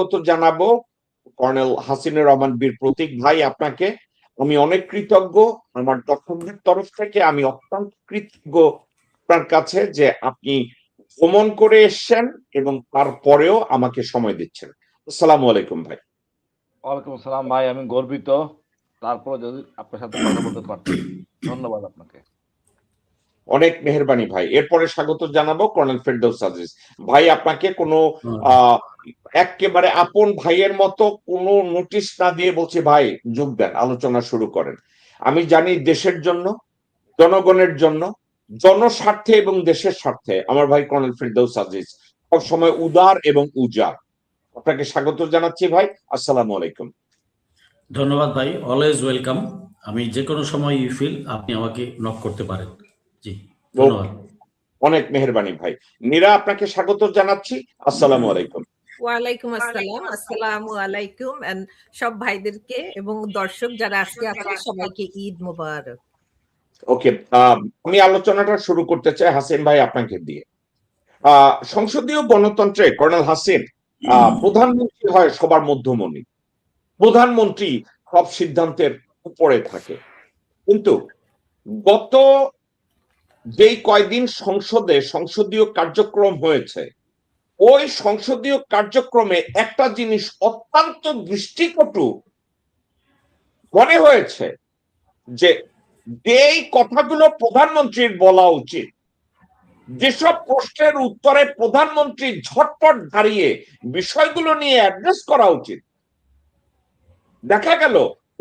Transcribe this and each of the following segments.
স্বাগত জানাবো কর্নেল হাসিনুর রহমান বীর প্রতীক ভাই। আপনাকে আমি অনেক কৃতজ্ঞ। আমার দর্শকদের তরফ থেকে আমি অত্যন্ত কৃতজ্ঞ আপনার কাছে যে আপনি ভ্রমণ করে এসেছেন এবং তারপরেও আমাকে সময় দিচ্ছেন। আসসালামু আলাইকুম ভাই। ওয়ালাইকুম আসসালাম ভাই, আমি গর্বিত। তারপরে যদি আপনার সাথে কথা বলতে পারছি, ধন্যবাদ আপনাকে। অনেক মেহেরবানি ভাই। এরপরে স্বাগত জানাবো কর্নেল ফেরদৌস আজিজ ভাই। আপনাকে কোনো হুম। আহ একেবারে আপন ভাইয়ের মতো কোনো নোটিশ না দিয়ে বলছি ভাই যোগ দেন, আলোচনা শুরু করেন। আমি জানি দেশের জন্য, জনগণের জন্য, জনস্বার্থে এবং দেশের স্বার্থে আমার ভাই কর্নেল ফেরদৌস আজিজ সবসময় উদার এবং উজাড়। আপনাকে স্বাগত জানাচ্ছি ভাই। আসসালামু আলাইকুম। ধন্যবাদ ভাই, অলওয়েজ ওয়েলকাম। আমি যে কোনো সময় ইউ ফিল আপনি আমাকে নক করতে পারেন। জি, ধন্যবাদ। অনেক মেহেরবানি ভাই। নীরা, আপনাকে স্বাগত জানাচ্ছি। আসসালামু আলাইকুম। ওয়ালাইকুম আসসালাম, আসসালামু আলাইকুম এন্ড সব ভাইদেরকে এবং দর্শক যারা আজকে আছেন সবাইকে ঈদ মোবারক। ওকে, আমি আলোচনাটা শুরু করতে চাই হাসিন ভাই আপনাকে দিয়ে। সংসদীয় গণতন্ত্রে কর্নেল হাসিন প্রধানমন্ত্রী হয় সবার মধ্যমণি। প্রধানমন্ত্রী সব সিদ্ধান্তের উপরে থাকে। কিন্তু গত যেই কয়দিন সংসদে সংসদীয় কার্যক্রম হয়েছে, ওই সংসদীয় কার্যক্রমে একটা জিনিস অত্যন্ত দৃষ্টিকটু মনে হয়েছে, যে এই কথাগুলো প্রধানমন্ত্রীর বলা উচিত, যেসব প্রশ্নের উত্তরে প্রধানমন্ত্রী ঝটপট দাঁড়িয়ে বিষয়গুলো নিয়ে অ্যাড্রেস করা উচিত, দেখা গেল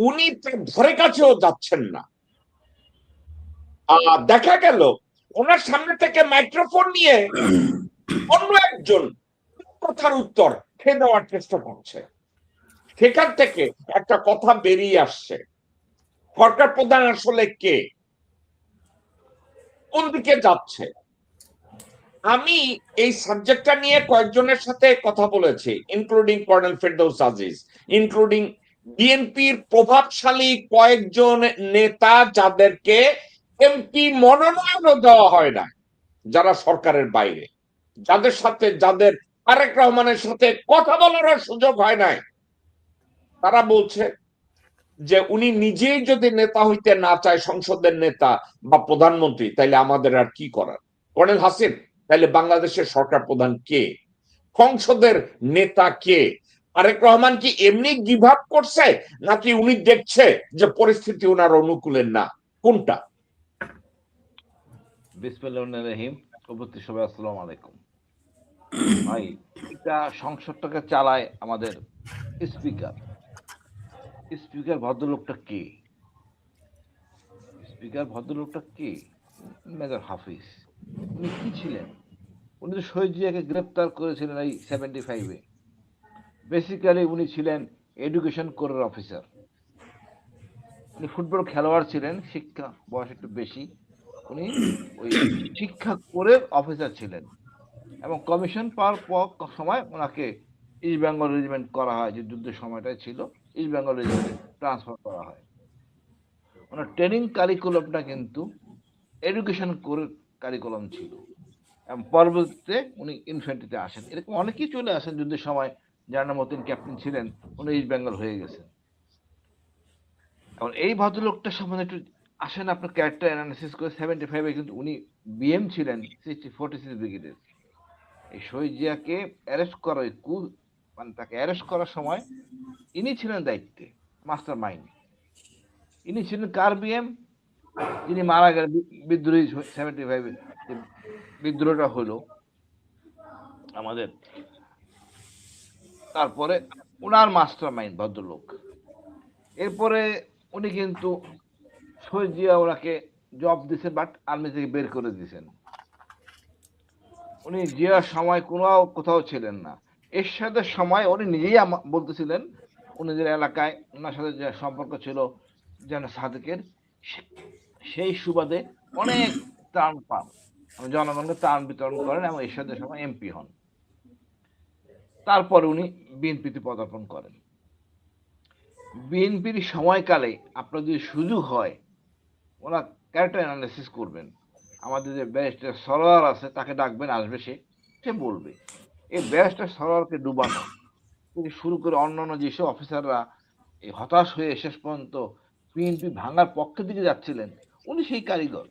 উনি তার ধারে কাছেও যাচ্ছেন না। দেখা গেল ওনার সামনে থেকে মাইক্রোফোন নিয়ে অন্য একজন কথার উত্তর খেয়ে দেওয়ার চেষ্টা করছে। সেখান থেকে একটা কথা বেরিয়ে আসছে, সরকার প্রধান আসলে কে, কোন দিকে যাচ্ছে। আমি এই সাবজেক্টটা নিয়ে কয়েকজনের সাথে কথা বলেছি, including colonel Ferdous Aziz, including বিএনপির প্রভাবশালী কয়েকজন নেতা যাদেরকে এমপি মনোনয়নও দেওয়া হয় না, যারা সরকারের বাইরে, যাদের তারেক রহমানের সাথে কথা বলার সুযোগ হয় নাই। তারা বলছে যে উনি নিজেই যদি নেতা হইতে না চায়, সংসদের নেতা বা প্রধানমন্ত্রী, তাইলে আমাদের আর কি করার। কর্নেল হাসিন, তাইলে বাংলাদেশের সরকার প্রধান কে, সংসদের নেতা কে? তারেক রহমান কি এমনি গিভ আপ করছে, নাকি উনি দেখছে যে পরিস্থিতি ওনার অনুকূলের না? কোনটা? বিসমিল্লাহির রহিম। উপস্থিত সবাই আসসালামু আলাইকুম। ভাই, এটা সংসদটাকে চালায় আমাদের স্পিকার। স্পিকার ভদ্রলোকটা কে? স্পিকার ভদ্রলোকটা কে? মেজর হাফিজ। উনি কি ছিলেন? উনি তো শহীদ জিয়াকে গ্রেপ্তার করেছিলেন এই 75-এ। বেসিক্যালি উনি ছিলেন এডুকেশন কোরের অফিসার। উনি ফুটবল খেলোয়াড় ছিলেন, শিক্ষা বয়স একটু বেশি। উনি ওই শিক্ষা কোরের অফিসার ছিলেন এবং কমিশন পাওয়ার সময় ওনাকে ইস্ট বেঙ্গল রেজিমেন্ট করা হয়, যে যুদ্ধের সময়টাই ছিল, ইস্ট বেঙ্গল রেজিমেন্টে ট্রান্সফার করা হয়। ওনার ট্রেনিং কারিকুলামটা কিন্তু এডুকেশন কোরের কারিকুলাম ছিল এবং পরবর্তীতে উনি ইনফ্যান্ট্রিতে আসেন। এরকম অনেকেই চলে আসেন যুদ্ধের সময়, যার নাম মতিন ক্যাপ্টেন ছিলেন, উনি ইস্ট বেঙ্গল হয়ে গেছেন। এখন এই ভদ্রলোকটার সম্বন্ধে একটু আসেন আপনার ক্যারেক্টার অ্যানালিসিস করে। 75-এ কিন্তু উনি বিএম ছিলেন 46 ব্রিগেডের। এই শহীদ জিয়াকে অ্যারেস্ট করা, মানে তাকে অ্যারেস্ট করার সময় ইনি ছিলেন দায়িত্বে, মাস্টার মাইন্ড। ইনি ছিলেন কার বিএম? যিনি মারা গেলেন বিদ্রোহী 75-এ বিদ্রোহটা হলো আমাদের। তারপরে ওনার মাস্টার মাইন্ড ভদ্রলোক। এরপরে উনি কিন্তু শহীদ জিয়া ওনাকে জব দিয়েছেন, বাট আর্মি থেকে বের করে দিয়েছেন। উনি জিয়ার সময় কোথাও ছিলেন না। এরশাদের সময় উনি নিজেই বলতেছিলেন উনাদের এলাকায় ওনার সাথে যে সম্পর্ক ছিল যেন সাদেকের, সেই সুবাদে অনেক ত্রাণ পান, জনগণকে ত্রাণ বিতরণ করেন এবং এরশাদের সময় এমপি হন। তারপরে উনি বিএনপিতে পদার্পণ করেন। বিএনপির সময়কালে আপনার যদি সুযোগ হয়, ওনার ক্যারেক্টার অ্যানালিসিস করবেন। আমাদের যে ব্যারিস্টার সরোয়ার আছে, তাকে ডাকবেন, আসবে, সে বলবে এই ব্যারিস্টার সরোয়ারকে ডুবানো থেকে শুরু করে অন্যান্য যেসব অফিসাররা এই হতাশ হয়ে শেষ পর্যন্ত বিএনপি ভাঙার পক্ষের দিকে যাচ্ছিলেন, উনি সেই কারিগর।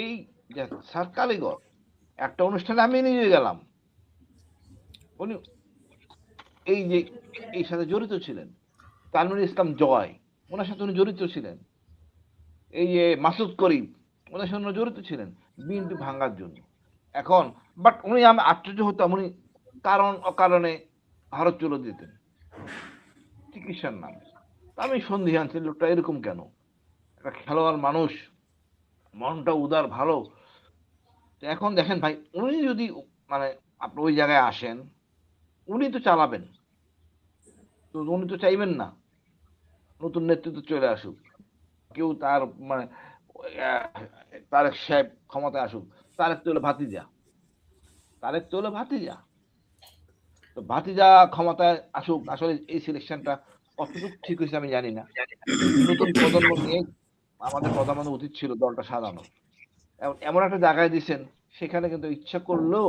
এই যে স্যার কারিগর, একটা অনুষ্ঠানে আমি নিজে গেলাম, উনি এই যে এই সাথে জড়িত ছিলেন। তানভীর ইসলাম জয়, ওনার সাথে উনি জড়িত ছিলেন। এই যে মাসুদ করিম, ওনার সাথে উনি জড়িত ছিলেন বিএনপি ভাঙার জন্য। এখন বাট উনি, আমি আশ্চর্য হতাম, উনি কারণ অকারণে ভারত চলে যেতেন চিকিৎসার নামে। আমি সন্দিহান ছিল, লোকটা এরকম কেন? একটা খেলোয়াড় মানুষ, মনটা উদার, ভালো। তো এখন দেখেন ভাই, উনি যদি মানে আপনি ওই জায়গায় আসেন, উনি তো চালাবেন, তো উনি তো চাইবেন না নতুন নেতৃত্ব চলে আসুক, কেউ তার মানে আহ, তারেক সাহেব ক্ষমতায় আসুক। তারেক তো হলো ভাতিজা, তারেক তো হলো ভাতিজা। তো ভাতিজা ক্ষমতায় আসুক, আসলে এই সিলেকশনটা কতটুকু ঠিক হয়েছে আমি জানি না। নতুন প্রজন্ম নিয়ে আমাদের প্রধানমন্ত্রী উচিত ছিল দলটা সাজানো। এমন একটা জায়গায় দিচ্ছেন, সেখানে কিন্তু ইচ্ছা করলেও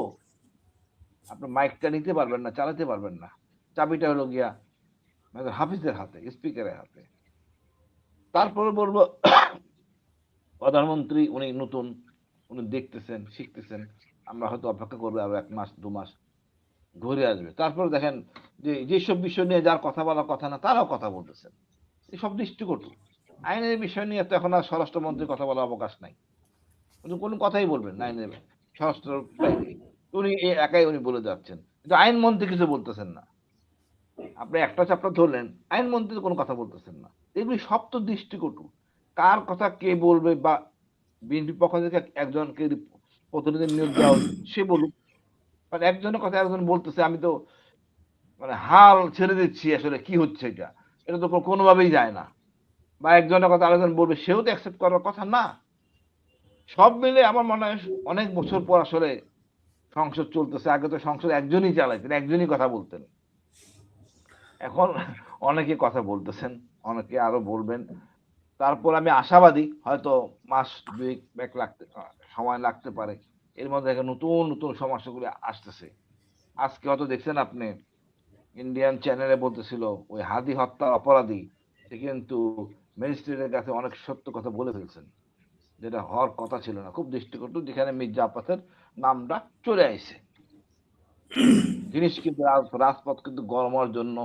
আপনি মাইকটা নিতে পারবেন না, চালাতে পারবেন না। চাবিটা হলো গিয়া হাফিজের হাতে, স্পিকারের হাতে। তারপরে বলবো প্রধানমন্ত্রী উনি নতুন, উনি দেখতেছেন, শিখতেছেন। আমরা হয়তো অপেক্ষা করবো আরো 1 মাস 2 মাস, ঘুরে আসবে। তারপর দেখেন যে যেসব বিষয় নিয়ে যার কথা বলার কথা না, তারাও কথা বলতেছেন। এসব দৃষ্টিকটু। আইনের বিষয় নিয়ে তো এখন আর স্বরাষ্ট্রমন্ত্রীর কথা বলার অবকাশ নাই, উনি কোনো কথাই বলবেন না আইনের স্বরাষ্ট্র বাইরে। উনি একাই উনি বলে যাচ্ছেন, কিন্তু আইনমন্ত্রী কিছু বলতেছেন না। আপনি একটা চ্যাপ্টার ধরলেন, আইনমন্ত্রী কোনো কথা বলতেছেন না। এগুলি সব তো দৃষ্টিকটু। কার কথা কে বলবে, বা বিএনপি পক্ষ থেকে একজনকে প্রতিনিধি নিয়োগ দেওয়া উচিত, সে বলুক। মানে একজনের কথা একজন বলতেছে, আমি তো মানে হাল ছেড়ে দিচ্ছি, আসলে কি হচ্ছে এটা, এটা তো কোনোভাবেই যায় না। বা একজনের কথা আরেকজন বলবে, সেও তো অ্যাকসেপ্ট করার কথা না। সব মিলে আমার মনে হয় অনেক বছর পর আসলে সংসদ চলতেছে। আগে তো সংসদ একজনই চালাইতেন, একজনই কথা বলতেন। এখন অনেকে কথা বলতেছেন, অনেকে আরো বলবেন। তারপর আমি আশাবাদী, হয়তো মাস 2 সময় লাগতে পারে। এর মধ্যে নতুন নতুন সমস্যাগুলি আসতেছে। আজকে হয়তো দেখছেন আপনি, ইন্ডিয়ান চ্যানেলে বলতেছিল ওই হাদি হত্যার অপরাধী, সে কিন্তু ম্যাজিস্ট্রেটের কাছে অনেক সত্য কথা বলে ফেলছেন, যেটা হওয়ার কথা ছিল না। খুব দৃষ্টিকটু, যেখানে মির্জা আব্বাসের নামটা চলে আইছে। জিনিস কিন্তু রাজপথ কিন্তু গরম হওয়ার জন্য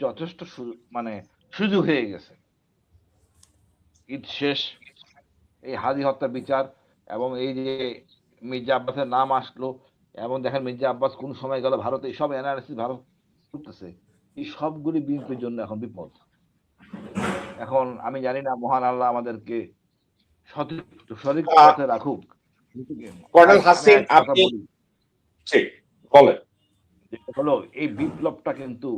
যথেষ্ট মানে সুযোগ হয়ে গেছে। ঈদ শেষ, এই হাদি হত্যা বিচার, এবং এই যে মির্জা আব্বাসের নাম আসলো, এবং দেখেন মির্জা আব্বাস কোন সময় গেল ভারতে, সব অ্যানালিসিস ভারত করতেছে। এই সবগুলি বিএনপির জন্য এখন বিপদ। এখন আমি জানি না মহান আল্লাহ আমাদেরকে সঠিক পথে রাখুক। কর্নেল আমি হাসিন, একটা কথা আপনি বলি, বলেন। যেটা হলো এই বিপ্লবটা কিন্তু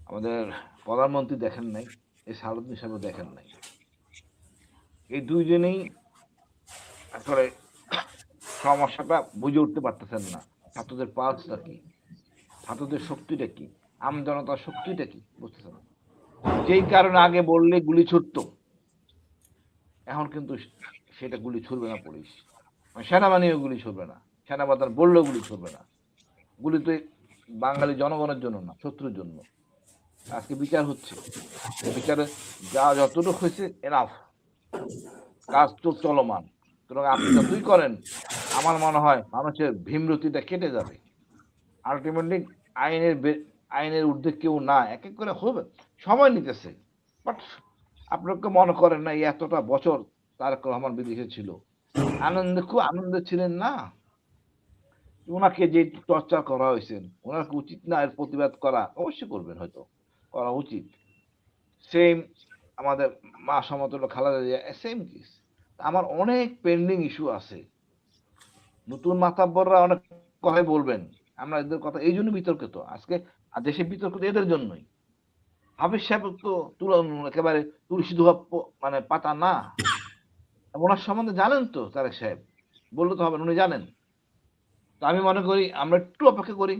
আমাদের প্রধানমন্ত্রী দেখেন নাই, এই সারুদ্দিন সাহেব দেখেন নাই। এই দুইজনেই আসলে সমস্যাটা বুঝে উঠতে পারতেছেন না। ছাত্রদের পালসটা কি, ছাত্রদের শক্তিটা কি, আমজনতার শক্তিটা কি বুঝতেছেন না। যেই কারণে আগে বললে গুলি ছুটতো, এখন কিন্তু সেটা গুলি ছুড়বে না পুলিশ, সেনাবাহিনীও গুলি ছুড়বে না, সেনাপ্রধান বললেও গুলি ছুড়বে না। গুলি তো বাঙালি জনগণের জন্য না, শত্রুর জন্য। আজকে বিচার হচ্ছে, বিচারে যা যতটুকু হয়েছে এনাফ, কাজ তো চলমান। সুতরাং আপনি যতই করেন, আমার মনে হয় মানুষের ভীমরতিটা কেটে যাবে। আলটিমেটলি আইনের ঊর্ধ্বে কেউ না, এক এক করে হবে, সময় নিতেছে। বাট আপনাকে মনে করেন না এই এতটা বছর তারেক রহমান বিদেশে ছিল, খুব আনন্দে ছিলেন না? ওনাকে যে টর্চার করা হয়েছে, ওনার কি উচিত না এর প্রতিবাদ করা? অবশ্যই করবেন, হয়তো করা উচিত। সেম আমাদের মা সমতুল্য খালেদা জিয়া, সেম কেস। আমার অনেক পেন্ডিং ইস্যু আছে। নতুন মাতাব্বররা অনেক কথাই বলবেন, আমরা এদের কথা এই জন্য বিতর্কিত আজকে। আর দেশে বিতর্কিত এদের জন্যই। হাফিজ সাহেব তো একেবারে তুলসী ধোয়া মানে পাতা না। ওনার সম্বন্ধে জানেন তো তারেক সাহেব, বললে তো হবে, উনি জানেন। তো আমি মনে করি আমরা একটু অপেক্ষা করি,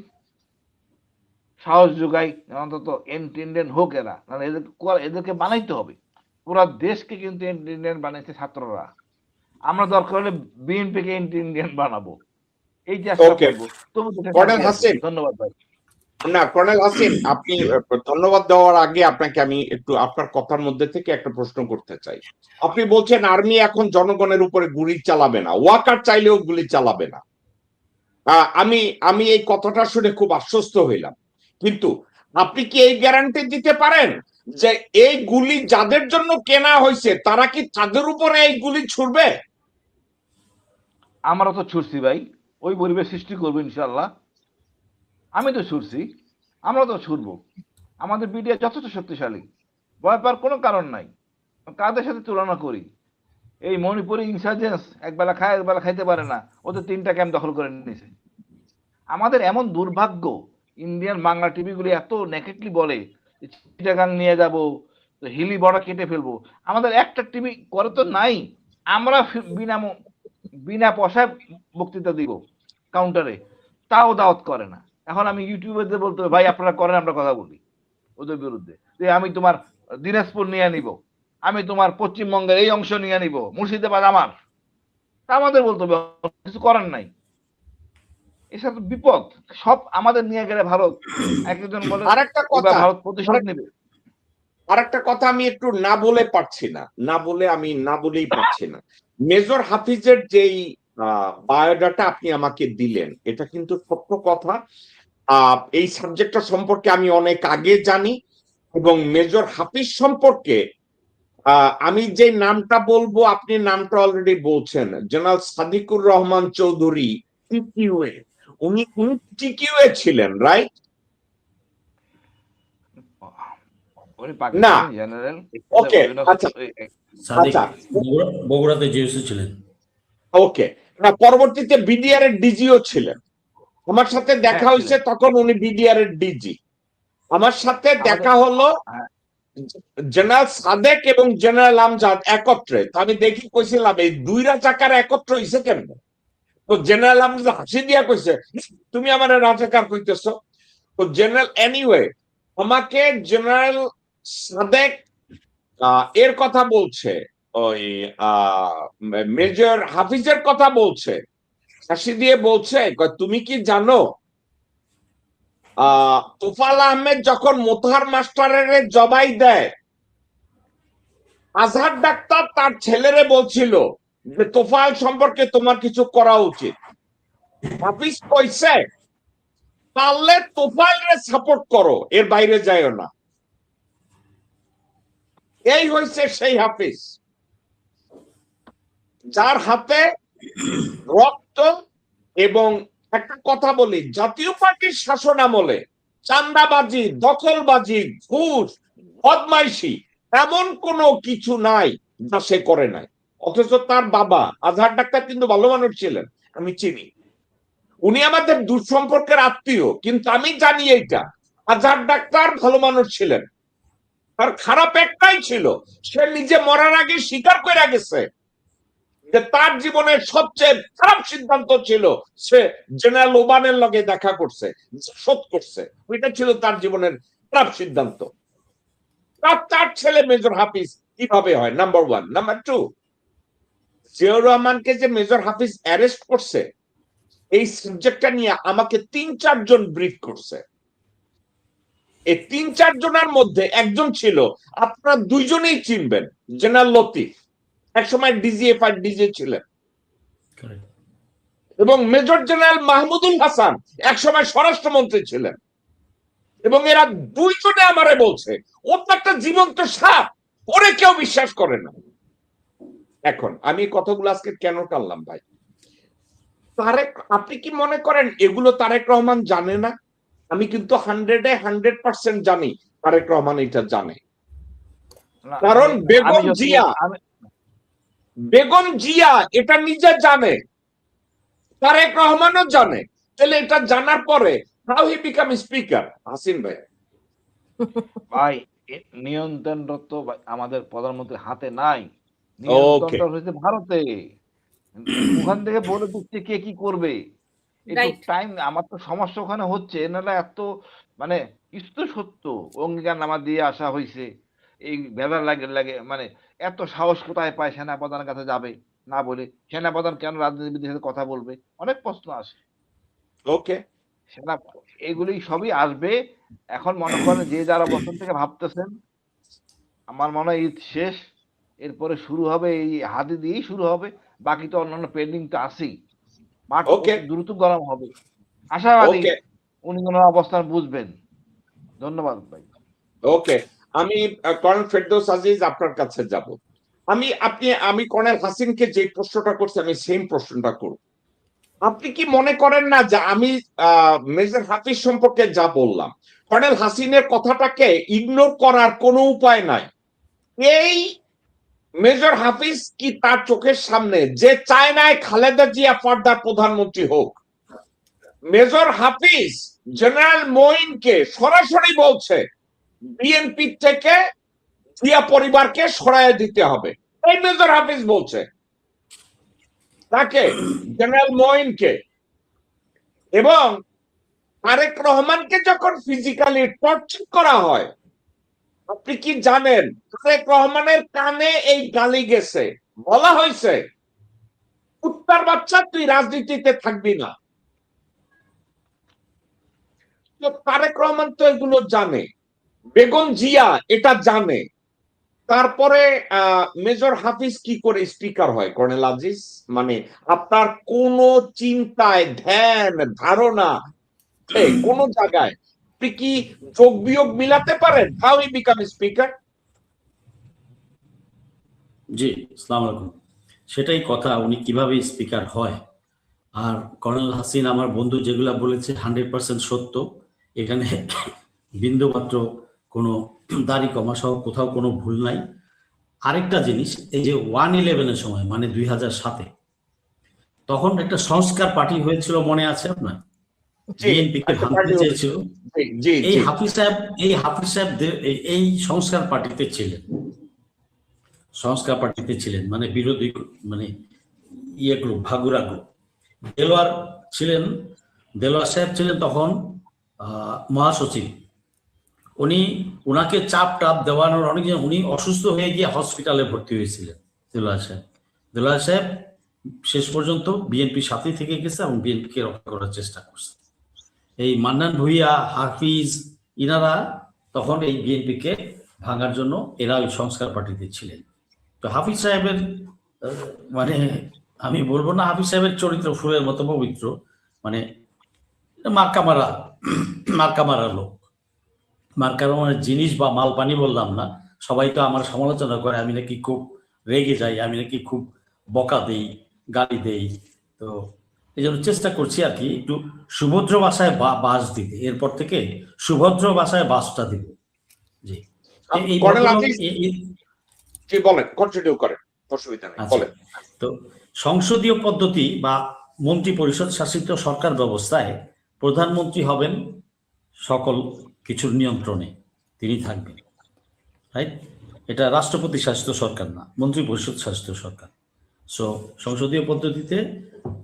সাহস যোগাই, অন্তত ইন্ডিয়ান হোক এরা, মানে এদেরকে বানাইতে হবে। পুরা দেশকে কিন্তু ইন্ডিয়ান বানাইছে ছাত্ররা। আমরা দরকার হলে বিএনপি কে ইন্ডিয়ান বানাবো, এই চেষ্টা ওকে, করবো। তবু কর্নেল হাসিন, ধন্যবাদ ভাই। না কর্নেল হাসিন, আপনি ধন্যবাদ দেওয়ার আগে আপনাকে আমি একটু আপনার কথার মধ্যে থেকে একটা প্রশ্ন করতে চাই। আপনি বলছেন আর্মি এখন জনগণের উপরে গুলি চালাবে না, ওয়াকার চাইলেও গুলি চালাবে না। আমি আমি এই কথাটা শুনে খুব আশ্বস্ত হইলাম, কিন্তু আপনি কি এই গ্যারান্টি দিতে পারেন যে এই গুলি যাদের জন্য কেনা হয়েছে তারা কি তাদের উপরে এই গুলি ছুড়বে? আমরা তো ছুটছি ভাই, ওই পরিবেশ সৃষ্টি করবো ইনশাল্লাহ। আমি তো ছুটছি, আমরা তো ছুটবো। আমাদের মিডিয়া যথেষ্ট শক্তিশালী, ভয় পাওয়ার কোনো কারণ নাই। কাদের সাথে তুলনা করি? এই মণিপুরি ইনসার্জেন্স একবেলা খায় একবেলা খাইতে পারে না, ওদের 3টা ক্যাম্প দখল করে নিয়েছে। আমাদের এমন দুর্ভাগ্য, ইন্ডিয়ান বাংলা টিভিগুলি এত নেকেটলি বলে যে চিটাগাং নিয়ে যাব, হিলি বর্ডার কেটে ফেলবো। আমাদের একটা টিভি করে তো নাই। আমরা বিনা পয়সায় বক্তৃতা দিব কাউন্টারে, তাও দাওয়াত করে না। এখন আমি ইউটিউবে বলতে হবে ভাই আপনারা করেন, আমরা কথা বলি ওদের বিরুদ্ধে, যে আমি তোমার দিনাজপুর নিয়ে নিব, আমি তোমার পশ্চিমবঙ্গের এই অংশ নিয়ে নিব, মুর্শিদাবাদ আমার। তা আমাদের বলতে হবে, কিছু করার নাই। এসব তো বিপদ, সব আমাদের নিয়ে গেলে ভারত একজন বলে আরেকটা এবার কথা, ভারত প্রতিশোধ নেবে। আরেকটা কথা আমি একটু না বলে পারছি না, না বলেই পারছি না। মেজর হাফিজের যেই বায়োডাটা আপনি আমাকে দিলেন, এটা কিন্তু সত্য কথা। এই সাবজেক্টটা সম্পর্কে আমি অনেক আগে জানি, এবং মেজর হাফিজ সম্পর্কে আমি যে নামটা বলবো আপনি নামটা অলরেডি বলছেন, জেনারেল সাদিকুর রহমান চৌধুরী, টিকিউএ। উনি উনি টিকিউএ ছিলেন, রাইট? উনি না, পাকিস্তানি জেনারেল। ওকে, আচ্ছা সাদিক আচ্ছা, বগুড়াতে জিওসি ছিলেন। ওকে। না, পরবর্তীতে বিডিআর এর ডিজিও ছিলেন। আমার সাথে দেখা হ্যাঁ হয়েছে, ছিলেন তখন উনি বিডিআর এর ডিজি। আমার সাথে আমাদের। দেখা হলো হ্যাঁ, জেনারেল সাদেক এবং জেনারেল আমজাদ একত্রে। তো আমি দেখি কইছিলাম এই দুই রাজাকার একত্র হইছে কেন? তো জেনারেল আমজাদ হাসি দিয়া কইছে, তুমি আমার রাজাকার কইতেছো? তো জেনারেল এনিওয়ে, আমাকে জেনারেল সাদেক এর কথা বলছে, ওই মেজর হাফিজের কথা বলছে, হাসি দিয়ে বলছে, তুমি কি জানো তোফাল আহমেদ যখন মোতাহার মাস্টারের জবাই দেয়, আজহার ডাক্তার তার ছেলেরে বলছিল যে তোফাল সম্পর্কে তোমার কিছু করা উচিত। হাফিজ কইছে পারলে তোফাইলরে সাপোর্ট করো, এর বাইরে যাইও না। এই হয়েছে সেই হাফিজ যার হাতে রক্ত। এবং একটা কথা বলি, জাতীয় পার্টির শাসন আমলে চান্দাবাজি, দখলবাজি, ঘুষ, বদমাইশি এমন কোনো কিছু নাই যা সে করে নাই। অথচ তার বাবা আজহার ডাক্তার কিন্তু ভালো মানুষ ছিলেন, আমি চিনি। উনি আমাদের দুঃসম্পর্কের আত্মীয়, কিন্তু আমি জানি এইটা, আজহার ডাক্তার ভালো মানুষ ছিলেন। তার খারাপ একটাই ছিল, সে নিজে মরার আগে স্বীকার করে গেছে যে তার জীবনের সবচেয়ে খারাপ সিদ্ধান্ত ছিল সে জেনারেল ওবানের লগে দেখা করছে, শোধ করছে। ওইটা ছিল তার জীবনের খারাপ সিদ্ধান্ত। তার ছেলে মেজর হাফিজ কিভাবে হয়? Number one. Number two, Ziaur রহমানকে যে মেজর হাফিজ অ্যারেস্ট করছে, এই সাবজেক্টটা নিয়ে আমাকে 3-4 জন ব্রিফ করছে। এই 3-4 জনের মধ্যে একজন ছিল, আপনারা দুইজনেই চিনবেন, জেনারেল লতিফ, একসময় ডিজিএফআই ডিজি ছিলেন। Correct. এবং মেজর জেনারেল মাহমুদুল হাসান একসময় স্বরাষ্ট্রমন্ত্রী ছিলেন। এবং এরা দুইজনে আমারে বলছে ও তো একটা জীবন্ত সাপ, ওরে কেউ বিশ্বাস করে না। এখন আমি কথাগুলো আজকে কেন টানলাম ভাই? তারেক, আপনি কি মনে করেন এগুলো তারেক রহমান জানে না? আমি কিন্তু 100% জানি তারেক রহমান এটা জানে। না, কারণ বেগম জিয়া এটা নিজে জানে, তারেক রহমানও জানে। তাহলে এটা জানার পরে how he become speaker? Hasin ভাই, ভাই নিয়ন্ত্রণটা তো আমাদের প্রধানমন্ত্রীর হাতে নাই। ওকে, নিয়ন্ত্রণটা হয়েছে ভারতে। ওখান থেকে বলে দিচ্ছে কে কি করবে। একটু রাইট। টাইম, আমার তো সমস্যা ওখানে হচ্ছে। এনারা এত মানে কিছু তো সত্য অঙ্গীকারনামা দিয়ে আসা হয়েছে, এই ভেজাল লাগে লাগে মানে এত সাহস কোথায় পায় সেনাপ্রধানের কাছে যাবে না বলে? সেনাপ্রধান কেন রাজনীতিবিদদের সাথে কথা বলবে? অনেক প্রশ্ন আসে। ওকে। সেনা এগুলি সবই আসবে। এখন মনে করেন যে যারা অবস্থান থেকে ভাবতেছেন, আমার মনে হয় ঈদ শেষ, এরপরে শুরু হবে, এই হাদি দিয়েই শুরু হবে, বাকি তো অন্যান্য পেন্ডিং তো আছেই। মাঠ ওকে অতি দ্রুত গরম হবে, আশাবাদী ওকে উনি ওনার অবস্থান বুঝবেন। ধন্যবাদ ভাই। ওকে আমি কর্নেল ফেরদৌস আজিজ আপনার কাছে যাব। আমি কর্নেল হাসিনকে যে প্রশ্নটা করছি আমি সেম প্রশ্নটা করব। আপনি কি মনে করেন না যে আমি মেজর হাফিজ সম্পর্কে যা বললাম, কর্নেল হাসিনের কথাটাকে ইগনোর করার কোনো উপায় নাই? এই মেজর হাফিজ কি তার চোখের সামনে যে চায় না খালেদা জিয়া ফার্দার প্রধানমন্ত্রী হোক, মেজর হাফিজ জেনারেল মঈনকে সরাসরি বলছে বিএনপি থেকে জিয়া পরিবারকে সরায় দিতে হবে? এই মেজর হাফিজ বলছে তাকে, জেনারেল মঈনকে। এবং তারেক রহমানকে যখন ফিজিক্যালি টর্চার করা হয়, আপনি কি জানেন তারেক রহমানের কানে এই গালি গেছে, বলা হয়েছে কুত্তার বাচ্চা তুই রাজনীতিতে থাকবি না। তো তারেক রহমান তো এগুলো জানে, বেগম জিয়া এটা জানে, তারপরে মেজর হাফিজ কি করে স্পিকার হয় কর্নেল আজিজ? মানে আপনার কোন চিন্তায়, ধ্যান ধারণা, কোন জায়গায় আপনি কি যোগ বিয়োগ মিলাতে পারেন? How he become speaker? জি, আসসালামু আলাইকুম। সেটাই কথা, উনি কিভাবে স্পিকার হয়। আর কর্নেল হাসিন আমার বন্ধু যেগুলা বলেছে 100% সত্য। এখানে বিন্দুমাত্র কোনো দাড়ি কমা সহ কোথাও কোনো ভুল নাই। আরেকটা জিনিস, এই যে 1/11-এর সময় মানে 2007-এ তখন একটা সংস্কার পার্টি হয়েছিল, মনে আছে আপনার? বিএনপি কে ভাঙতে চেয়েছিল। এই হাফিজ সাহেব এই সংস্কার পার্টিতে ছিলেন, মানে বিরোধী, মানে ইয়ে গ্রুপ, ভাগুরা গ্রুপ। দেলোয়ার সাহেব ছিলেন তখন মহাসচিব। উনাকে চাপ টাপ দেওয়ানোর অনেক, উনি অসুস্থ হয়ে গিয়ে হসপিটালে ভর্তি হয়েছিলেন দেলোয়ার সাহেব শেষ পর্যন্ত বিএনপির সাথে থেকে গেছে এবং বিএনপিকে রক্ষা করার চেষ্টা করছে। এই মান্নান ভুঁইয়া, হাফিজ, ইনারা তখন এই বিএনপিকে ভাঙার জন্য এরা ওই সংস্কার পার্টিতে ছিলেন। তো হাফিজ সাহেবের মানে আমি বলবো না হাফিজ সাহেবের চরিত্র ফুলের মতো পবিত্র, মানে মার্কা মারা লোক, মার্কার জিনিস বা মাল পানি বললাম না। সবাই তো আমার সমালোচনা করে, আমি নাকি খুব রেগে যাই, আমি নাকি খুব বকা দেই, গালি দেই। তো এই জন্য চেষ্টা করছি আর কি একটু সুভদ্র ভাষায় বাস দিতে, এরপর থেকে সুভদ্র ভাষায় বাসটা দিব। জি, তো সংসদীয় পদ্ধতি বা মন্ত্রী পরিষদ শাসিত সরকার ব্যবস্থায় প্রধানমন্ত্রী হবেন সকল কিছুর নিয়ন্ত্রণে, তিনি থাকবেন, রাইট? এটা রাষ্ট্রপতি শাসিত সরকার না, মন্ত্রী পরিষদ শাসিত সরকার। সো সংসদীয় পদ্ধতিতে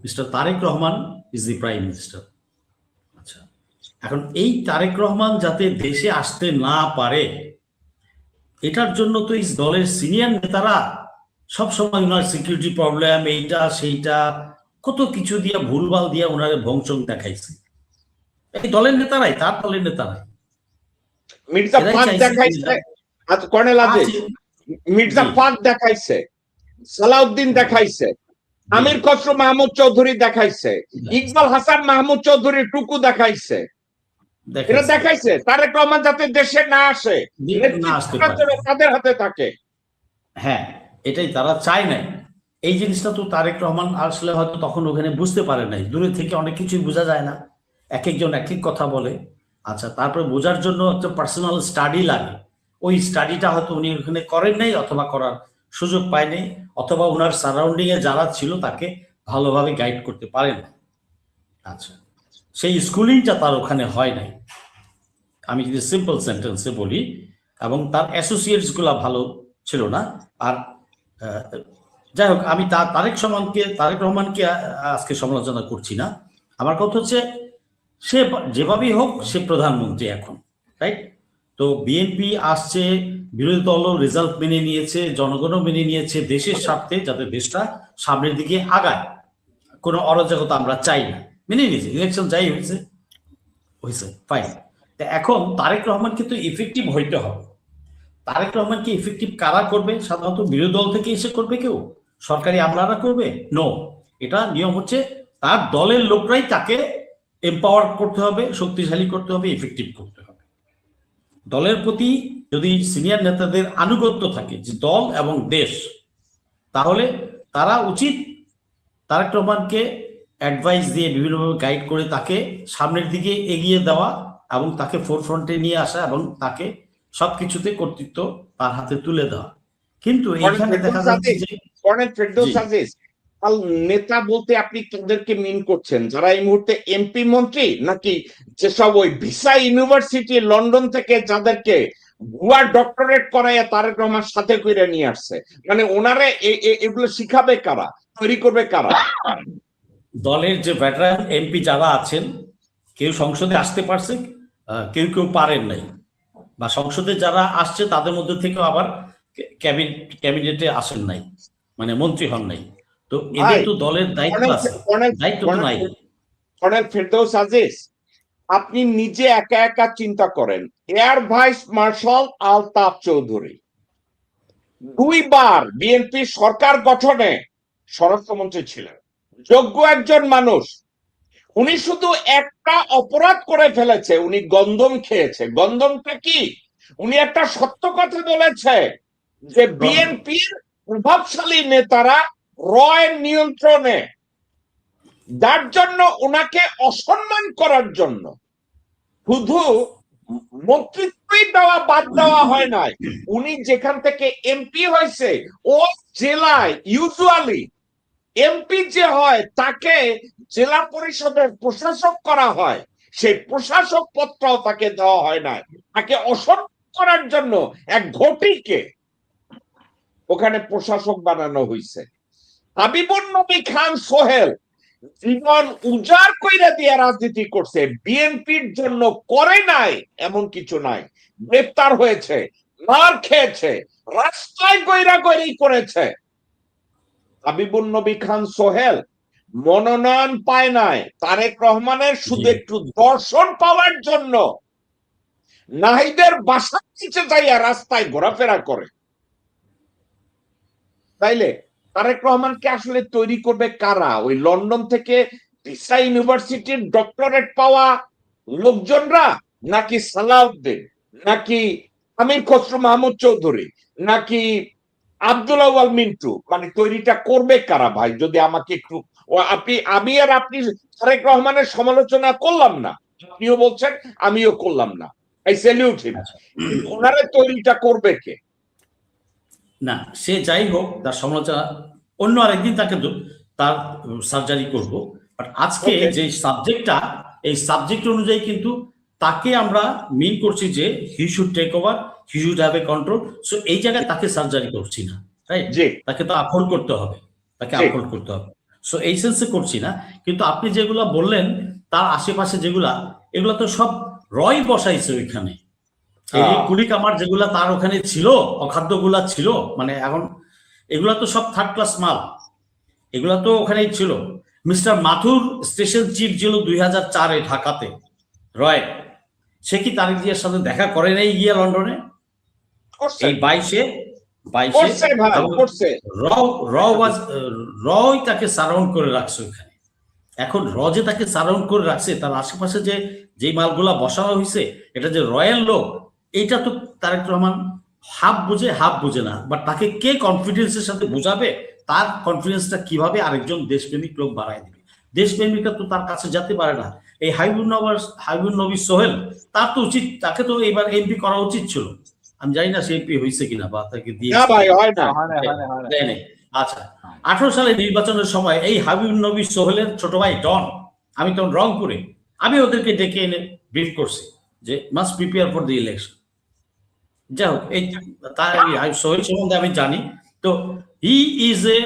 mister Tarek Rahman is the prime minister. আচ্ছা, এখন এই তারেক রহমান যাতে দেশে আসতে না পারে, এটার জন্য তো এই দলের সিনিয়র নেতারা সবসময় ওনার সিকিউরিটি প্রবলেম, এইটা সেইটা কত কিছু দিয়ে ভুলভাল দিয়ে ওনারে ভংচং দেখাইছে। এই দলের নেতারাই, তার দলের নেতারাই মির্জা ফাঁদ দেখাইছে, কর্নেল আজিজ মির্জা ফাঁদ দেখাইছে, সালাউদ্দিন দেখাইছে, আমির খসরু মাহমুদ চৌধুরী দেখাইছে, ইকবাল হাসান মাহমুদ চৌধুরী টুকু দেখাইছে। এটা দেখাইছে তারেক রহমান যাতে দেশে না আসে, তাদের হাতে থাকে। হ্যাঁ, এটাই তারা চায় নাই। এই জিনিসটা তো তারেক রহমান আসলে হয়তো তখন ওখানে বুঝতে পারে নাই, দূরে থেকে অনেক কিছুই বোঝা যায় না, এক একজন এক এক কথা বলে। আচ্ছা, তারপরে বোঝার জন্য একটা পার্সোনাল স্টাডি লাগে, ওই স্টাডিটা হয়তো উনি ওখানে করেন নাই, অথবা করার সুযোগ পায় নাই, অথবা ওনার সারাউন্ডিং এ যারা ছিল তাকে ভালোভাবে গাইড করতে পারেন না। আচ্ছা, সেই স্কুলিংটা তার ওখানে হয় নাই, আমি যদি সিম্পল সেন্টেন্সে বলি। এবং তার অ্যাসোসিয়েটস গুলা ভালো ছিল না। আর যাই হোক, আমি তারেক রহমানকে আজকে সমালোচনা করছি না। আমার কথা হচ্ছে সে যেভাবেই হোক সে প্রধানমন্ত্রী এখন, রাইট? তো বিএনপি আসছে, বিরোধী দলও রেজাল্ট মেনে নিয়েছে, জনগণও মেনে নিয়েছে, দেশের স্বার্থে যাতে দেশটা সামনের দিকে আগায়, কোনো অরাজকতা আমরা চাই না, মেনে নিয়েছে। ইলেকশন যাই হয়েছে, হয়েছে, ফাইন। এখন তারেক রহমানকে তো ইফেক্টিভ হইতে হবে। তারেক রহমানকে ইফেক্টিভ কারা করবে? সাধারণত বিরোধী দল থেকে এসে করবে কেউ? সরকারি আমলারা করবে? নো, এটা নিয়ম হচ্ছে তার দলের লোকরাই তাকে এম্পাওয়ার করতে হবে, শক্তিশালী করতে হবে, ইফেক্টিভ করতে হবে। দলের প্রতি যদি সিনিয়র নেতাদের আনুগত্য থাকে, যে দল এবং দেশ, তাহলে তারা উচিত তারেক রহমানকে অ্যাডভাইস দিয়ে বিভিন্নভাবে গাইড করে তাকে সামনের দিকে এগিয়ে দেওয়া এবং তাকে ফোরফ্রন্টে নিয়ে আসা এবং তাকে সবকিছুতে কর্তৃত্ব তার হাতে তুলে দেওয়া। কিন্তু এইখানে দেখা যাচ্ছে যে নেতা বলতে আপনি তাদেরকে মিন করছেন যারা এই মুহূর্তে এমপি মন্ত্রী, নাকি যেসব ওই ভিসা ইউনিভার্সিটি লন্ডন থেকে যাদেরকে ভুয়া ডক্টরেট করাইয়া তারেক রহমান সাথে করে নিয়ে আসছে? মানে ওনারে এগুলো শিখাবে কারা, তৈরি করবে কারা? দলের যে ভেটারান এমপি যারা আছেন, কেউ সংসদে আসতে পারছে, কেউ কেউ পারেন নাই, বা সংসদে যারা আসছে তাদের মধ্যে থেকেও আবার ক্যাবিনেটে আসেন নাই, মানে মন্ত্রী হন নাই। তো এদের তো দলের দায়িত্ব আছে, দায়িত্ব তো নাই। কর্নেল ফেরদৌস আজিজ, আপনি নিজে একা একা চিন্তা করেন, air vice marshal Altaf Chowdhury 2 বার বিএনপি সরকার গঠনে স্বরাষ্ট্রমন্ত্রী ছিলেন, যোগ্য একজন মানুষ। উনি শুধু একটা অপরাধ করে ফেলেছে, উনি গন্ধম খেয়েছে। গন্ধমটা কি? উনি একটা সত্য কথা বলেছে যে বিএনপির প্রভাবশালী নেতারা রয়ের নিয়ন্ত্রণে, যার জন্য ওনাকে অসম্মান করার জন্য শুধু মন্ত্রিত্বই দেওয়া বাদ দেওয়া হয় নাই, উনি যেখান থেকে এমপি হয়েছে ও জেলায় ইউজুয়ালি এমপি যে হয় তাকে জেলা পরিষদের প্রশাসক করা হয়, সেই প্রশাসক পত্রও তাকে দেওয়া হয় না। তাকে অসম্মান করার জন্য এক ঘটিকে ওখানে প্রশাসক বানানো হয়েছে। হাবিবুর নবী খান সোহেল জীবন উজাড় কইরা দিয়ে রাজনীতি করছে, বিএনপির জন্য করে নাই এমন কিছু নাই। গ্রেফতার হয়েছে, মার খেয়েছে, রাস্তায় গৈরা গৈরি করেছে। হাবিবুর নবী খান সোহেল মনোনয়ন পায় নাই তারেক রহমানের শুধু একটু দর্শন পাওয়ার জন্য নাহিদের বাসার নিচে যাইয়া রাস্তায় ঘোরাফেরা করে। তাইলে তারেক রহমানকে আসলে তৈরি করবে কারা? ওই লন্ডন থেকে ভিসা ইউনিভার্সিটির ডক্টরেট পাওয়া লোকজনরা, নাকি সালাউদ্দিন, নাকি আমির খসরু মাহমুদ চৌধুরী, নাকি আব্দুল আউয়াল মিন্টু? মানে তৈরিটা করবে কারা ভাই? যদি আমাকে একটু, আমি আর আপনি তারেক রহমানের সমালোচনা করলাম না, আপনিও বলছেন আমিও করলাম না, আই স্যালিউট হিম। ওনারে তৈরিটা করবে কে? না, সে যাই হোক, তার সমালোচনা অন্য আরেকদিন তাকে তার সার্জারি করব। বাট আজকে যে সাবজেক্টটা, এই সাবজেক্ট অনুযায়ী কিন্তু তাকে আমরা মিন করছি যে he should take over, he should have a control. So এই জায়গায় তাকে সার্জারি করছি না, রাইট? তাকে তো আপহোল্ড করতে হবে, তাকে আপহোল্ড করতে হবে। সো এই সেন্সে করছি না। কিন্তু আপনি যেগুলা বললেন তার আশেপাশে যেগুলা, এগুলা তো সব রয় বসাইছে ওইখানে। কুলিক আমার যেগুলা তার ওখানে ছিল, অখাদ্যগুলা ছিল, মানে এখন এগুলা তো সব থার্ড ক্লাস মাল, এগুলা তো ওখানেই ছিল। মিস্টার মাথুর স্টেশন চিফ ছিল 2004-এ ঢাকাতে, রয়। সে কি তারেক জিয়ার সাথে দেখা করে নাই গিয়া লন্ডনে? এই 22-এ রয় তাকে সারাউন্ড করে রাখছে ওখানে। এখন যে তাকে সারাউন্ড করে রাখছে, তার আশেপাশে যে মালগুলা বসানো হয়েছে, এটা যে রয়্যাল লোক, এইটা তো তারেক রহমান হাফ বুঝে না। বাট তাকে কে কনফিডেন্সের সাথে বুঝাবে, তার কনফিডেন্সটা কিভাবে আরেকজন দেশপ্রেমিক লোক বাড়ায় দিবে? দেশপ্রেমিকটা তো তার কাছে যেতে পারে না। এই হাবিবুর নবী সোহেল, তার তো উচিত, তাকে তো এবার এমপি করা উচিত ছিল। আমি জানি না সে এমপি হয়েছে কিনা, বা তাকে দিয়ে। আচ্ছা, 18 সালে নির্বাচনের সময় এই হাবিবুর নবী সোহেলের ছোট ভাই ডন, আমি তখন রংপুরে, আমি ওদেরকে ডেকে এনে ব্রিফ করছি যে must prepare for the election. যাই হোক, এই সোহেল সম্বন্ধে আমি জানি। তো হি is A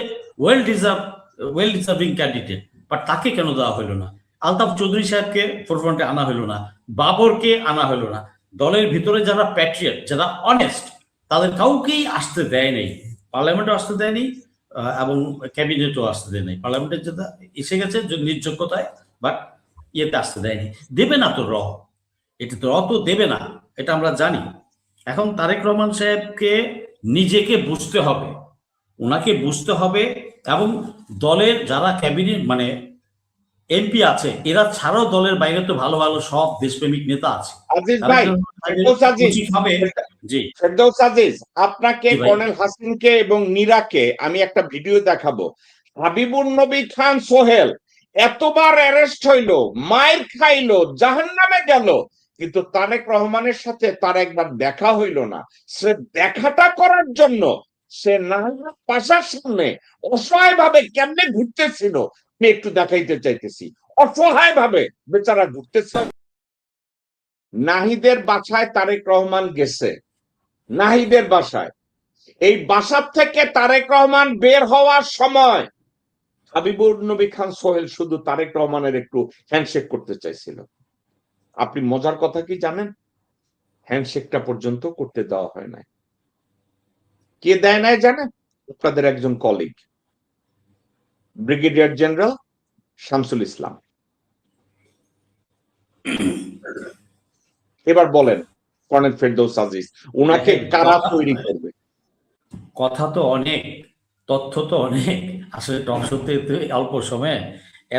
well deserving candidate, but তাকে কেন দেওয়া হলো না? আলতাফ চৌধুরী সাহেবকে ফোরফ্রন্টে আনা হলো না, বাবরকে আনা হলো না। দলের ভিতরে যারা প্যাট্রিয়ট, যারা অনেস্ট, তাদের কাউকেই আসতে দেয় নেই, পার্লামেন্টও আসতে দেয়নি এবং ক্যাবিনেটও আসতে দেয় নাই। পার্লামেন্টের যেটা এসে গেছে নিজ যোগ্যতায়, বাট ইয়েতে আসতে দেয়নি। দেবে না তো এটা তো অত দেবে না, এটা আমরা জানি। এখন তারেক রহমান সাহেবকে নিজেকে বুঝতে হবে, ওনাকে বুঝতে হবে, এবং দলের যারা ক্যাবিনেট মানে এমপি আছে এরা ছাড়াও দলের বাইরে তো ভালো ভালো সব দেশপ্রেমিক নেতা আছে। আজিজ তারেক ভাই, রহমান সাহেবের ফেরদৌস আজিজ, উচিত হবে, জি ফেরদৌস আজিজ, আপনাকে, জি ভাই, কর্নেল হাসিনকে এবং নীরাকে আমি একটা ভিডিও দেখাবো। হাবিবুর নবী খান সোহেল এতবার অ্যারেস্ট হইলো, মায়ের খাইলো, জাহান্নামে গেল, কিন্তু তারেক রহমানের সাথে তার একবার দেখা হইলো না। সে দেখাটা করার জন্য সে নানা পাশার সামনে অসহায় ভাবে কেমনে ঘুরতেছিল আমি একটু দেখাইতে চাইতেছি। অসহায় ভাবে বেচারা ঘুরতেছে। নাহিদের বাসায় তারেক রহমান গেছে, নাহিদের বাসায়। এই বাসার থেকে তারেক রহমান বের হওয়ার সময় হাবিবুর নবী খান সোহেল শুধু তারেক রহমানের একটু হ্যান্ডশেক করতে চাইছিল। আপনি মজার কথা কি জানেন? হ্যান্ডশেকটা পর্যন্ত করতে দেওয়া হয় নাই। কে দেয় নাই জানেন? আপনাদের একজন colleague, brigadier general Shamsul Islam. এবার বলেন কর্নেল ফেরদৌস আজিজ, উনাকে কারা তৈরি করবে? কথা তো অনেক, তথ্য তো অনেক, আসলে টক শোতে অল্প সময়ে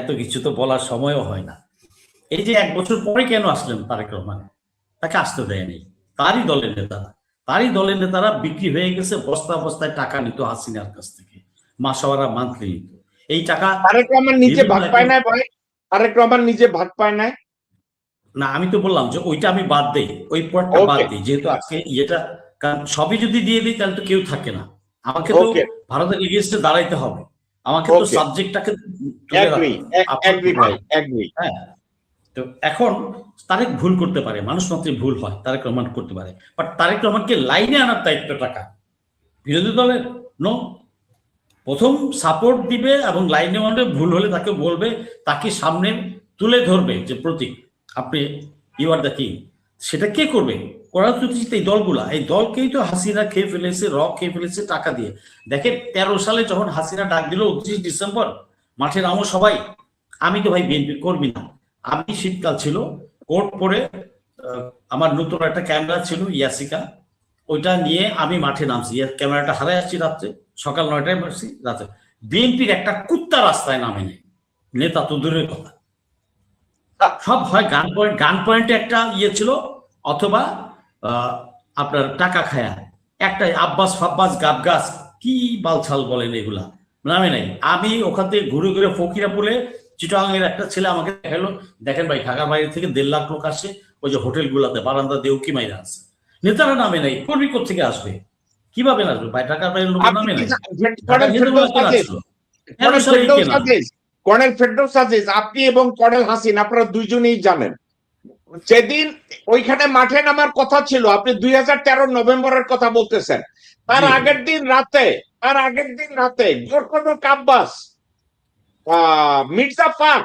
এত কিছু তো বলার সময়ও হয় না। এই যে 1 বছর পরে কেন আসলেন তারেক রহমান, তাকে আসতে দেয়নি। তারই দলের নেতারা বিক্রি হয়ে গেছে, বস্তা বস্তায় টাকা নিত হাসিনার কাছ থেকে, মাসওয়ারা মান্থলি নিত। এই টাকা তারেক রহমান নিজে ভাগ পায় না ভাই, তারেক রহমান নিজে ভাগ পায় না। না, আমি তো বললাম যে ওইটা আমি বাদ দেই, ওই পয়েন্টটা বাদ দিই, যেহেতু আজকে ইয়েটা, কারণ সবই যদি দিয়ে দিই তাহলে তো কেউ থাকে না। আমাকে তো ভারতের এগেইনস্টে দাঁড়াইতে হবে, আমাকে তো সাবজেক্টটাকে তুলে রাখতে হবে। হ্যাঁ, তো এখন তারেক ভুল করতে পারে, মানুষ মাত্রই ভুল হয়, তারেক রহমান করতে পারে, বাট তারেক রহমানকে লাইনে আনার দায়িত্ব টাকা বিরোধী দলের নো। প্রথম সাপোর্ট দিবে এবং লাইনে আনবে, ভুল হলে তাকে বলবে, তাকে সামনে তুলে ধরবে যে প্রতীক আপনি ইউ আর দ্য কিং। সেটা কে করবে? করার উচিত এই দলগুলা। এই দলকেই তো হাসিনা খেয়ে ফেলেছে, খেয়ে ফেলেছে টাকা দিয়ে। দেখেন 13 সালে যখন হাসিনা ডাক দিল 29 ডিসেম্বর, মাঠে নামো সবাই, আমি তো ভাই বিএনপির কর্মী না, আমি শীতকাল ছিল, কোট পরে আমার নতুন একটা ক্যামেরা ছিল ইয়াসিকা, ওইটা নিয়ে আমি মাঠে নামছি, ক্যামেরাটা হারাই আসছি রাত্রে, সকাল 9টায় বসছি, রাত্রে বিএনপির একটা কুত্তা রাস্তায় নামে নেই, নেতা তো দূরের কথা। সব হয় গান পয়েন্টে একটা ইয়ে ছিল, অথবা আপনার টাকা খায়া একটা আব্বাস ফাব্বাস গাবগাছ কি বালছাল বলেন এগুলা, নামে নাই। আমি ওখান থেকে ঘুরে ঘুরে ফকিরাপুরে চিটাগাংয়ের একটা ছেলে আমাকে দেখালো, দেখেন ভাই ঢাকার বাইরে থেকে 1.5 লাখ লোক আসে, ওই যে হোটেলগুলাতে বারান্দা দিয়ে উকি মাইরা আছে, নেতারা নামে নাই, কর্মী থেকে আসবে, কিভাবে আসবে ভাই? ঢাকার বাইরের লোক নামে নাই। কর্নেল ফেরদৌস আজিজ, আপনি এবং কর্নেল হাসিন আপনারা দুইজনেই জানেন, যেদিন ওইখানে মাঠে নামার কথা ছিল, আপনি 2013 নভেম্বরের কথা বলতেছেন, তার আগের দিন রাতে গোরখনক আব্বাস, মির্জা ফাক,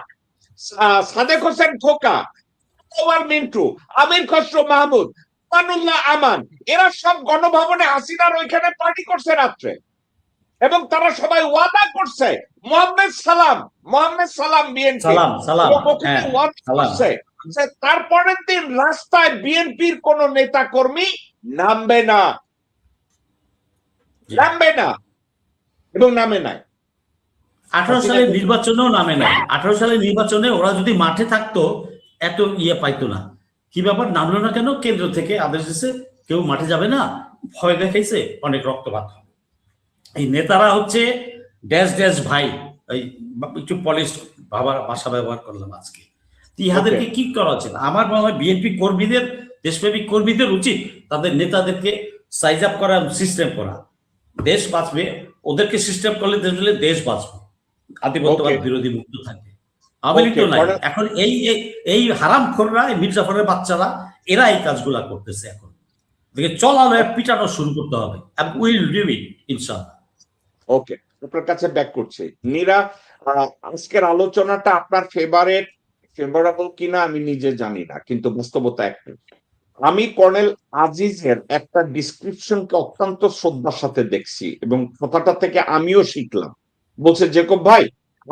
সাদেক হোসেন খোকা, মিন্টু, আমির খসরু মাহমুদ, আমানুল্লাহ আমান, এরা সব গণভবনে হাসিনার ওইখানে পার্টি করছে রাত্রে, এবং তারা সবাই ওয়াদা করছে মোহাম্মদ সালাম বিএনপি করছে যে তারপরের দিন রাস্তায় বিএনপির কোন নেতা কর্মী নামবে না, এবং নামে নাই। 18 সালের নির্বাচনেও নামে নাই। 18 সালের নির্বাচনে ওরা যদি মাঠে থাকতো এত ইয়ে পাইতো না। কি ব্যাপার, নামলো না কেন? কেন্দ্র থেকে আদেশ দিচ্ছে কেউ মাঠে যাবে না, ভয় দেখাইছে, অনেক রক্তপাত হবে। এই নেতারা হচ্ছে ড্যাশ ড্যাশ ভাই, এই একটু পলিশ ভাষা ব্যবহার করলাম আজকে। ইহাদেরকে কি করা উচিত? আমার মনে হয় বিএনপি কর্মীদের, দেশপ্রেমিক কর্মীদের উচিত তাদের নেতাদেরকে সাইজ আপ করা, সিস্টেম করা। দেশ বাঁচবে, ওদেরকে সিস্টেম করলে দেশ বাঁচবে, আধিপত্যবাদ বিরোধী মুক্ত থাকবে। আওয়ামী লীগ তো নাই এখন, এই হারামখোররা, মির্জাফরের বাচ্চারা, এরা এই কাজগুলা করতেছে। এখন দেখে চলানো পিটানো শুরু করতে হবে, উইল ডু ইট ইনশাআল্লাহ। ওকে, আপনার কাছে ব্যাক করছি। নীরা, আজকের আলোচনাটা আপনার ফেভারেবল কিনা আমি নিজে জানি না, কিন্তু বাস্তবতা একটা, আমি কর্নেল আজিজের একটা ডিসক্রিপশনকে অত্যন্ত শ্রদ্ধার সাথে দেখছি, এবং কথাটা থেকে আমিও শিখলাম। বলছে জেকব ভাই,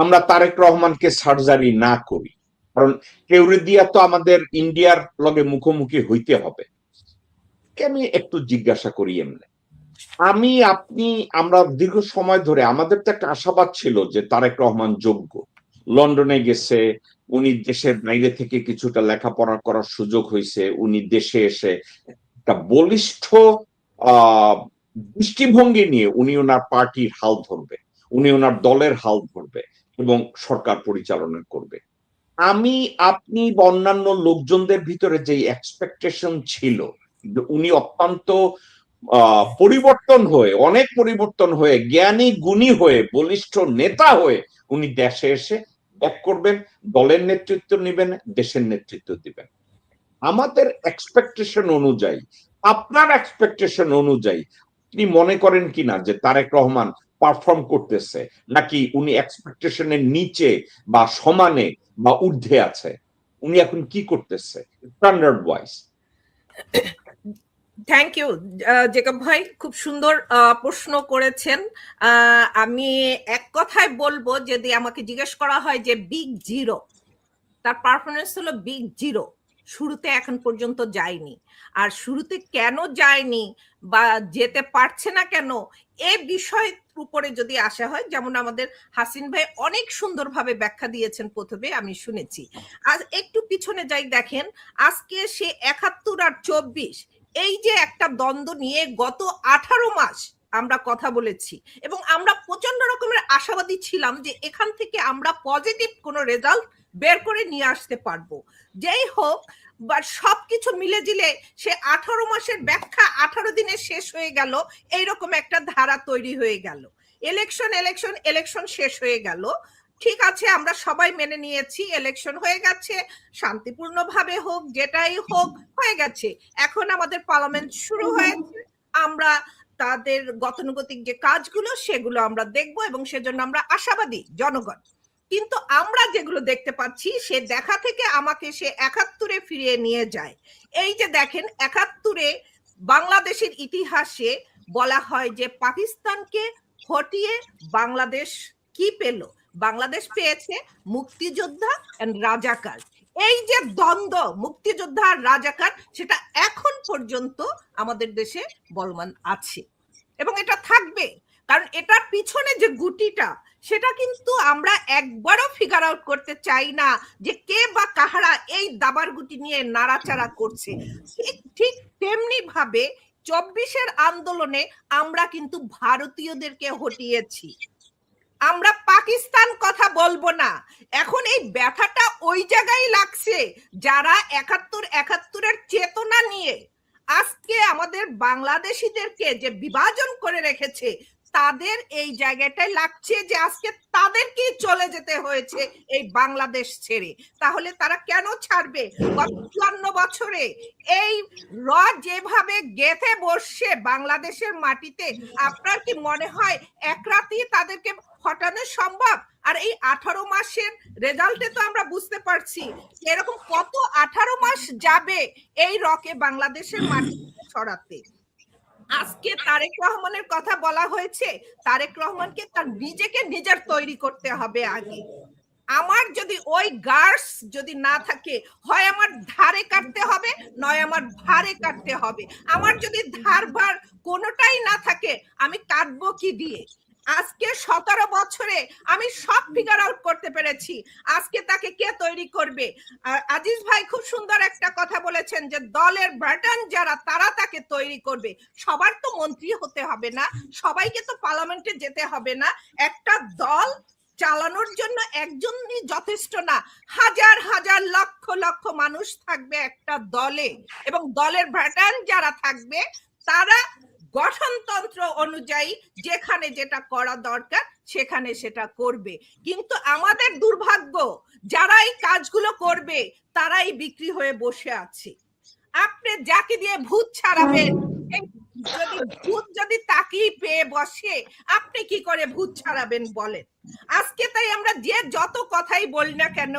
আমরা তারেক রহমানকে সার্জারি না করি, কারণ কেউরে দিয়া তো আমাদের ইন্ডিয়ার লগে মুখোমুখি হইতে হবে। আমি একটু জিজ্ঞাসা করি এমনি, আপনি আমরা দীর্ঘ সময় ধরে আমাদের তো একটা আশাবাদ ছিল যে তারেক রহমান যোগ্য, লন্ডনে গেছে, উনি দেশের বাইরে থেকে কিছুটা লেখাপড়া করার সুযোগ হয়েছে, উনি দেশে এসে একটা বলিষ্ঠ আহ দৃষ্টিভঙ্গি নিয়ে উনি ওনার পার্টির হাল ধরবে, উনি ওনার দলের হাল ধরবে এবং সরকার পরিচালনা করবে। আপনি বা অন্যান্য লোকজনদের ভিতরে যে এক্সপেকটেশন ছিল উনি অত্যন্ত পরিবর্তন হয়ে, অনেক পরিবর্তন হয়ে, জ্ঞানী গুণী হয়ে, বলিষ্ঠ নেতা হয়ে উনি দেশে এসে ব্যাক করবেন, দলের নেতৃত্ব নেবেন, দেশের নেতৃত্ব দিবেন। আমাদের এক্সপেকটেশন অনুযায়ী, আপনার এক্সপেকটেশন অনুযায়ী আপনি মনে করেন কিনা যে তারেক রহমান পারফর্ম করতেছে, নাকি উনি এক্সপেকটেশনের নিচে বা সমানে বা ঊর্ধ্বে আছে? উনি এখন কি করতেছে standard wise? Thank you Jacob ভাই, খুব সুন্দর প্রশ্ন করেছেন। আমি এক কথায় বলবো, যদি আমাকে জিজ্ঞেস করা হয় যে বিগ জিরো, তার পারফরমেন্স হলো বিগ জিরো। শুরুতে এখন পর্যন্ত যায়নি, আর শুরুতে কেন যায়নি বা যেতে পারছে না কেন, এ বিষয়ের উপরে যদি আসা হয়, যেমন আমাদের হাসিন ভাই অনেক সুন্দরভাবে ব্যাখ্যা দিয়েছেন, প্রথমে আমি শুনেছি। আজ একটু পিছনে যাই, দেখেন আজকে সে ৭১ আর ২৪, এই যে একটা দ্বন্দ্ব নিয়ে গত ১৮ মাস আমরা কথা বলেছি, এবং আমরা প্রচন্ড রকমের আশাবাদী ছিলাম যে এখান থেকে আমরা পজিটিভ কোনো রেজাল্ট বের করে নিয়ে আসতে পারবো। যেই হোক, বা সবকিছু মিলে জিলে সে ১৮ মাসের ব্যাখ্যা ১৮ দিনে শেষ হয়ে গেল, এইরকম একটা ধারা তৈরি হয়ে গেল। ইলেকশন ইলেকশন ইলেকশন শেষ হয়ে গেল, ঠিক আছে, আমরা সবাই মেনে নিয়েছি, ইলেকশন হয়ে গেছে, শান্তিপূর্ণভাবে হোক, যেটাই হোক হয়ে গেছে। এখন আমাদের পার্লামেন্ট শুরু হয়েছে, আমরা তাদের গতানুগতিক যে কাজগুলো সেগুলো আমরা দেখব, এবং সেজন্য আমরা আশাবাদী জনগণ। কিন্তু আমরা যেগুলো দেখতে পাচ্ছি, সে দেখা থেকে আমাকে সে ৭১-এ ফিরিয়ে নিয়ে যায়। এই যে দেখেন, ৭১-এ বাংলাদেশের ইতিহাসে বলা হয় যে পাকিস্তানকে হটিয়ে বাংলাদেশ কি পেল? বাংলাদেশ পেয়েছে মুক্তিযোদ্ধা এন্ড রাজাকার। এই যে দ্বন্দ্ব মুক্তিযোদ্ধা আর রাজাকার, সেটা এখন পর্যন্ত আমাদের দেশে বলমান আছে এবং এটা থাকবে, কারণ এটার পিছনে যে গুটিটা, সেটা কিন্তু আমরা একবারও ফিগার আউট করতে চাই না যে কে বা কাহারা এই দাবার গুটি নিয়ে নাড়াচাড়া করছে। ঠিক তেমনি ভাবে ২৪-এর আন্দোলনে আমরা কিন্তু ভারতীয়দেরকে হটিয়েছি, আমরা পাকিস্তান কথা বলবো না। এখন এই ব্যথাটা ওই জায়গায় লাগছে যারা ৭১-৭১-এর চেতনা নিয়ে আজকে আমাদের বাংলাদেশিদেরকে যে বিভাজন করে রেখেছে, তাদের এই জায়গাটায় লাগছে যে আজকে তাদেরকে চলে যেতে হয়েছে এই বাংলাদেশ ছেড়ে। তাহলে তারা কেন ছাড়বে? গত ৫৪ বছরে এই র যেভাবে গেঁথে বসছে বাংলাদেশের মাটিতে, আপনার কি মনে হয় এক রাতেই তাদেরকে হটানো সম্ভব? আর এই ১৮ মাসের রেজাল্টে তো আমরা বুঝতে পারছি এরকম কত ১৮ মাস যাবে এই রকে বাংলাদেশের মাটিতে ছড়াতে। আজকে তারেক রহমানের কথা বলা হয়েছে, তারেক রহমানকে তার নিজেকে নিজের তৈরি করতে হবে আগে। আমার যদি ওই গার্ডস যদি না থাকে, হয় আমার ধারে কাটতে হবে, নয় আমার ভারে কাটতে হবে। আমার যদি ধার ভার কোনোটাই না থাকে, আমি কাটবো কি দিয়ে? আজকে ১৭ বছরে আমি সব ফিগার আউট করতে পেরেছি, আজকে তাকে কে তৈরি করবে? আজিজ ভাই খুব সুন্দর একটা কথা বলেছেন যে দলের ব্যাটন যারা, তারা তাকে তৈরি করবে। সবার তো মন্ত্রী হতে হবে না, সবাইকে তো পার্লামেন্টে যেতে হবে না। একটা দল চালানোর জন্য একজনই যথেষ্ট না, হাজার হাজার লক্ষ লক্ষ মানুষ থাকবে একটা দলে, এবং দলের ব্যাটন যারা থাকবে তারা গঠনতন্ত্র অনুযায়ী যেখানে যেটা করা দরকার সেখানে সেটা করবে। কিন্তু আমাদের দুর্ভাগ্য, যারা এই কাজগুলো করবে তারাই বিক্রি হয়ে বসে আছে। আপনি যাকে দিয়ে ভূত ছাড়াবেন, যদি ভূত যদি তাকেই পেয়ে বসে, আপনি কি করে ভূত ছাড়াবেন বলেন? আজকে তাই আমরা যে যত কথাই বলি না কেন,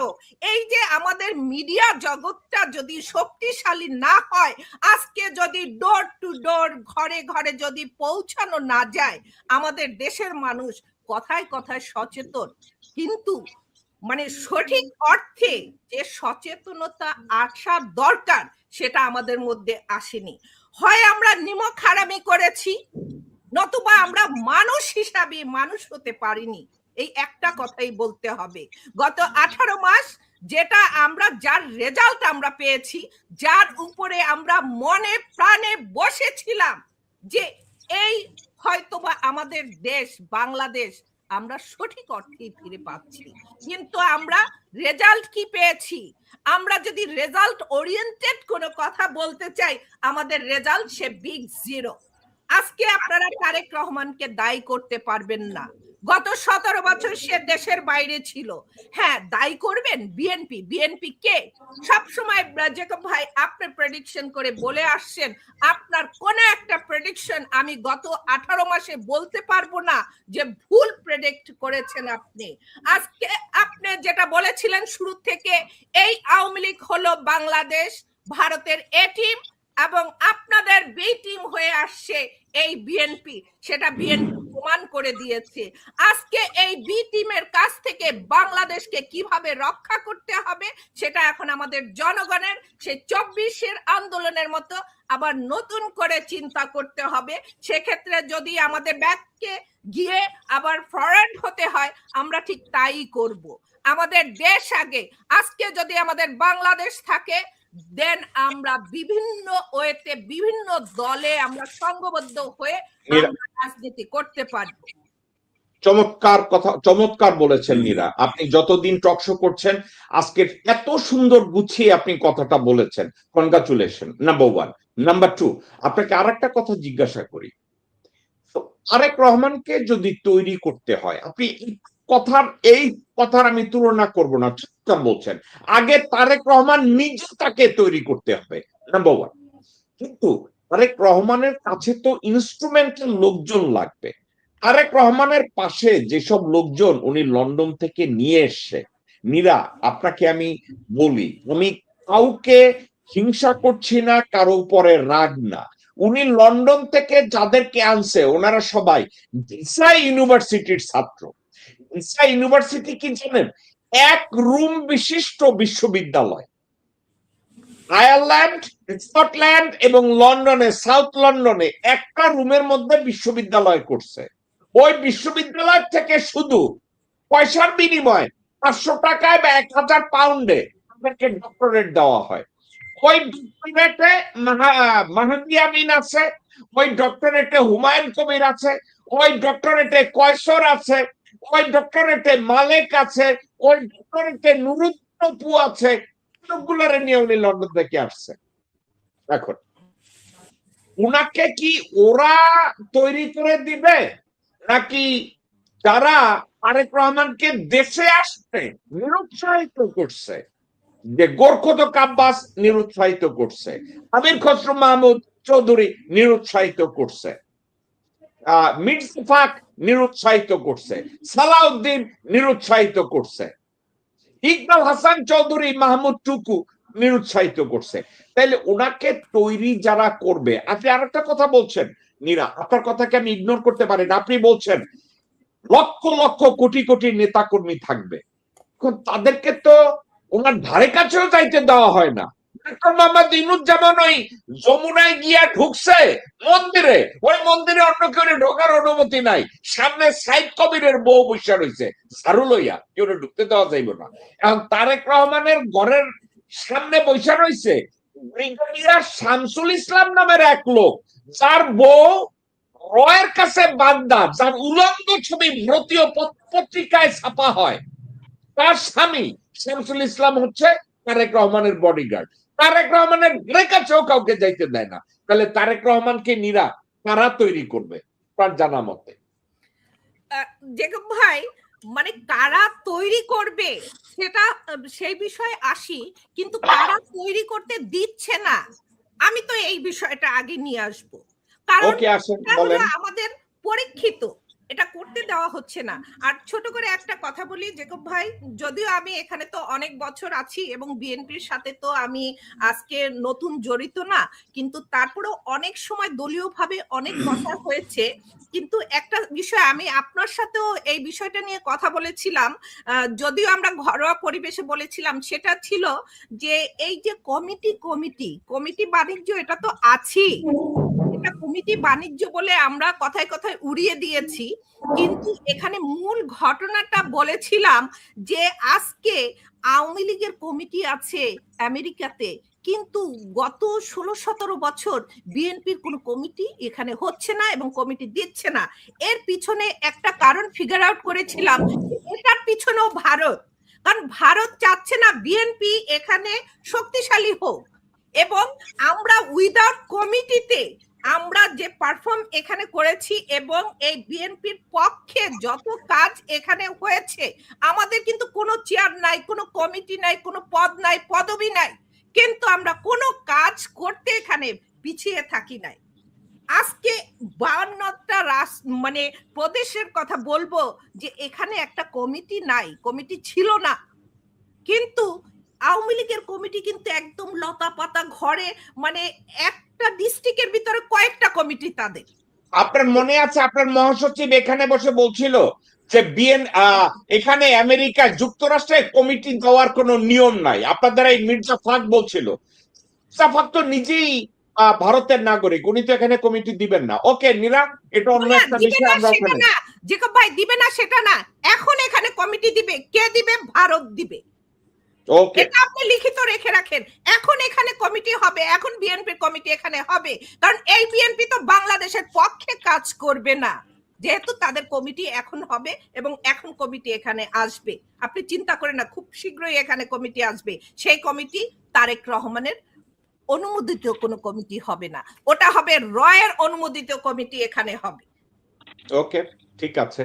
এই যে আমাদের মিডিয়া জগৎটা যদি শক্তিশালী না হয়, আজকে যদি ডোর টু ডোর, ঘরে ঘরে যদি পৌঁছানো না যায়, আমাদের দেশের মানুষ কথায় কথায় সচেতন, কিন্তু মানে সঠিক অর্থে যে সচেতনতা আসা দরকার সেটা আমাদের মধ্যে আসেনি। হয় আমরা নিমক হারামি করেছি, নতুবা আমরা মানুষ হিসাবে মানুষ হতে পারিনি। এই একটা কথাই বলতে হবে। গত 18 মাস যেটা আমরা, যার রেজাল্ট আমরা পেয়েছি, যার উপরে আমরা মনে প্রাণে বসেছিলাম যে এই হয়তোবা আমাদের দেশ বাংলাদেশ আমরা সঠিক অর্থেই ফিরে পাচ্ছি, কিন্তু আমরা রেজাল্ট কি পেয়েছি? আমরা যদি রেজাল্ট ওরিয়েন্টেড কোনো কথা বলতে চাই, আমাদের রেজাল্ট সে বিগ জিরো। আজকে আপনারা তারেক রহমানকে দায়ী করতে পারবেন না। গত 17 বছর সে দেশের বাইরে ছিল। হ্যাঁ, দায়ী করবেন বিএনপি। বিএনপি কে? সবসময় জেকব ভাই আপনি প্রেডিকশন করে বলে আসছেন, আপনার কোন একটা প্রেডিকশন আমি গত 18 মাসে বলতে পারবো না যে ভুল প্রেডিক্ট করেছেন আপনি। আজকে আপনি যেটা বলেছিলেন শুরু থেকে, এই আওয়ামী লীগ হলো বাংলাদেশ ভারতের এ টিম এবং আপনাদের বি টিম হয়ে আসছে এই বিএনপি, সেটা বিএনপি প্রমাণ করে দিয়েছে। আজকে এই বি টিমের কাছ থেকে বাংলাদেশকে কিভাবে রক্ষা করতে হবে সেটা এখন আমাদের জনগণের সেই 24-এর আন্দোলনের মতো আবার নতুন করে চিন্তা করতে হবে। সেক্ষেত্রে যদি আমাদের ব্যাককে গিয়ে আবার ফরওয়ার্ড হতে হয়, আমরা ঠিক তাই করব। আমাদের দেশ আগে। আজকে যদি আমাদের বাংলাদেশ থাকে, দেন আমরা বিভিন্ন ওয়েতে বিভিন্ন দলে আমরা সংঘবদ্ধ হয়ে আমরা রাজনীতি করতে পারব। চমৎকার কথা, চমৎকার বলেছেন মীরা। আপনি যতদিন টকশো করছেন, আজকে এত সুন্দর গুছিয়ে আপনি কথাটা বলেছেন, কনগ্রাচুলেশন, নাম্বার 1। নাম্বার 2, আপনাকে আর একটা কথা জিজ্ঞাসা করি। তারেক রহমানকে যদি তৈরি করতে হয়, আপনি এই কথার আমি তুলনা করব না, ঠিক বলছেন, আগে তারেক রহমান নিজে তাকে তৈরি করতে হবে, নাম্বার 1। কিন্তু তারেক রহমানের কাছে তো ইনস্ট্রুমেন্টাল লোকজন লাগবে। তারেক রহমানের পাশে যেসব লোকজন উনি লন্ডন থেকে নিয়ে এসছে, মীরা আপনাকে আমি বলি, আমি কাউকে হিংসা করছি না, কারো উপরে রাগ না। উনি লন্ডন থেকে যাদেরকে আনছে ওনারা সবাই ডিসা ইউনিভার্সিটির ছাত্র। ডিসা ইউনিভার্সিটি কি জানেন? এক রুম বিশিষ্ট বিশ্ববিদ্যালয়। আয়ারল্যান্ড, স্কটল্যান্ড এবং লন্ডনে, সাউথ লন্ডনে একটা রুমের মধ্যে বিশ্ববিদ্যালয় করছে। ওই বিশ্ববিদ্যালয় থেকে শুধু পয়সার বিনিময়ে 500 টাকায় বা 1000 পাউন্ডে আপনাকে ডক্টরেট দেওয়া হয়। ওই ডক্টরেটে মাহদি আমিন আছে, ওই ডক্টরেটে হুমায়ুন কবির আছে, ওই ডক্টরেটে কয়সর আছে, ওই ডক্টরেটে মালেক আছে, ওই ডক্টরেটে নুরুদ্দপু আছে। সবগুলোরে নিয়ে উনি লন্ডন থেকে আসছে। এখন উনাকে কি ওরা তৈরি করে দিবে, নাকি যারা তারেক রহমানকে দেশে আসতে নিরুৎসাহিত করছে, যে গোরখোদক আব্বাস নিরুৎসাহিত করছে, আমির খসরু মাহমুদ চৌধুরী নিরুৎসাহিত করছে, মির্জা নিরুৎসাহিত করছে, সালাউদ্দিন নিরুৎসাহিত করছে, ইকবাল হাসান চৌধুরী, মাহমুদ টুকু নিরুৎসাহিত করছে। তাইলে ওনাকে তৈরি যারা করবে, আপনি আরেকটা কথা বলছেন নীরা, আপনার কথাকে আমি ইগনোর করতে পারি না। আপনি বলছেন লক্ষ লক্ষ কোটি কোটি নেতা কর্মী থাকবে, তাদেরকে তো ওনার ধারে কাছেও যাইতে দেওয়া হয় না। ডক্টর মোহাম্মদ ইনুজ্জামান ওই যমুনায় গিয়া ঢুকছে মন্দিরে, ওই মন্দিরে অন্য কেউ ঢোকার অনুমতি নাই। সামনে সাইদ কবিরের বউ বৈশা রয়েছে, ঝাড়ু লইয়া, কেউ ঢুকতে দেওয়া যাইব না। এখন তারেক রহমানের ঘরের সামনে বৈশা রয়েছে ব্রিগেডিয়ার শামসুল ইসলাম নামের এক লোক, যার বউ রয়ের কাছে বান্দা, যার উলঙ্গ ছবি ভারতীয় পত্রিকায় ছাপা হয়। তার স্বামী শামসুল ইসলাম হচ্ছে তারেক রহমানের বডিগার্ড। তারেক রহমানের ঘরে কাছেও কাউকে যাইতে দেয় না। তাহলে তারেক রহমানকে নীরা কারা তৈরি করবে তার জানা মতে? জেকব ভাই, মানে কারা তৈরি করবে সেটা, সেই বিষয়ে আসি, কিন্তু কারা তৈরি করতে দিচ্ছে না, আমি তো এই বিষয়টা আগে নিয়ে আসবো। কারণ আমাদের আমাদের পরীক্ষিত এটা করতে দেওয়া হচ্ছে না। আর ছোট করে একটা কথা বলি জেকব ভাই, যদিও আমি এখানে তো অনেক বছর আছি এবং বিএনপির সাথে তো আমি আজকে নতুন জড়িত না, কিন্তু তারপরেও অনেক সময় দলীয়ভাবে অনেক কথা হয়েছে। কিন্তু একটা বিষয় আমি আপনার সাথেও এই বিষয়টা নিয়ে কথা বলেছিলাম, যদিও আমরা ঘরোয়া পরিবেশে বলেছিলাম, সেটা ছিল যে এই যে কমিটি কমিটি কমিটি বাণিজ্য, এটা তো আছেই, এটা কমিটি বাণিজ্য বলে আমরা কথায় কথায় উড়িয়ে দিয়েছি, কিন্তু এখানে মূল ঘটনাটা বলেছিলাম যে আজকে আওয়ামী লীগের কমিটি আছে আমেরিকাতে, কিন্তু গত 16-17 বছর বিএনপির কোনো কমিটি এখানে হচ্ছে না এবং কমিটি দিচ্ছে না। এর পিছনে একটা কারণ ফিগার আউট করেছিলাম, এটার পিছনেও ভারত, কারণ ভারত চাচ্ছে না বিএনপি এখানে শক্তিশালী হোক, এবং আমরা উইদাউট কমিটিতে আমরা যে পারফর্ম এখানে করেছি এবং এই বিএনপির পক্ষে যত কাজ এখানে হয়েছে, আমাদের কিন্তু কোনো চেয়ার নাই, কোনো কমিটি নাই, কোনো পদ নাই, পদবি নাই, কিন্তু আমরা কোনো কাজ করতে এখানে পিছিয়ে থাকি নাই। আজকে 52টা মানে প্রদেশের কথা বলবো যে এখানে একটা কমিটি নাই, কমিটি ছিল না, কিন্তু আওয়ামী লীগের কমিটি কিন্তু একদম লতা পাতা ঘরে, মানে একটা ডিস্ট্রিক্টের ভিতরে কয়েকটা কমিটি তাদের। আপনার মনে আছে আপনার মহাসচিব এখানে বসে বলছিল যে এখানে আমেরিকা যুক্তরাষ্ট্রে কমিটি দেওয়ার কোনো নিয়ম নাই, আপনাদের এই মির্জা ফাক বলছিল। মির্জা ফাক তো নিজেই ভারতের নাগরিক, উনি তো এখানে কমিটি দিবেন না। ওকে নীরা, এটা অন্য একটা বিষয়, আমরা ওখানে জেকব ভাই দিবে না সেটা না, এখন এখানে কমিটি দিবে, কে দিবে? ভারত দিবে। ওকে, এটা আপনি লিখিত রেখে রাখেন, এখন এখানে কমিটি হবে, এখন বিএনপির কমিটি এখানে হবে, কারণ এই বিএনপি তো বাংলাদেশের পক্ষে কাজ করবে না, যেহেতু তাদের কমিটি এখন হবে এবং এখন কমিটি এখানে আসবে। আপনি চিন্তা করেন না, খুব শীঘ্রই এখানে কমিটি আসবে, সেই কমিটি তারেক রহমানের অনুমোদিত কোনো কমিটি হবে না, ওটা হবে রয়ের অনুমোদিত কমিটি এখানে হবে। ওকে, ঠিক আছে।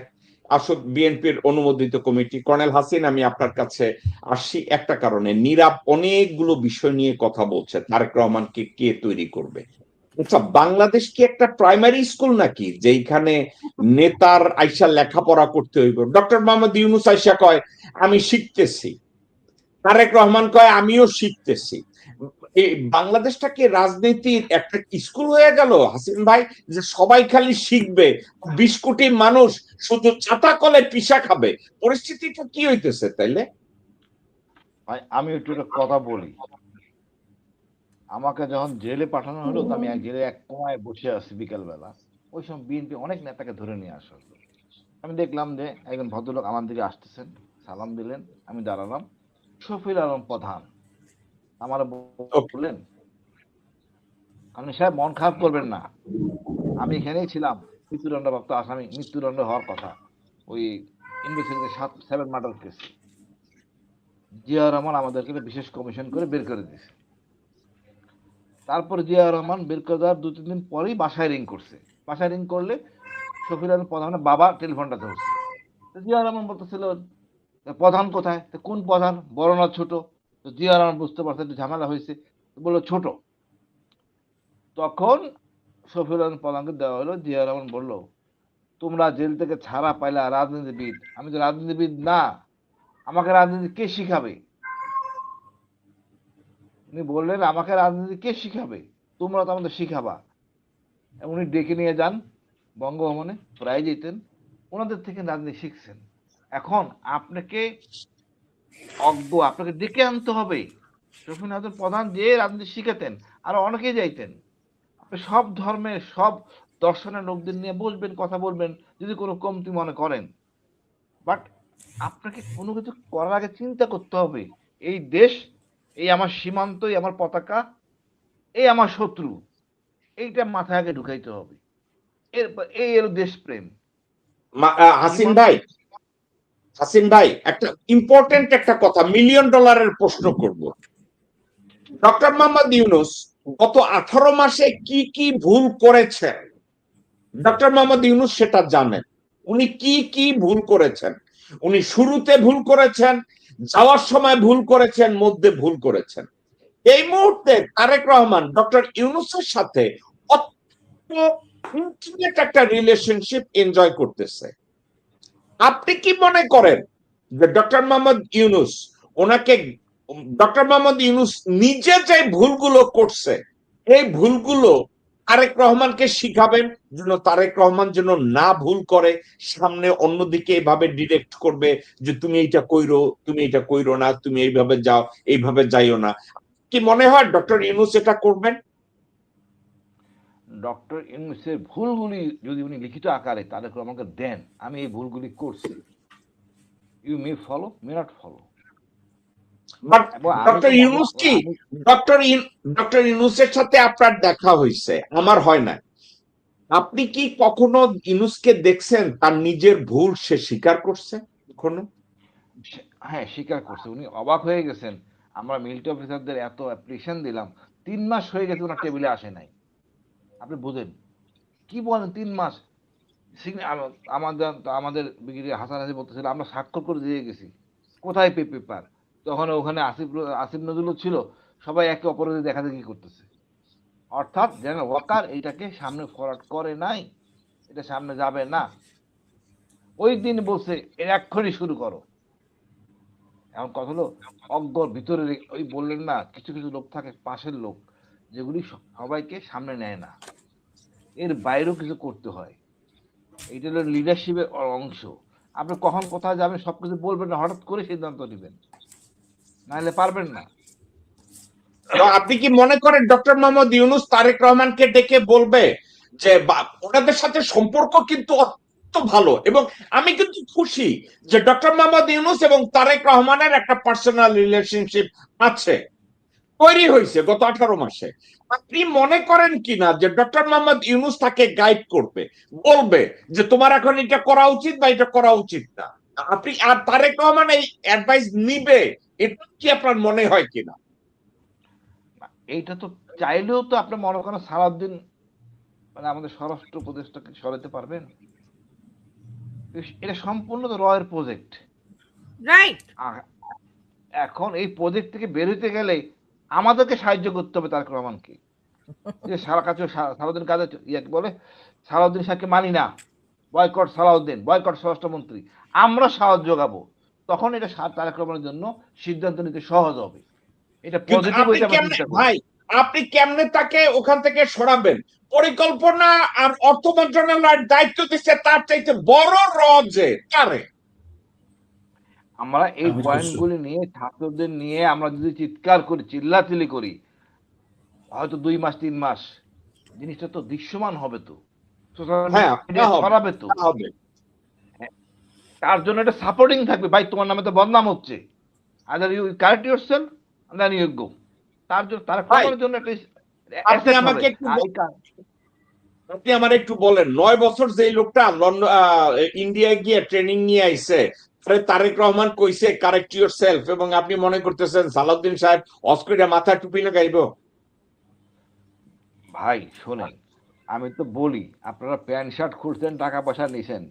আসুক বিএনপির অনুমোদিত কমিটি। কর্নেল হাসিন, আমি আপনার কাছে আসছি একটা কারণে, নীরব অনেকগুলো বিষয় নিয়ে কথা বলছে, তারেক রহমানকে কে তৈরি করবে। আচ্ছা, বাংলাদেশ কি একটা প্রাইমারি স্কুল নাকি যেখানে নেতার আইসা লেখাপড়া করতে হইব? ডক্টর মোহাম্মদ ইউনূস আইসা কয় আমি শিখতেছি, তারেক রহমান কয় আমিও শিখতেছি। এই বাংলাদেশটা কি রাজনীতির একটা স্কুল হয়ে গেল হাসিন ভাই, যে সবাই খালি শিখবে, 20 কোটি মানুষ শুধু চাটা কলে পিসা খাবে? পরিস্থিতিটা কি হইতেছে তাইলে? ভাই আমি একটু একটা কথা বলি, আমাকে যখন জেলে পাঠানো হলো তো আমি জেলে এক কোনায় বসে আছি বিকালবেলা, ওই সময় বিএনপি অনেক নেতাকে ধরে নিয়ে আসা হলো। আমি দেখলাম যে একজন ভদ্রলোক আমার দিকে আসতেছেন, সালাম দিলেন, আমি দাঁড়ালাম, শফিল আলম প্রধান আমার বললেন, আপনি সাহেব মন খারাপ করবেন না, আমি এখানেই ছিলাম, মৃত্যুদণ্ডপ্রাপ্ত আসামি, মৃত্যুদণ্ড হওয়ার কথা ওই investigation 7 murder case, Zia Rahman আমাদেরকে বিশেষ কমিশন করে বের করে দিয়েছে। তারপর জিয়া রহমান বের করে দেওয়ার 2-3 দিন পরেই বাসায় রিং করছে, বাসায় রিং করলে শফিল আলম প্রধানের বাবা টেলিফোনটা ধরছে, জিয়া রহমান বলতেছিল প্রধান কোথায়, কোন প্রধান, বড় না ছোট? তো জিয়া রহমান বুঝতে পারছে একটু ঝামেলা হয়েছে, বললো ছোট। তখন শফিউল আলম প্রধানকে দেওয়া হলো, জিয়া রহমান বললো তোমরা জেল থেকে ছাড়া পাইলা রাজনীতিবিদ, আমি তো রাজনীতিবিদ না, আমাকে রাজনীতি কে শিখাবে? উনি বললেন আমাকে রাজনীতি কে শিখাবে, তোমরা তো আমাদের শিখাবা। উনি ডেকে নিয়ে যান বঙ্গভবনে, প্রায় যেতেন, ওনাদের থেকে রাজনীতি শিখছেন। এখন আপনাকে আপনাকে ডেকে আনতে হবে, শফিউল আলম প্রধান যে রাজনীতি শিখাতেন আর অনেকেই যাইতেন, আপনি সব ধর্মের সব দর্শনের লোকদের নিয়ে বসবেন, কথা বলবেন যদি কোনো কমতি মনে করেন, বাট আপনাকে কোনো কিছু করার আগে চিন্তা করতে হবে এই দেশ, এই আমার সীমান্ত, এই আমার পতাকা, এই আমার শত্রু, এইটা মাথায় আগে ঢুকাইতে হবে। এই এলো দেশপ্রেম। হাসিন ভাই একটা ইম্পর্টেন্ট একটা কথা, $1,000,000 প্রশ্ন করব। ডক্টর মোহাম্মদ ইউনূস গত 18 মাসে কি কি ভুল করেছেন, ডক্টর মোহাম্মদ ইউনূস সেটা জানেন। উনি কি কি ভুল করেছেন? উনি শুরুতে ভুল করেছেন, যাওয়ার সময় ভুল করেছেন, মধ্যে ভুল করেছেন। এই মুহূর্তে তারেক রহমান ডক্টর ইউনূসের সাথে ইন্টিমেট একটা রিলেশনশিপ এনজয় করতেছে। আপনি কি মনে করেন যে ডক্টর মোহাম্মদ ইউনূস ওনাকে, ডক্টর মোহাম্মদ ইউনূস নিজে যে ভুলগুলো করছে এই ভুলগুলো তারেক রহমানকে শিখাবেন, যেন তারেক রহমান যেন না ভুল করে, সামনে অন্যদিকে এভাবে ডিরেক্ট করবে যে তুমি এইটা কইরো, তুমি এটা কইরো না, তুমি এইভাবে যাও, এইভাবে যাইও না। কি মনে হয় ডক্টর ইউনূস এটা করবেন? ডক্টর ইউনূসের ভুলগুলি যদি উনি লিখিত আকারে তারেক রহমানকে দেন, আমি এই ভুলগুলি করছি, you may follow, may not follow. But এবং আমি ডক্টর তো ইউনূস কি, ডক্টর ইউনূসের সাথে আপনার দেখা হয়েছে, আমার হয় না। আপনি কি কখনো ইউনূসকে দেখছেন তার নিজের ভুল সে স্বীকার করছে কখনো? হ্যাঁ, স্বীকার করছে, উনি অবাক হয়ে গেছেন। আমরা মিলিটারি অফিসারদের এত অ্যাপ্রিসিয়েশন দিলাম, 3 মাস হয়ে গেছে ওনার টেবিলে আসে নাই। আপনি বোঝেন কি বলেন, 3 মাস? আমাদের আমাদের ব্রিগেডিয়ার হাসান হাসি বলতেছিল আমরা স্বাক্ষর করে দিয়ে গেছি, কোথায় পেপার? তখন ওখানে আসিফ নজরুল ছিল, সবাই একে অপরের দেখা দেখি করতেছে। অর্থাৎ জেনারেল ওয়াকার এইটাকে সামনে ফরওয়ার্ড করে নাই, এটা সামনে যাবে না। ওই দিন বলছে এর এক্ষুনি শুরু করো। এখন কথা হলো, অজ্ঞর ভিতরে ওই বললেন না, কিছু কিছু লোক থাকে পাশের লোক, যেগুলি সবাইকে সামনে নেয় না, এর বাইরেও কিছু করতে হয়। এইটা হলো লিডারশিপের অংশ। আপনি কখন কোথায় যাবেন সবকিছু বলবেন না, হঠাৎ করে সিদ্ধান্ত নেবেন, নাহলে পারবেন না। তো আপনি কি মনে করেন ডক্টর মোহাম্মদ ইউনূস তারেক রহমানকে ডেকে বলবে যে ওনাদের সাথে সম্পর্ক কিন্তু অত্যন্ত ভালো, এবং আমি কিন্তু খুশি যে ডক্টর মোহাম্মদ ইউনূস এবং তারেক রহমানের একটা পার্সোনাল রিলেশনশিপ আছে, তৈরি হয়েছে গত 18 মাসে। আপনি মনে করেন কিনা যে ডক্টর মোহাম্মদ ইউনূস তাকে গাইড করবে, বলবে যে তোমার এখন এটা করা উচিত বা এটা করা উচিত না, আপনি আর তারেক রহমান এই অ্যাডভাইস নিবে, এটা কি আপনার মনে হয় কিনা? এইটা তো চাইলেও তো আপনি মনে করেন সালাউদ্দিন, মানে আমাদের স্বরাষ্ট্র উপদেষ্টাকে সরাতে পারবেন? এটা সম্পূর্ণ তো রয়ের প্রজেক্ট। রাইট। এখন এই প্রজেক্ট থেকে বের হইতে গেলে আমাদেরকে সাহায্য করতে হবে তারেক রহমানকে। যে সারা কাছে সালাউদ্দিন কাজে বলে সালাউদ্দিন সাহেবকে মানি না, বয়কট সালাউদ্দিন, বয়কট স্বরাষ্ট্রমন্ত্রী, আমরা সাহায্য যোগাবো, তখন এটা তারেক রহমানের জন্য সিদ্ধান্ত নিতে সহজ হবে। এটা পজিটিভ হইতে আমরা চিন্তা করি। ভাই আপনি কেমনে তাকে ওখান থেকে সরাবেন? পরিকল্পনা আর অর্থ মন্ত্রণালয়ের দায়িত্ব দিচ্ছে তার চাইতে বড় রজে কারে। আমরা এই আমি পয়েন্টগুলি নিয়ে ছাত্রদের নিয়ে আমরা যদি চিৎকার করি, চিল্লাচিল্লি করি, হয়তো 2 মাস 3 মাস জিনিসটা তো দৃশ্যমান হবে, তো সোশ্যাল হ্যাঁ মিডিয়া ছড়াবে, তো হবে। তার জন্য এটা সাপোর্টিং থাকবে। ভাই তোমার নামে তো বদনাম হচ্ছে, other you correct yourself and then you go. তার জন্য তার করার জন্য একটা আপনি আমাকে একটু আপনি আমার একটু বলেন, 9 বছর যে লোকটা ইন্ডিয়া গিয়ে ট্রেনিং নিয়ে আইছে, তারেক রহমান কইছে কারেক্ট ইউর সেলফ, এবং আপনি মনে করতেছেন সালাউদ্দিন সাহেব অস্ট্রেলিয়া মাথা টুপি লাগাইব? ভাই শোনেন, আমি তো বলি আপনারা প্যান্ট শার্ট খুঁজছেন, টাকা পয়সা নিছেন,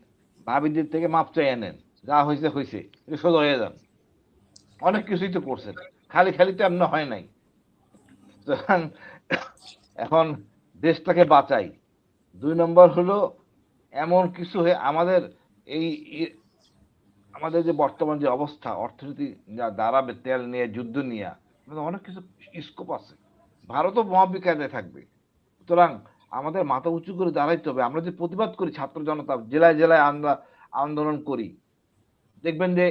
ভাবিদের থেকে মাপ চাই নেন, যা হয়েছে হয়েছে, এটা সোজা হয়ে যান। অনেক কিছুই তো করছেন, খালি খালি তো এমন হয় নাই। এখন দেশটাকে বাঁচাই। 2 নম্বর হলো এমন কিছু হয়ে আমাদের এই আমাদের যে বর্তমান যে অবস্থা, অর্থনীতি যা দাঁড়াবে, তেল নিয়ে, যুদ্ধ নিয়ে, অনেক কিছু স্কোপ আছে। ভারতও মহাবিকারে থাকবে। সুতরাং আমাদের মাথা উঁচু করে দাঁড়াইতে হবে। আমরা যে প্রতিবাদ করি, ছাত্র জনতা জেলায় জেলায় আমরা আন্দোলন করি, দেখবেন যে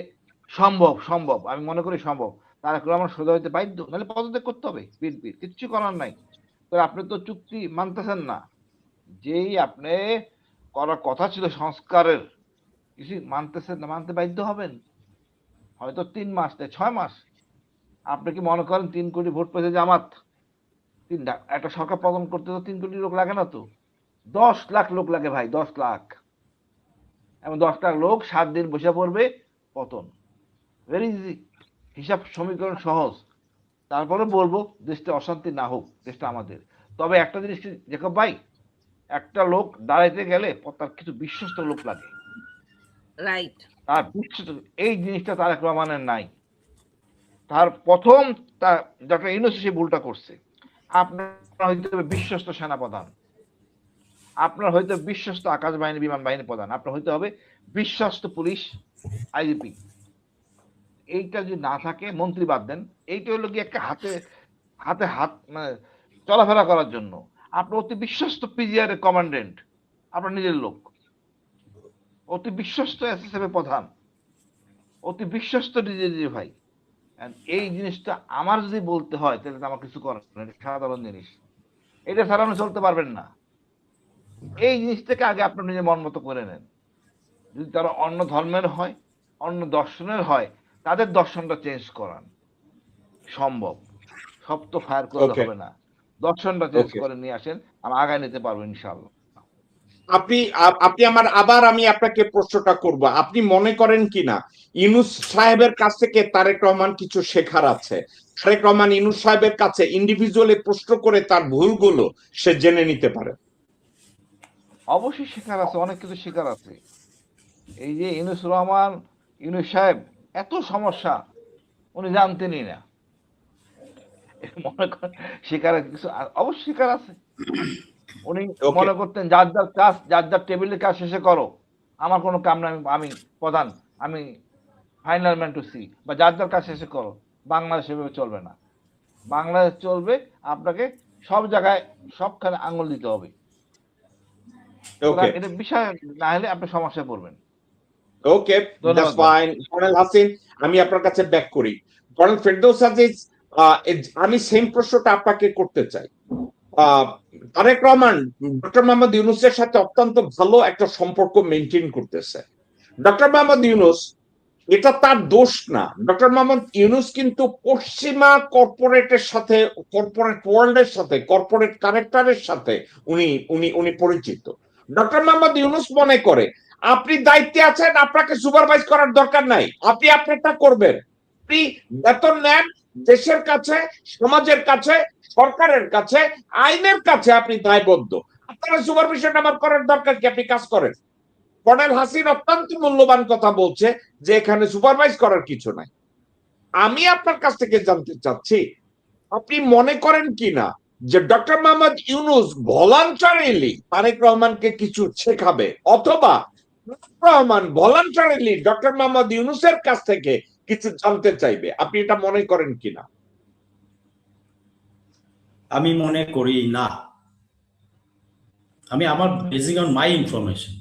সম্ভব সম্ভব, আমি মনে করি সম্ভব। তারা আমরা সোজা হইতে বাধ্য, নাহলে পদত্যাগ করতে হবে, কিচ্ছু করার নাই। তো আপনি তো চুক্তি মানতেছেন না, যেই আপনি করার কথা ছিল সংস্কারের, কিছু মানতেছেন না, মানতে বাধ্য হবেন। হয়তো 3 মাস 6 মাস। আপনি কি মনে করেন 3 কোটি ভোট পেয়েছে জামাত? একটা সরকার পতন করতে তো 3 কোটি লোক লাগে না, তো 10 লাখ লোক লাগে ভাই, 10 লাখ। এবং 10 লাখ লোক 7 দিন বসে পড়বে, পতন। ভেরি ইজি, হিসাব সমীকরণ সহজ। তারপরে বলবো দেশটা অশান্তি না হোক, দেশটা আমাদের। তবে একটা জিনিস জেকব ভাই, একটা লোক দাঁড়াইতে গেলে তার কিছু বিশ্বস্ত লোক লাগে। রাইট। তার বিশ্বস্ত, এই জিনিসটা তারেক রহমানের নাই। তার প্রথম ডক্টর ইউনূস সে ভুলটা করছে। আপনার হইতে হবে বিশ্বস্ত সেনাপ্রধান, আপনার হয়তো বিশ্বস্ত আকাশ বাহিনী বিমান বাহিনী প্রধান, আপনার হইতে হবে বিশ্বস্ত পুলিশ আইজিপি। এইটা যদি না থাকে, মন্ত্রী বাদ দেন, এইটা হলো কি একটা হাতে হাতে হাত মানে চলাফেরা করার জন্য। আপনার অতি বিশ্বস্ত পিজিআর এর কমান্ডেন্ট আপনার নিজের লোক, অতি বিশ্বস্ত এসএসএফ এর প্রধান, অতি বিশ্বস্ত ডিজিজি ভাই। And এই জিনিসটা আমার যদি বলতে হয় তাহলে তো আমার কিছু করার নেই, এটা সাধারণ জিনিস, এটা ছাড়া আপনি চলতে পারবেন না। এই জিনিসটাকে আগে আপনি নিজের মন মতো করে নেন। যদি তারা অন্য ধর্মের হয়, অন্য দর্শনের হয়, তাদের দর্শনটা চেঞ্জ করান, সম্ভব। সব তো ফায়ার করলে Okay. হবে না, দর্শনটা চেঞ্জ Okay. করে নিয়ে আসেন, আমরা আগায় নিতে পারবো ইনশাআল্লাহ। আপনি আমি আপনাকে প্রশ্নটা করব, আপনি মনে করেন কিনা ইউনূস সাহেবের কাছ থেকে তারেক রহমান কিছু শেখার আছে? তারেক রহমান ইউনূস সাহেবের কাছে ইন্ডিভিজুয়ালি প্রশ্ন করে তার ভুলগুলো সে জেনে নিতে পারে? অবশ্যই শেখার আছে, অনেক কিছু শেখার আছে। এই যে ইউনূস রহমান, ইউনূস সাহেব এত সমস্যা উনি জানতেনই না। মনে করেন শেখার কিছু অবশ্যই শেখার আছে। উনি Okay. মনে করতেন যার যার কাজ, যার যার টেবিলের কাজ শেষে করো, আমার কোনো কাম নাই, আমি প্রধান, আমি ফাইনাল ম্যান টু সি, বা যার যার কাজ শেষে করো। বাংলাদেশ এভাবে চলবে না। বাংলাদেশ চলবে আপনাকে সব জায়গায় সবখানে আঙুল দিতে হবে। ওকে, এটা বিষয় না হলে আপনি সমস্যায় পড়বেন। ওকে, ধন্যবাদ দ্যাটস ভাই। ফাইন। কর্নেল হাসিন, আমি আপনার কাছে ব্যাক করি। কর্নেল ফেরদৌস আজিজ, আমি সেম প্রশ্নটা আপনাকে করতে চাই। তারেক রহমান ডক্টর মোহাম্মদ ইউনূসের সাথে অত্যন্ত ভালো একটা সম্পর্ক মেনটেন করতেছে। ডক্টর মোহাম্মদ ইউনূস, এটা তার দোষ না। ডক্টর মোহাম্মদ ইউনূস কিন্তু পশ্চিমা কর্পোরেটের সাথে, কর্পোরেট ওয়ার্ল্ডের সাথে, কর্পোরেট কানেক্টরের সাথে উনি উনি উনি পরিচিত। ডক্টর মোহাম্মদ ইউনূস মনে করে আপনি দায়িত্বে আছেন, আপনাকে সুপারভাইজ করার দরকার নাই, আপনি আপনারটা করবেন। আপনি বেতন নেন, দেশের কাছে, সমাজের কাছে, সরকারের কাছে, আইনের কাছে আপনি দায়বদ্ধ। আপনারা সুপারভিশন আমার করার দরকার কি? আপনি কাজ করেন। কর্নেল হাসিন অত্যন্ত মূল্যবান কথা বলছে যে এখানে সুপারভাইজ করার কিছু নাই। আমি আপনার কাছ থেকে জানতে চাচ্ছি, আপনি মনে করেন কিনা যে ডক্টর মোহাম্মদ ইউনূস ভলান্টারিলি তারেক রহমানকে কিছু শেখাবে, অথবা তারেক রহমান ভলান্টারিলি ডক্টর মোহাম্মদ ইউনূসের কাছ থেকে কিছু জানতে চাইবে? আপনি এটা মনে করেন কিনা? আমি মনে করি না। আমি আমার বেসিক অন মাই ইনফরমেশন,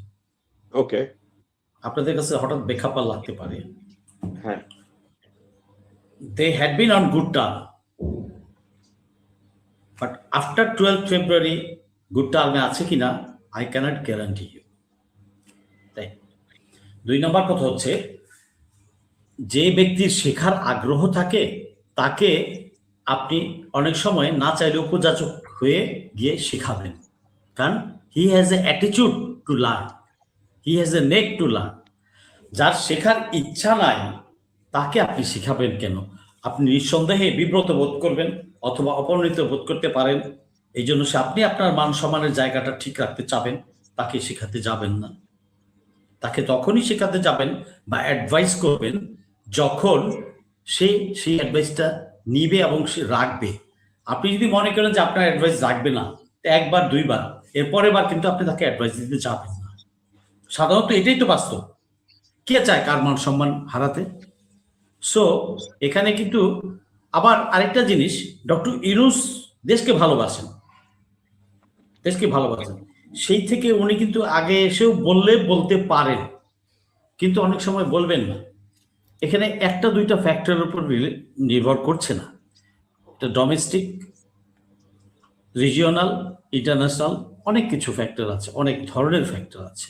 ওকে, আপনাদের কাছে হঠাৎ বেখাপ্পা লাগতে পারে। হ্যাঁ, They had been on good term, but after 12th February good term আছে কিনা I cannot guarantee you. তাই 2 নম্বর কথা হচ্ছে, যে ব্যক্তির শেখার আগ্রহ থাকে তাকে আপনি অনেক সময় না চাইলে উপযাচক হয়ে গিয়ে শেখাবেন, কারণ he has a attitude to learn, he has a neck to learn. যার শেখার ইচ্ছা নাই তাকে আপনি শেখাবেন কেন? আপনি নিঃসন্দেহে বিব্রত বোধ করবেন অথবা অপমানিত বোধ করতে পারেন। এই জন্য আপনি আপনার মান সম্মানের জায়গাটা ঠিক রাখতে চাবেন, তাকে শেখাতে যাবেন না। তাকে তখনই শেখাতে যাবেন বা অ্যাডভাইস করবেন যখন সে সেই অ্যাডভাইসটা নিবে এবং সে রাখবে। আপনি যদি মনে করেন যে আপনার অ্যাডভাইস রাখবে না, একবার দুইবার, এরপরের বার কিন্তু আপনি তাকে অ্যাডভাইস দিতে যাবেন না। সাধারণত এটাই তো বাস্তব। কে চায় কার মান সম্মান হারাতে? সো এখানে কিন্তু আবার আরেকটা জিনিস, ডক্টর ইউনূস দেশকে ভালোবাসেন, দেশকে ভালোবাসেন, সেই থেকে উনি কিন্তু আগে এসেও বললে বলতে পারেন, কিন্তু অনেক সময় বলবেন না। এখানে একটা দুইটা ফ্যাক্টরের উপর নির্ভর করছে না, এটা ডোমেস্টিক, রিজিওনাল, ইন্টারন্যাশনাল, অনেক কিছু ফ্যাক্টর আছে, অনেক ধরনের ফ্যাক্টর আছে।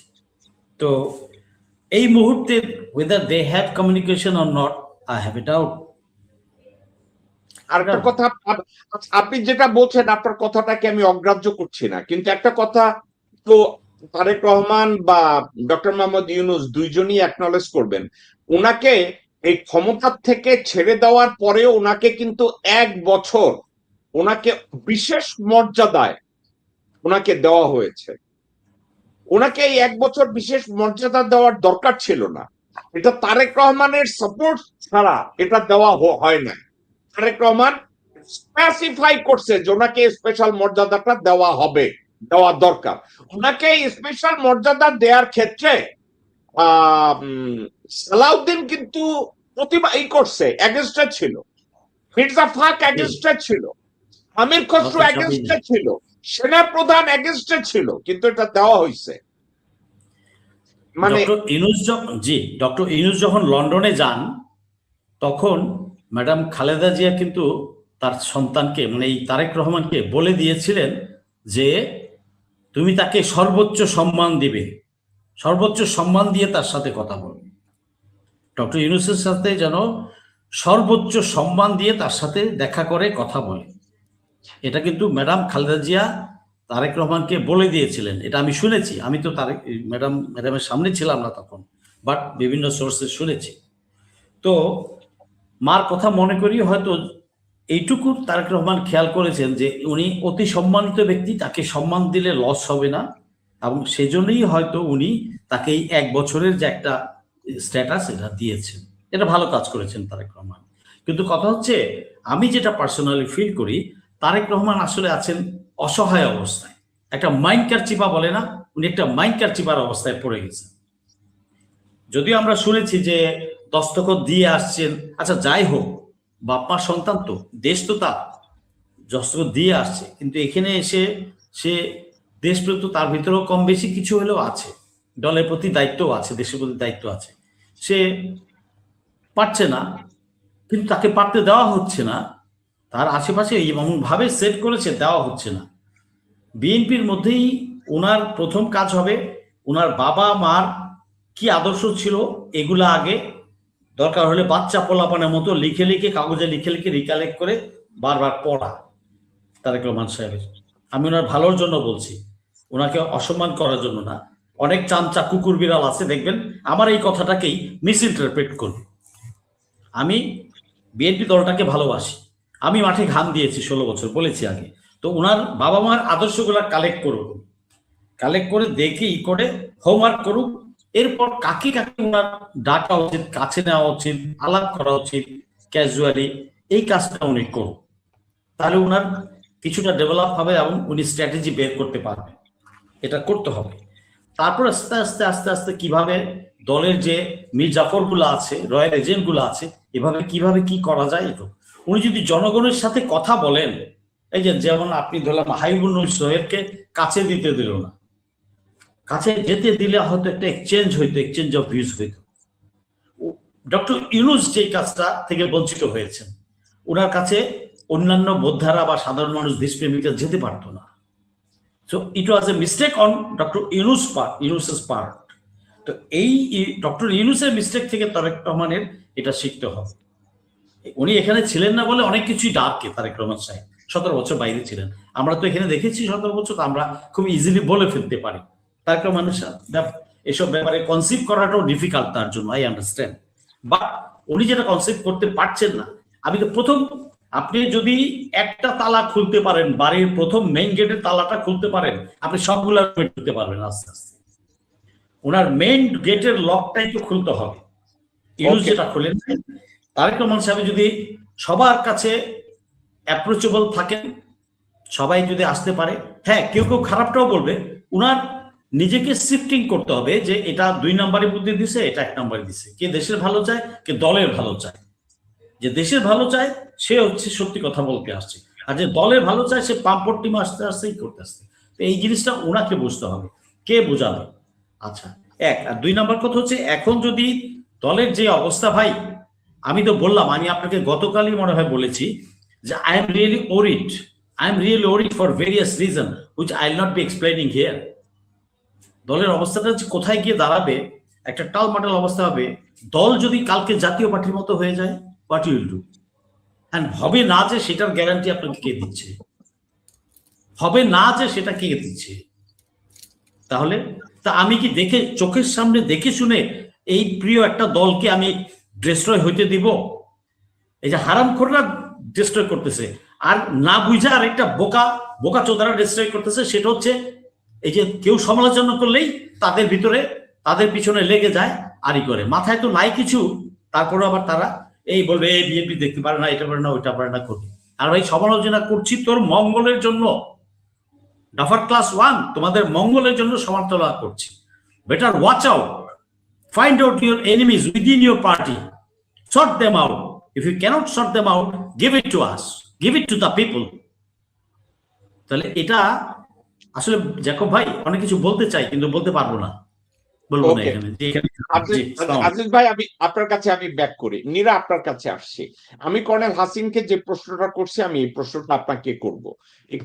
তো এই মুহূর্তে whether they have communication or not, I have a doubt. আর একটা কথা, আপনি যেটা বলছেন আপনার কথাটাকে আমি অগ্রাহ্য করছি না, কিন্তু একটা কথা তো তারেক রহমান বা ডক্টর মোহাম্মদ ইউনূস দুইজনই অ্যাকনলেজ করবেন, ওনাকে এই ক্ষমতার থেকে ছেড়ে দেওয়ার পরেও ওনাকে কিন্তু 1 বছর ওনাকে বিশেষ মর্যাদায় ওনাকে দেওয়া হয়েছে। ওনাকে এই 1 বছর বিশেষ মর্যাদা দেওয়ার দরকার ছিল না। এটা তারেক রহমানের সাপোর্ট ছাড়া এটা দেওয়া হয় না। তারেক রহমান স্পেসিফাই করছে যে ওনাকে স্পেশাল মর্যাদাটা দেওয়া হবে, দেওয়া দরকার। ওনাকে স্পেশাল মর্যাদা দেওয়ার ক্ষেত্রে সালাউদ্দিন কিন্তু প্রতিভা করছে, এগেনস্টে ছিল, মির্জা ফাক এগেনস্টে ছিল, আমির খসরু এগেনস্টে ছিল, সেনা প্রধান এগেনস্টে ছিল, কিন্তু এটা দেওয়া হয়েছে। মানে ডক্টর ইউনূস যখন লন্ডনে যান তখন ম্যাডাম খালেদা জিয়া কিন্তু তার সন্তানকে মানে এই তারেক রহমানকে বলে দিয়েছিলেন যে তুমি তাকে সর্বোচ্চ সম্মান দিবে, সর্বোচ্চ সম্মান দিয়ে তার সাথে কথা বলবে। ডক্টর ইউনূসের সাথে যেন সর্বোচ্চ সম্মান দিয়ে তার সাথে দেখা করে কথা বলে, এটা কিন্তু ম্যাডাম খালেদা জিয়া তারেক রহমানকে বলে দিয়েছিলেন। এটা আমি শুনেছি, আমি তো ম্যাডামের সামনে ছিলাম না তখন, বাট বিভিন্ন সোর্সে শুনেছি। তো মার কথা মনে করি হয়তো এইটুকু তারেক রহমান খেয়াল করেছেন যে উনি অতি সম্মানিত ব্যক্তি, তাকে সম্মান দিলে লস হবে না, এবং সেজন্যই হয়তো উনি তাকে এই 1 বছরের যে একটা স্ট্যাটাস এটা দিয়েছেন। এটা ভালো কাজ করেছেন তারেক রহমান। কিন্তু কথা হচ্ছে, আমি যেটা পার্সোনালি ফিল করি, তারেক রহমান আসলে আছেন অসহায় অবস্থায়, একটা মাইন্ড কারচিপা বলে না, উনি একটা মাইন্ড কারচিপার অবস্থায় পড়ে গেছেন। যদিও আমরা শুনেছি যে দস্তখত দিয়ে আসছেন, আচ্ছা যাই হোক, বাপ্পার সন্তান তো, দেশ তো তার, দস্তখত দিয়ে আসছে, কিন্তু এখানে এসে সে দেশপ্রেম তো তার ভিতরেও কম বেশি কিছু হলেও আছে, দলের প্রতি দায়িত্ব আছে, দেশের প্রতি দায়িত্ব আছে, সে পারছে না, কিন্তু তাকে পারতে দেওয়া হচ্ছে না, তার আশেপাশে এমন ভাবে সেট করেছে দেওয়া হচ্ছে না। বিএনপির মধ্যেই ওনার প্রথম কাজ হবে ওনার বাবা মার কি আদর্শ ছিল এগুলা আগে দরকার হলে বাচ্চা পোলাপানের মতো লিখে লিখে কাগজে লিখে লিখে রিকালেক্ট করে বারবার পড়া। তারেক রহমান সাহেবের, আমি ওনার ভালোর জন্য বলছি, ওনাকে অসম্মান করার জন্য না। অনেক চামচা কুকুর বিড়াল আছে দেখবেন আমার এই কথাটাকেই মিস ইন্টারপ্রেট করবে। আমি বিএনপি দলটাকে ভালোবাসি, আমি মাঠে ঘাম দিয়েছি 16 বছর, বলেছি আগে। তো ওনার বাবা মার আদর্শগুলা কালেক্ট করুক, কালেক্ট করে দেখে করে হোমওয়ার্ক করুক, এরপর কাকে কাকে ওনার ডাকা উচিত, কাছে নেওয়া উচিত, আলাপ করা উচিত ক্যাজুয়ালি, এই কাজটা উনি করুন, তাহলে ওনার কিছুটা ডেভেলপ হবে এবং উনি স্ট্র্যাটেজি বের করতে পারবেন। এটা করতে হবে। তারপর আস্তে আস্তে আস্তে আস্তে কিভাবে দলের যে মির্জাফর গুলো আছে, রয়্যাল এজেন্ট গুলো আছে, এভাবে কিভাবে কি করা যায়। এটা উনি যদি জনগণের সাথে কথা বলেন, এই যে যেমন আপনি ধরলাম হাইবুল সোহেলকে কাছে দিতে দিল না, কাছে যেতে দিলে হয়তো একটা এক্সচেঞ্জ হইতো, এক্সচেঞ্জ অফ ভিউজ হইতো। ডক্টর ইউনূস যে কাজটা থেকে বঞ্চিত হয়েছেন, ওনার কাছে অন্যান্য বোদ্ধারা বা সাধারণ মানুষ দেশপ্রেমিকা যেতে পারতো না। So it was a mistake on Dr. Yunus's part. তো এই ডক্টর ইউনূসের মিস্টেক থেকে তারেক রহমানের এটা শিখতে হবে। উনি এখানে ছিলেন না বলে অনেক কিছুই ডাকে তারেক রহমান সাহেব, 17 বছর বাইরে ছিলেন। আমরা তো এখানে দেখেছি 17 বছর, আমরা খুব ইজিলি বলে ফেলতে পারি। তারেক রহমানের এসব ব্যাপারে কনসিভ করাটাও ডিফিকাল্ট তার জন্য, আই আন্ডারস্ট্যান্ড। বাট উনি যেটা কনসিভ করতে পারছেন না, আমি তো প্রথম, আপনি যদি একটা তালা খুলতে পারেন, বাড়ির প্রথম মেইন গেটের তালাটা খুলতে পারেন, আপনি সবগুলা খুলতে পারবেন আস্তে আস্তে। ওনার মেইন গেটের লকটাই তো খুলতে হবে। ইউনূস যেটা খুলেন, তারেক রহমান সাহেব যদি সবার কাছে অ্যাপ্রোচেবল থাকেন, সবাই যদি আসতে পারে, হ্যাঁ কেউ কেউ খারাপটাও বলবে, উনার নিজেকে শিফটিং করতে হবে যে এটা 2 নম্বরের বুদ্ধি দিছে, এটা 1 নম্বরে দিছে। কে দেশের ভালো চায়, কে দলের ভালো চায়। যে দেশের ভালো চায় সে হচ্ছে সত্যি কথা বলতে আসছে, আর যে দলের ভালো চায় সে পাম্পটিম আসতে আসতেই করতে আসছে। তো এই জিনিসটা ওনাকে বুঝতে হবে, কে বোঝাবে। আচ্ছা, 1 আর 2 নম্বর কথা হচ্ছে, এখন যদি দলের যে অবস্থা, ভাই আমি তো বললাম, আমি আপনাকে গতকালই মনে হয় বলেছি যে I am really worried for various reason which I will not be explaining here. দলের অবস্থাটা কোথায় গিয়ে দাঁড়াবে, একটা টালমাটাল অবস্থা হবে। দল যদি কালকে জাতীয় পার্টির মতো হয়ে যায়, what you will do? And হবে না যে সেটার গ্যারান্টি আপনাকে কে দিচ্ছে? হবে না যে সেটা কে দিচ্ছে? তাহলে তা আমি কি দেখে, চোখের সামনে দেখে শুনে এই প্রিয় একটা দলকে আমি ডিস্ট্রয় হইতে দিব? এই যে হারামখোররা ডিস্ট্রয় করতেছে, আর না বুঝা আর একটা বোকা চোদারা ডিস্ট্রয় করতেছে। সেটা হচ্ছে এই যে কেউ সমালোচনা করলেই তাদের ভিতরে, তাদের পিছনে লেগে যায়, আরই করে, মাথায় তো নাই কিছু, তারপরে আবার তারা এই বলবে এই বিএনপি দেখতে পারে না, এটা পারে না, ওইটা পারে না, করবে। আর ভাই সমালোচনা করছি তোর মঙ্গলের জন্য, ডাফার ক্লাস 1 তোমাদের মঙ্গলের জন্য সমালোচনা করছি। Better watch out, find out your enemies within your party, sort them out. If you cannot sort them out, give it to us, give it to the people. তাহলে এটা আসলে জ্যাকব ভাই অনেক কিছু বলতে চাই কিন্তু বলতে পারবো না, বলবো না Okay. এখানে। যে এখানে আজিজ ভাই, আমি আপনার কাছে ব্যাক করি। নীরা আপনার কাছে আসছি। আমি কর্নেল হাসিনকে যে প্রশ্নটা করছি, আমি এই প্রশ্নটা আপনাকে করব,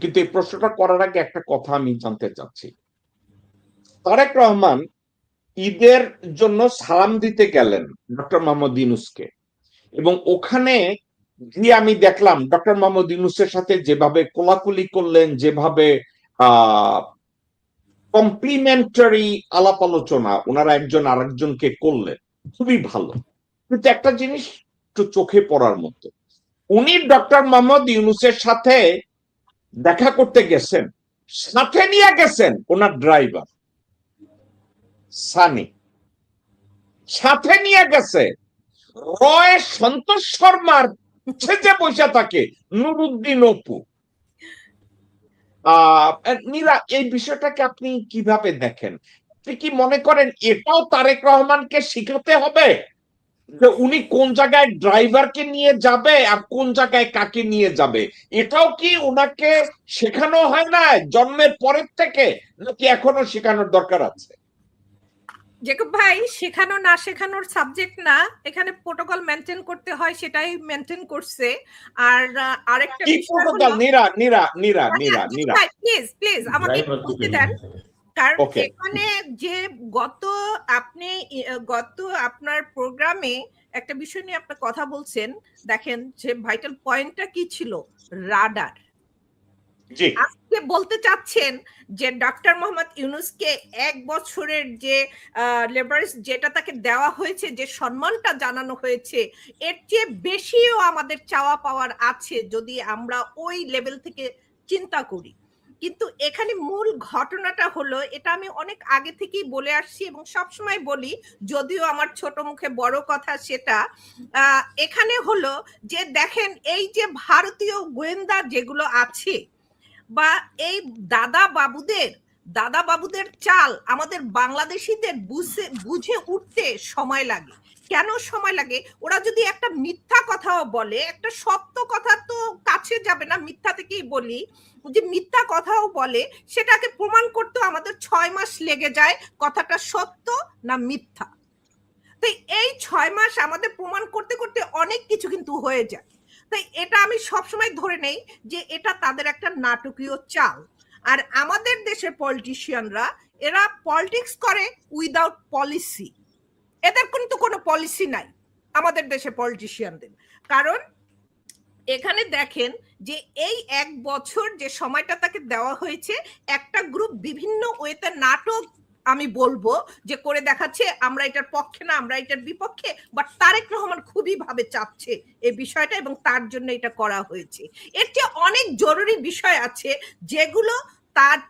কিন্তু এই প্রশ্নটা করার আগে একটা কথা আমি জানতে চাচ্ছি। তারেক রহমান ঈদের জন্য সালাম দিতে গেলেন ডক্টর মোহাম্মদ ইউনূসকে, এবং ওখানে গিয়ে আমি দেখলাম ডক্টর মোহাম্মদ ইউনূসের সাথে যেভাবে কোলাকুলি করলেন, যেভাবে কমপ্লিমেন্টারি আলাপ আলোচনা ওনারা একজন আরেকজনকে করলেন, খুবই ভালো। কিন্তু একটা জিনিস একটু চোখে পড়ার মতো, উনি ডক্টর মোহাম্মদ ইউনূসের সাথে দেখা করতে গেছেন, সাথে নিয়ে গেছেন ওনার ড্রাইভার সানি, সাথে নিয়ে গেছে রয় সন্তোষ শর্মার যে বসে থাকে নুরুদ্দিন অপু। নীরা, এই বিষয়টাকে আপনি কিভাবে দেখেন? আপনি কি মনে করেন এটাও তারেক রহমানকে শিখাতে হবে যে উনি কোন জায়গায় ড্রাইভারকে নিয়ে যাবে আর কোন জায়গায় কাকে নিয়ে যাবে? এটাও কি ওনাকে শেখানো হয় না জন্মের পরের থেকে, নাকি এখনো শেখানোর দরকার আছে? জেকব ভাই, শেখানো না শেখানোর সাবজেক্ট না, এখানে প্রোটোকল মেনটেন করতে হয়, সেটাই মেনটেন করছে। আর আরেকটা কি বিষয় প্রোটোকল? হলো, নীরা নীরা নীরা নীরা নীরা ভাই প্লিজ প্লিজ আমাকে একটু বলতে দেন। কারণ Okay. এখানে যে গত আপনার প্রোগ্রামে একটা বিষয় নিয়ে আপনি কথা বলছেন, দেখেন যে ভাইটাল পয়েন্টটা কি ছিল, রাডার। জি, আজকে বলতে চাচ্ছেন যে ডক্টর মোহাম্মদ ইউনূসকে 1 বছরের যে লেবারেজ যেটা তাকে দেওয়া হয়েছে, যে সম্মানটা জানানো হয়েছে, এর চেয়ে বেশিও আমাদের চাওয়া পাওয়ার আছে যদি আমরা ওই লেভেল থেকে চিন্তা করি। কিন্তু এখানে মূল ঘটনাটা হলো, এটা আমি অনেক আগে থেকেই বলে আসছি এবং সবসময় বলি, যদিও আমার ছোট মুখে বড় কথা সেটা। এখানে হলো যে দেখেন, এই যে ভারতীয় গোয়েন্দা যেগুলো আছে বা এই দাদা বাবুদের চাল আমাদের বাংলাদেশিদের বুঝে উঠতে সময় লাগে। কেন সময় লাগে? ওরা যদি একটা মিথ্যা কথাও বলে, একটা সত্য কথা তো কাছে যাবে না, মিথ্যা থেকেই বলি, যে মিথ্যা কথাও বলে, সেটাকে প্রমাণ করতে আমাদের 6 মাস লেগে যায় কথাটা সত্য না মিথ্যা। তো এই 6 মাস আমাদের প্রমাণ করতে করতে অনেক কিছু কিন্তু হয়ে যায়। তাই এটা আমি সবসময় ধরে নেই যে এটা তাদের একটা নাটকীয় চাল। আর আমাদের দেশের পলিটিশিয়ানরা, এরা পলিটিক্স করে উইদাউট পলিসি। এদের কিন্তু কোনো পলিসি নাই আমাদের দেশের পলিটিশিয়ানদের। কারণ এখানে দেখেন যে এই 1 বছর যে সময়টা তাকে দেওয়া হয়েছে, একটা গ্রুপ বিভিন্ন ওয়েতে নাটক আমি বলবো যে করে দেখাচ্ছে, আমরা এটার পক্ষে না, আমরা এটার বিপক্ষে, বাট তারেক রহমান খুবই ভাবে চাচ্ছে এই বিষয়টা এবং তার জন্য এটা করা হয়েছে। এর চেয়ে অনেক জরুরি বিষয় আছে যেগুলো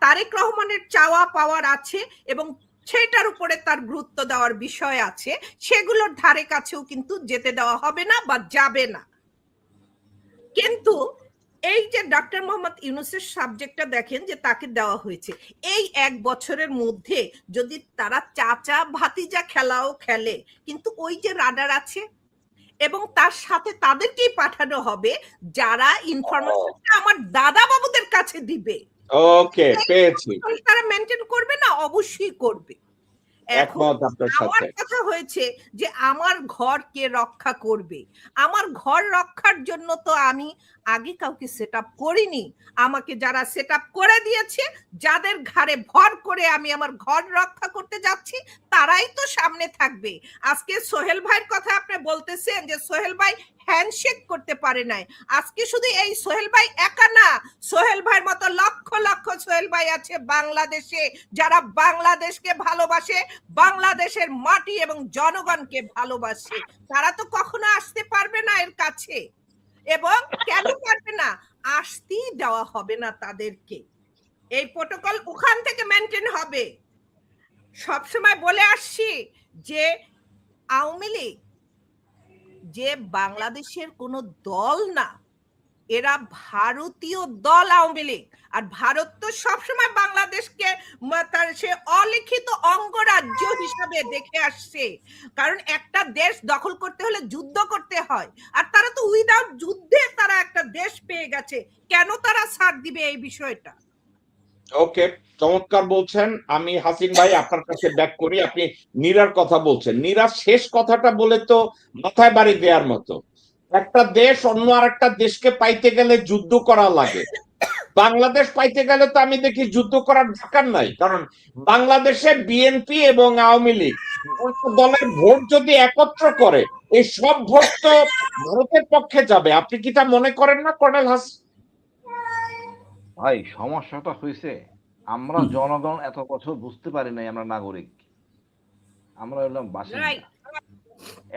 তারেক রহমানের চাওয়া পাওয়ার আছে এবং সেটার উপরে তার গুরুত্ব দেওয়ার বিষয় আছে, সেগুলোর ধারে কাছেও কিন্তু যেতে দেওয়া হবে না বা যাবে না। কিন্তু এই যে ডক্টর মোহাম্মদ ইউনূসের সাবজেক্টটা দেখেন যে তাকে দেওয়া হয়েছে, এই 1 বছরের মধ্যে যদি তারা চাচা ভাতিজা খেলাও খেলে, কিন্তু ওই যে রাডার আছে এবং তার সাথে তাদেরকেই পাঠানো হবে যারা ইনফরমেশনটা আমার দাদা বাবুদের কাছে দিবে। ওকে, পেয়েছি। তারা মেনটেন করবে না? অবশ্যই করবে। একমত আপনার আমার সাথে। কথা হয়েছে যে আমার ঘর কে রক্ষা করবে? আমার ঘর রক্ষার জন্য তো আমি আগে কাউকে সেট আপ করিনি। আমাকে যারা সেট আপ করে দিয়েছে, যাদের ঘাড়ে ভর করে আমি আমার ঘর রক্ষা করতে যাচ্ছি, তারাই তো সামনে থাকবে। আজকে সোহেল ভাইয়ের কথা আপনি বলতেছেন যে সোহেল ভাই হ্যান্ডশেক করতে পারে নাই। আজকে শুধু এই সোহেল ভাই একা না, সোহেল ভাইয়ের মতো লক্ষ লক্ষ সোহেল ভাই আছে বাংলাদেশে, যারা বাংলাদেশকে ভালোবাসে, বাংলাদেশের মাটি এবং জনগণকে ভালোবাসে। তারা তো কখনো আসতে পারবে না এর কাছে, এবং কেন পারবে না? আসতেই দেওয়া হবে না তাদেরকে। এই প্রোটোকল ওখান থেকে মেনটেন হবে। সবসময় বলে আসছি যে আওয়ামী লীগ যে বাংলাদেশের কোনো দল না, এরা ভারতীয় দল আওয়ামী লীগ, আর ভারত তো সবসময় বাংলাদেশকে তার সে অলিখিত অঙ্গরাজ্য হিসাবে দেখে আসছে, কারণ একটা দেশ দখল করতে হলে যুদ্ধ করতে হয়, আর তারা তো উইদাউট যুদ্ধে তারা একটা দেশ পেয়ে গেছে, কেন তারা ছাড় দিবে এই বিষয়টা? ওকে, চমৎকার বলছেন। আমি হাসিন ভাই আপনার কাছে ব্যাক করি। আপনি নীরার কথা বলছেন, নীরার শেষ কথাটা বলে তো মাথায় বাড়ি দেওয়ার মতো। একটা দেশ অন্য আরেকটা দেশকে পাইতে গেলে যুদ্ধ করা লাগে, বাংলাদেশ পাইতে গেলে তো আমি দেখি যুদ্ধ করার দরকার নাই, কারণ বাংলাদেশে বিএনপি এবং আওয়ামী লীগ দলের ভোট যদি একত্র করে, এই সব ভোট তো ভারতের পক্ষে যাবে। আপনি কি তা মনে করেন না কর্নেল হাসিন? ভাই সমস্যাটা হয়েছে, আমরা জনগণ এত বছর বুঝতে পারি নাই আমরা নাগরিক, আমরা হলাম বাসিন্দা। রাইট।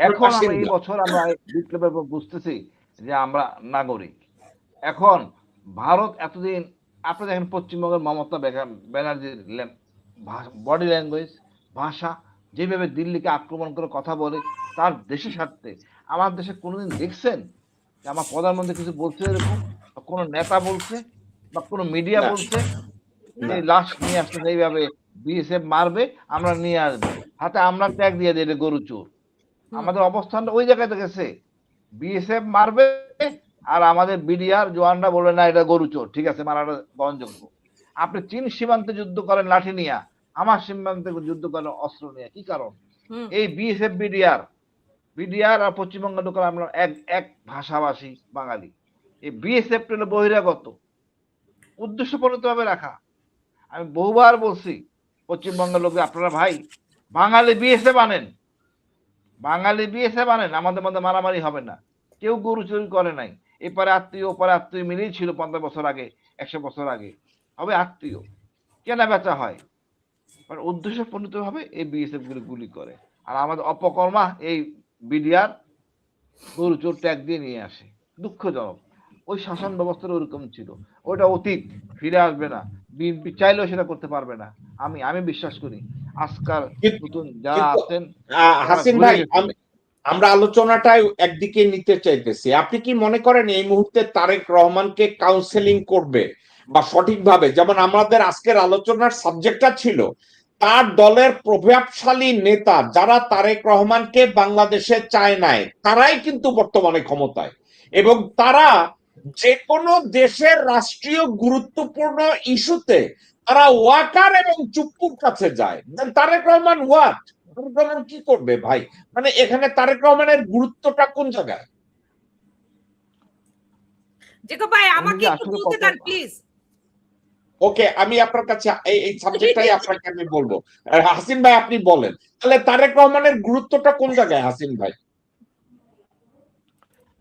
এখন আমরা এই বছর আমরা বিপ্লবের পর বুঝতেছি যে আমরা নাগরিক। এখন ভারত এতদিন, আপনি দেখেন পশ্চিমবঙ্গের মমতা ব্যানার্জির বডি ল্যাঙ্গুয়েজ, ভাষা, যেভাবে দিল্লিকে আক্রমণ করে কথা বলে তার দেশের স্বার্থে, আমার দেশে কোনোদিন দেখছেন যে আমার প্রধানমন্ত্রী কিছু বলছে এরকম, বা কোনো নেতা বলছে, বা কোনো মিডিয়া না। বলছে না। এই লাশ নিয়ে আসতে এইভাবে বিএসএফ মারবে আমরা নিয়ে আসবো, হাতে আমরা ট্যাগ দিয়ে দিই এটা গরু চোর? আমাদের অবস্থানটা ওই জায়গাতে গেছে, বিএসএফ মারবে আর আমাদের বিডিআর জওয়ানরা বলে না এটা গরু চোর, ঠিক আছে মারাটা গ্রহণযোগ্য। আপনি চীন সীমান্তে যুদ্ধ করেন লাঠি নিয়ে, আমার সীমান্তে যুদ্ধ করেন অস্ত্র নিয়ে, কি কারণ? এই বিএসএফ বিডিআর আর পশ্চিমবঙ্গ লোকের আমরা এক এক ভাষাভাষী বাঙালি, এই বিএসএফ হলো বহিরাগত, উদ্দেশ্যপ্রণীত ভাবে রাখা। আমি বহুবার বলছি পশ্চিমবঙ্গের লোকদের, আপনারা ভাই বাঙালি বিএসএফ আনেন, বাঙালি বিএসএফ আনেন, আমাদের মধ্যে মারামারি হবে না। কেউ গরু চুরি করে নাই, এপারে আত্মীয় ওপারে আত্মীয় মিলেই ছিল 50 বছর আগে, 100 বছর আগে, হবে আত্মীয়, কেনা বেচা হয়, উদ্দেশ্য প্রণীত ভাবে এই বিএসএফ গুলি করে। আর আমাদের অপকর্মা এই বিডিআর গরু চোর ট্যাগ দিয়ে নিয়ে আসে। দুঃখজনক, ওই শাসন ব্যবস্থাটা ওরকম ছিল, ওটা অতীত, ফিরে আসবে না, বিএনপি চাইলেও সেটা করতে পারবে না। আমি বিশ্বাস করি আজকাল নতুন যারা আছেন হাসিন ভাই, আমরা আলোচনাটাই একদিকে নিতে চাইতেছি। আপনি কি মনে করেন এই মুহূর্তে তারেক রহমানকে কাউন্সেলিং করবে বা সঠিকভাবে, যেমন আমাদের আজকের আলোচনার সাবজেক্টটা ছিল তার দলের প্রভাবশালী নেতা যারা তারেক রহমানকে বাংলাদেশে চায় নাই, তারাই কিন্তু বর্তমানে ক্ষমতায়, এবং তারা যে কোনো দেশের রাষ্ট্রীয় গুরুত্বপূর্ণ ইস্যুতে তারা ওয়াকার এবং চুপ্পুর কাছে যায়। তারেক রহমান হোয়াট, তারেক রহমান কি করবে ভাই? মানে এখানে তারেক রহমানের গুরুত্বটা কোন জায়গায়? জেকব ভাই আমাকে একটু বলতে দেন প্লিজ। ওকে, আমি আপনার কাছে এই সাবজেক্টটাই আপনাকে আমি বলবো। হাসিন ভাই আপনি বলেন, তাহলে তারেক রহমানের গুরুত্বটা কোন জায়গায় হাসিন ভাই?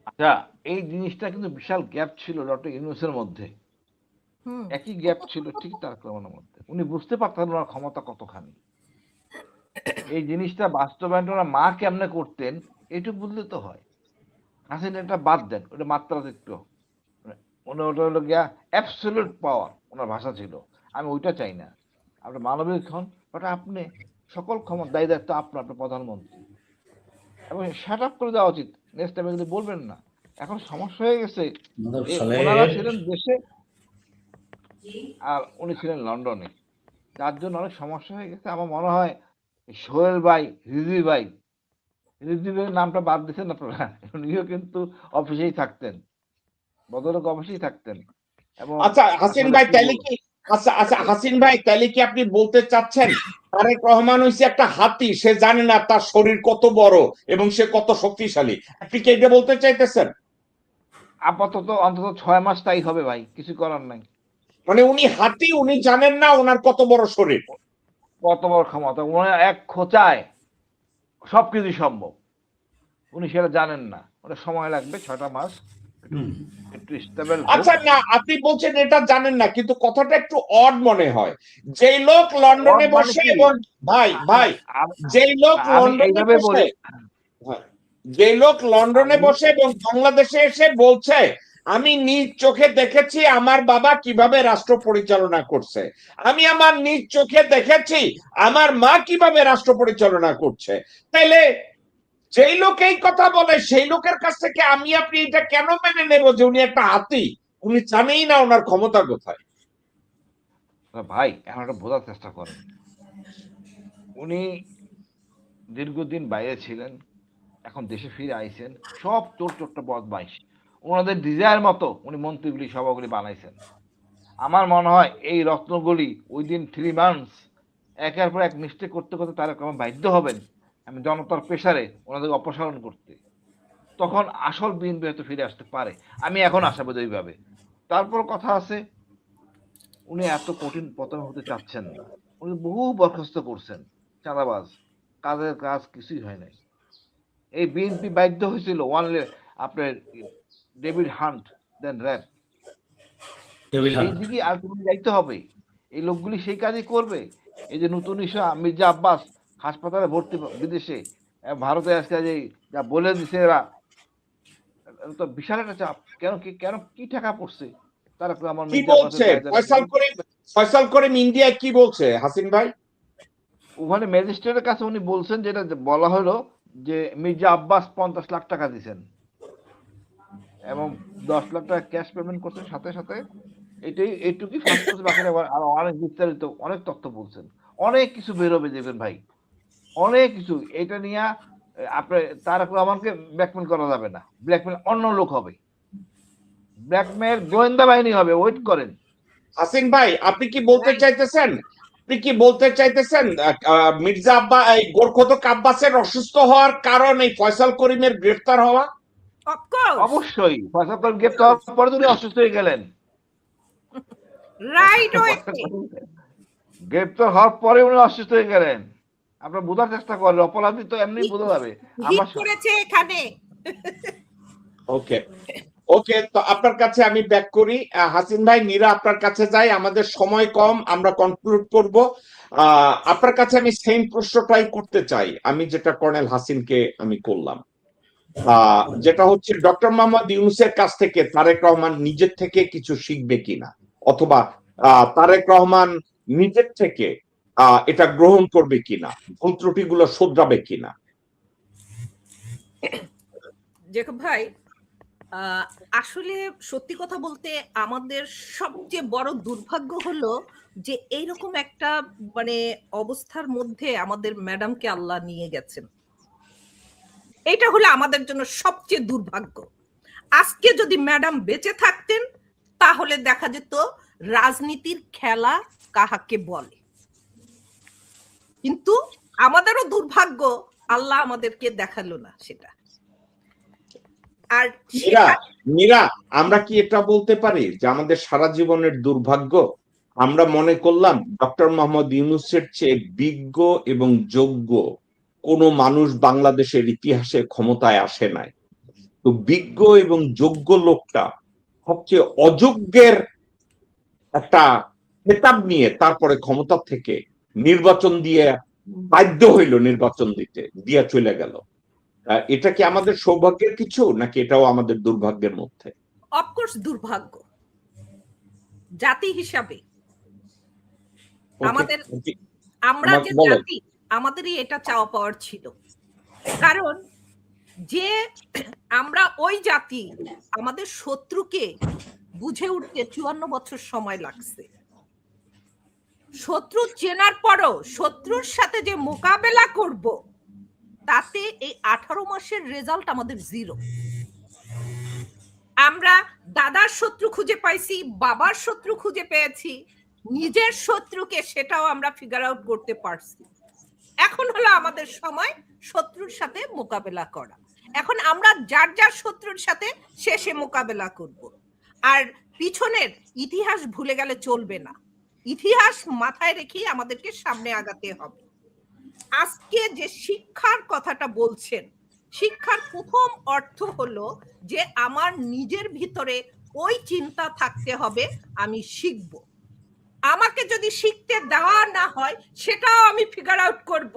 আচ্ছা, এই জিনিসটা কিন্তু বিশাল গ্যাপ ছিল ডক্টর ইউনূসের মধ্যে, একই গ্যাপ ছিল ঠিক তারেক রহমানের মধ্যে। উনি বুঝতে পারতেন ওনার ক্ষমতা কতখানি, এই জিনিসটা বাস্তবায়ন ওনার মা কেমনে করতেন এইটুকু বুঝলে তো হয়। হাসিন এটা বাদ দেন, ওটা মাত্রাতিরিক্ত, ওটা হলো গিয়া অ্যাবসলিউট পাওয়ার, ওনার ভাষা ছিল। আমি ওইটা চাই না, আপনি মানবিক হন, বাট আপনি সকল ক্ষমতা দায়ী দায়িত্ব আপনার প্রধানমন্ত্রী, এবং সেট আপ করে দেওয়া উচিত। নেক্সট টাইমে কিন্তু বলবেন না। এখন সমস্যা হয়ে গেছে, ওনারা ছিলেন দেশে আর উনি ছিলেন লন্ডনে, যার জন্য অনেক সমস্যা হয়ে গেছে। আমার মনে হয় সোহেল ভাই, রিজভি ভাই নামটা বাদ দিচ্ছেন আপনারা, উনিও কিন্তু অফিসেই থাকতেন, বদরক অফিসেই থাকতেন। এবং আচ্ছা হাসিন ভাই তাইলে কি, আচ্ছা হাসিন ভাই তাইলে কি আপনি বলতে চাচ্ছেন তারেক রহমান হইছে একটা হাতি, সে জানে না তার শরীর কত বড় এবং সে কত শক্তিশালী? আপনি কি এটা বলতে চাইতেছেন? আপাতত অন্তত 6 মাস তাই হবে ভাই, কিছু করার নাই। মানে উনি হাতি, উনি জানেন না ওনার কত বড় শরীর, কত বড় ক্ষমতা, উনি এক খোঁচায় সবকিছু সম্ভব, উনি সেটা জানেন না। ওটা সময় লাগবে 6টা মাস একটু স্টেবল। আচ্ছা না, আপনি বলছেন এটা জানেন না, কিন্তু কথাটা একটু অড মনে হয়। যেই লোক লন্ডনে বসে এবং যেই লোক লন্ডনে বসে, যেই লোক লন্ডনে বসে এবং বাংলাদেশে এসে বলছে আমি নিজ চোখে দেখেছি আমার বাবা কিভাবে রাষ্ট্র পরিচালনা করছে, আমি আমার নিজ চোখে দেখেছি আমার মা কিভাবে রাষ্ট্র পরিচালনা করছে, তাইলে যেই লোক এই কথা বলে সেই লোকের কাছ থেকে আমি আপনি এটা কেন মেনে নেব যে উনি একটা হাতি? উনি জানেই না ওনার ক্ষমতা কোথায়। ভাই এখন একটা বোঝার চেষ্টা করেন, উনি দীর্ঘদিন বাইরে ছিলেন, এখন দেশে ফিরে আইছেন, সব চোরটা বদমাইশ, ওনাদের ডিজায়ার মতো উনি মন্ত্রীগুলি সভাগুলি বানাইছেন। আমার মনে হয় এই রত্নগুলি ওই দিন 3 মান্থস একের পর এক মিস্টেক করতে করতে তারা কেমন বাধ্য হবেন আমি জনতার প্রেসারে ওনাদেরকে অপসারণ করতে, তখন আসল বিএনপি হয়তো ফিরে আসতে পারে। আমি এখন আশাবাদী ওইভাবে। তারপর কথা আছে, উনি এত কঠিন পতন হতে চাচ্ছেন না, উনি বহু বরখাস্ত করছেন, চাঁদাবাজ, কাজের কাজ কিছুই হয় নাই। এই বিএনপি বাধ্য হয়েছিল আপনার ডেভিড হান্ট দেন র্যাব, সেই দিকে আলটিমেটলি যাইতে হবে। এই লোকগুলি সেই কাজই করবে। এই যে নতুন ইস্যু মির্জা আব্বাস হাসপাতালে ভর্তি বিদেশে, ভারতে আজকে যে যা বলে দিছে এরা, তো বিশাল একটা চাপ। কেন কি টাকা পড়ছে তারা আমার কি বলছে ফয়সাল করিম ইন্ডিয়া, কি বলছে হাসিন ভাই? ওখানে ম্যাজিস্ট্রেটের কাছে উনি বলছেন, যেটা বলা হলো যে মির্জা আব্বাস 50 লাখ টাকা দিয়েছেন এবং 10 লাখ টাকা ক্যাশ পেমেন্ট করছেন সাথে সাথে। এইটুকুই ফার্স্ট করছে, বাকিটা আরো অনেক বিস্তারিত অনেক তথ্য বলছেন। অনেক কিছু বেরোবে দেখবেন ভাই, অনেক কিছু। এটা নিয়ে আপনার তারেক রহমানকে ব্ল্যাকমেল করা যাবে না, ব্ল্যাকমেল অন্য লোক হবে, ব্ল্যাকমেল গোয়েন্দা বাহিনী হবে, ওয়েট করেন। হাসিন ভাই আপনি কি বলতে চাইতেছেন, মির্জা গোরখোদক আব্বাসের অসুস্থ হওয়ার কারণ এই ফয়সাল করিমের গ্রেফতার হওয়া? অবশ্যই ফয়সাল করিম গ্রেফতার হওয়ার পরে উনি অসুস্থ হয়ে গেলেন। গ্রেফতার হওয়ার পরে উনি অসুস্থ হয়ে গেলেন। আপনারা বোঝার চেষ্টা করেন, অপরাধী তো এমনি বোঝা যাবে। এখানে ওকে ওকে, তো আপনার কাছে আমি ব্যাক করি। হাসিন ভাই, নীরা আপনার কাছে যাই, আমাদের সময় কম, আমরা কনক্লুড করব। আপনার কাছে আমি সেম প্রশ্নটাই করতে চাই আমি যেটা কর্নেল হাসিনকে আমি করলাম, যেটা হচ্ছে ডক্টর মোহাম্মদ ইউনূসের কাছ থেকে তারেক রহমান নিজের থেকে কিছু শিখবে কিনা, অথবা তারেক রহমান নিজের থেকে এটা গ্রহণ করবে কিনা, ভুল ত্রুটিগুলো শোধরাবে কিনা। জেকব ভাই, আসলে সত্যি কথা বলতে আমাদের সবচেয়ে বড় দুর্ভাগ্য হলো যে এইরকম একটা মানে অবস্থার মধ্যে আমাদের ম্যাডামকে আল্লাহ নিয়ে গেছেন। এটা হলো আমাদের জন্য সবচেয়ে দুর্ভাগ্য। আজকে যদি ম্যাডাম বেঁচে থাকতেন তাহলে দেখা যেত রাজনীতির খেলা কাহাকে বলে। কিন্তু আমাদেরও দুর্ভাগ্য, আল্লাহ আমাদেরকে দেখালো না সেটা। আর মীরা, আমরা কি এটা বলতে পারি যে আমাদের সারা জীবনের দুর্ভাগ্য, আমরা মনে করলাম ডক্টর মোহাম্মদ ইউনূসের চেয়ে বিজ্ঞ এবং যোগ্য কোন মানুষ বাংলাদেশের ইতিহাসে ক্ষমতায় আসে নাই, তো বিজ্ঞ এবং যোগ্য লোকটা সবচেয়ে অযোগ্যের একটা খেতাব নিয়ে তারপরে ক্ষমতা থেকে নির্বাচন দিয়ে বাধ্য হইল, নির্বাচন দিয়ে চলে গেল। এটা কি আমাদের সৌভাগ্যের কিছু, নাকি এটাও আমাদের দুর্ভাগ্যের মধ্যে? অফকোর্স দুর্ভাগ্য। জাতি হিসাবে আমরা যে জাতি, আমাদেরই এটা চাওয়া পাওয়ার ছিল। কারণ যে আমরা ওই জাতি, আমাদের শত্রুকে বুঝে উঠতে 54 বছর সময় লাগছে। শত্রু চেনার পরও শত্রুর সাথে যে মোকাবেলা করব, তাতে এই 18 মাসের রেজাল্ট আমাদের 0। আমরা দাদার শত্রু খুঁজে পাইছি, বাবার শত্রু খুঁজে পেয়েছি, নিজের শত্রুকে সেটাও আমরা ফিগার আউট করতে পারছি। এখন হলো আমাদের সময় শত্রুর সাথে মোকাবেলা করা। এখন আমরা যার যার শত্রুর সাথে শেষে মোকাবেলা করব। আর পিছনের ইতিহাস ভুলে গেলে চলবে না, ইতিহাস মাথায় রেখে আমাদেরকে সামনে আগাতে হবে। আজকে যে শিক্ষার কথাটা বলছেন, শিক্ষার প্রথম অর্থ হলো যে আমার নিজের ভিতরে ওই চিন্তা থাকতে হবে আমি শিখব। আমাকে যদি শিখতে দেওয়া না হয় সেটাও আমি ফিগার আউট করব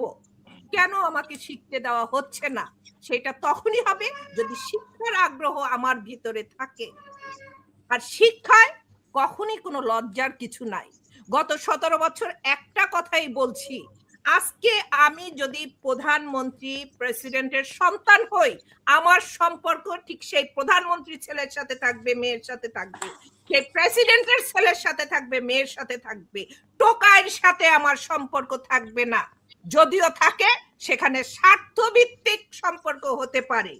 কেন আমাকে শিখতে দেওয়া হচ্ছে না। সেটা তখনই হবে যদি শিক্ষার আগ্রহ আমার ভিতরে থাকে। আর শিক্ষায় কখনই কোনো লজ্জার কিছু নাই। গত 17 বছর একটা কথাই বলছি, আজকে আমি যদি প্রধানমন্ত্রী প্রেসিডেন্টের সন্তান হই, আমার সম্পর্ক ঠিক সেই প্রধানমন্ত্রীর ছেলের সাথে থাকবে, মেয়ের সাথে থাকবে, সেই প্রেসিডেন্টের ছেলের সাথে থাকবে, মেয়ের সাথে থাকবে। টোকাইয়ের সাথে আমার সম্পর্ক থাকবে না। যদিও থাকে সেখানে স্বার্থভিত্তিক সম্পর্ক হতে পারে,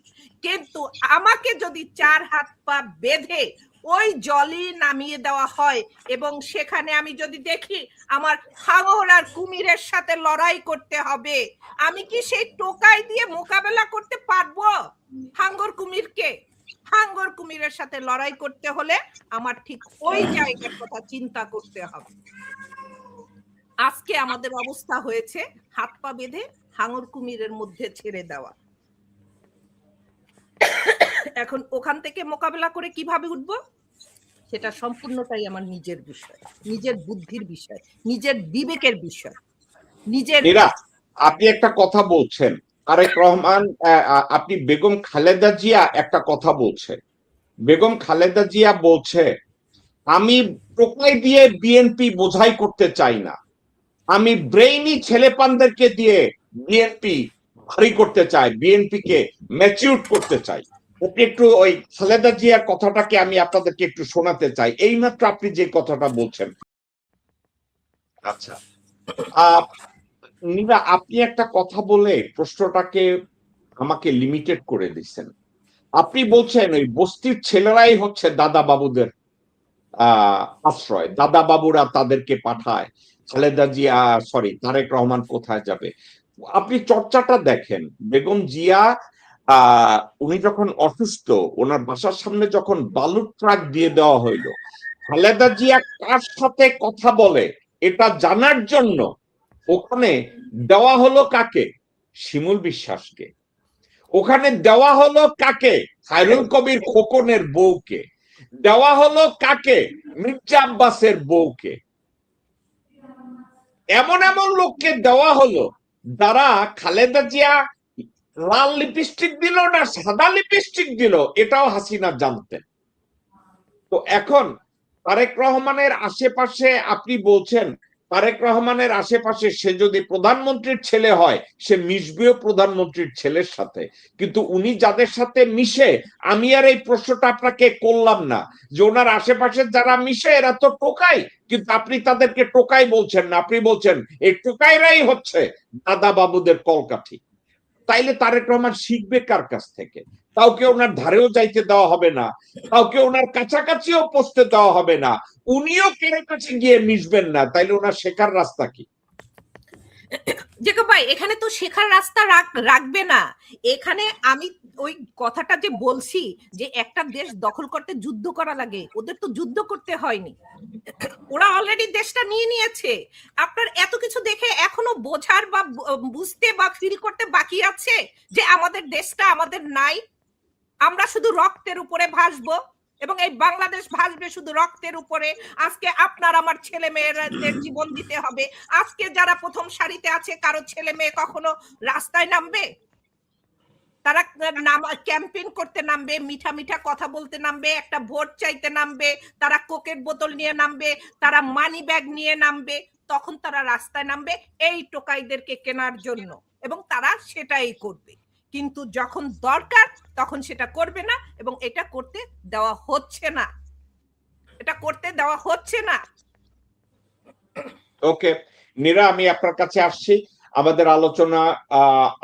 কিন্তু আমাকে যদি 4 হাত পা বেঁধে ওই জলই নামিয়ে দেওয়া হয় এবং সেখানে আমি যদি দেখি আমার হাঙর আর কুমিরের সাথে লড়াই করতে হবে, আমি কি সেই টোকাই দিয়ে মোকাবেলা করতে পারবো হাঙ্গর কুমিরকে? হাঙ্গর কুমিরের সাথে লড়াই করতে হলে আমার ঠিক ওই জায়গার কথা চিন্তা করতে হবে। আজকে আমাদের অবস্থা হয়েছে হাত পা বেঁধে হাঙর কুমিরের মধ্যে ছেড়ে দেওয়া। এখন ওখান থেকে মোকাবেলা করে কিভাবে উঠবো সেটা সম্পূর্ণটাই আমার নিজের বিষয়, নিজের বুদ্ধির বিষয়, নিজের বিবেকের বিষয়, নিজের। আপনি একটা কথা বলছেন, তারেক রহমান, আপনি বেগম খালেদা জিয়া একটা কথা বলছে। বেগম খালেদা জিয়া বলছে, আমি টোকাই দিয়ে বিএনপি বোঝাই করতে চাই না, আমি ব্রেইনি ছেলেপানদেরকে দিয়ে বিএনপি ভারী করতে চাই, বিএনপি কে ম্যাচিউর করতে চাই। আপনি একটু ওই খালেদা জিয়ার কথাটাকে আমি আপনাদেরকে একটু শোনাতে চাই, এইমাত্র আপনি যে কথাটা বলছেন। আচ্ছা, নীরা, আপনি একটা কথা বলে প্রশ্নটাকে আমাকে লিমিটেড করে দিচ্ছেন। আপনি বলছেন ওই বস্তির ছেলেরাই হচ্ছে দাদা বাবুদের আশ্রয়, দাদা বাবুরা তাদেরকে পাঠায়, খালেদা জিয়া সরি তারেক রহমান কোথায় যাবে? আপনি চর্চাটা দেখেন, বেগম জিয়া উনি যখন অসুস্থ, ওনার বাসার সামনে যখন বালুর ট্রাক দিয়ে দেওয়া হইলো, খালেদা জিয়া কার সাথে কথা বলে এটা জানার জন্য ওখানে দেওয়া হলো কাকে? শিমুল বিশ্বাসকে। ওখানে দেওয়া হলো কাকে? খায়রুল কবির খোকনের বউকে। দেওয়া হলো কাকে? মির্জা আব্বাসের বউকে। এমন এমন লোককে দেওয়া হলো যারা খালেদা জিয়া লাল লিপস্টিক দিল না সাদা লিপস্টিক দিল এটাও হাসিনা জানতেন। তো এখন তারেক রহমানের আশেপাশে আপনি বলছেন, তারেক রহমানের আশেপাশে সে যদি প্রধানমন্ত্রীর ছেলে হয় সে মিশবেও প্রধানমন্ত্রীর ছেলের সাথে, কিন্তু উনি যাদের সাথে মিশে, আমি আর এই প্রশ্নটা আপনাকে করলাম না যে ওনার আশেপাশে যারা মিশে এরা তো টোকাই, কিন্তু আপনি তাদেরকে টোকাই বলছেন না, আপনি বলছেন এই টোকাইরাই হচ্ছে দাদা বাবুদের কলকাঠি। তাইলে তারেক রহমান শিখবে কার কাছ থেকে? কাউকে ওনার ধারেও যাইতে দেওয়া হবে না, কাউকে ওনার কাছাকাছিও পৌঁছতে দেওয়া হবে না, উনিও কারো কাছে গিয়ে মিশবেন না, তাইলে ওনার শেখার রাস্তা কি? জেকব ভাই, এখানে তো শেখার রাস্তা রাখবে না। এখানে আমি ওই কথাটা যে বলছি যে একটা দেশ দখল করতে যুদ্ধ করা লাগে, ওদের তো যুদ্ধ করতে হয়নি, ওরা অলরেডি দেশটা নিয়ে নিয়েছে। আপনার এত কিছু দেখে এখনো বোঝার বা বুঝতে বা ফিল করতে বাকি আছে যে আমাদের দেশটা আমাদের নাই, আমরা শুধু রক্তের উপরে ভাসবো এবং এই বাংলাদেশ ভাসবে শুধু রক্তের উপরে। আজকে আপনার আমার ছেলে মেয়েদের জীবন দিতে হবে। আজকে যারা প্রথম সারিতে আছে কারো ছেলে মেয়ে কখনো রাস্তায় নামবে? তারা ক্যাম্পেইন করতে নামবে, মিঠা মিঠা কথা বলতে নামবে, একটা ভোট চাইতে নামবে, তারা কোকের বোতল নিয়ে নামবে, তারা মানি ব্যাগ নিয়ে নামবে, তখন তারা রাস্তায় নামবে এই টোকাইদেরকে কেনার জন্য, এবং তারা সেটাই করবে। কিন্তু যখন দরকার তখন সেটা করবে না, এবং এটা করতে দেওয়া হচ্ছে না, এটা করতে দেওয়া হচ্ছে না। ওকে নীরা, আমি আপনার কাছে আসছি। আমাদের আলোচনা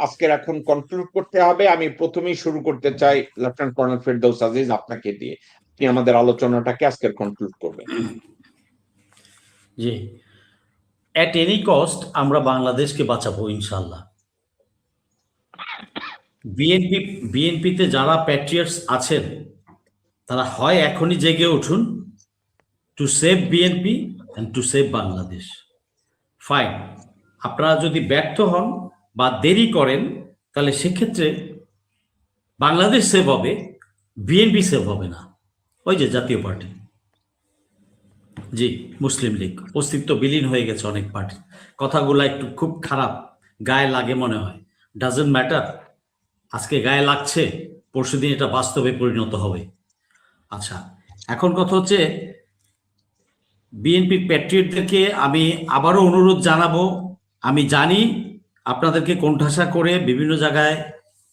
আজকের এখন কনক্লুড করতে হবে। আমি প্রথমেই শুরু করতে চাই লেফটেন্যান্ট কর্নেল ফেরদৌস আজিজ, আপনাকে দিয়ে। আপনি আমাদের আলোচনাটাকে আজকের কনক্লুড করবেন। জি, এট এনি কস্ট আমরা বাংলাদেশকে বাঁচাবো ইনশাল্লাহ। বিএনপিতে যারা প্যাট্রিয়টস আছেন তারা হয় এখনই জেগে উঠুন, to save BNP and to save Bangladesh. Fine, আপনারা যদি ব্যর্থ হন বা দেরি করেন তাহলে সেক্ষেত্রে বাংলাদেশ সেভ হবে, বিএনপি সেভ হবে না। ওই যে জাতীয় পার্টি, জি মুসলিম লীগ অস্তিত্ব বিলীন হয়ে গেছে অনেক পার্টি। কথাগুলো একটু খুব খারাপ, গায়ে লাগে মনে হয়, ডাজন্ট ম্যাটার। আজকে গায়ে লাগছে, পরশুদিন এটা বাস্তবে পরিণত হবে। আচ্ছা, এখন কথা হচ্ছে বিএনপি প্যাট্রিয়টদেরকে আমি আবারও অনুরোধ জানাবো, আমি জানি আপনাদেরকে কোণঠাসা করে বিভিন্ন জায়গায়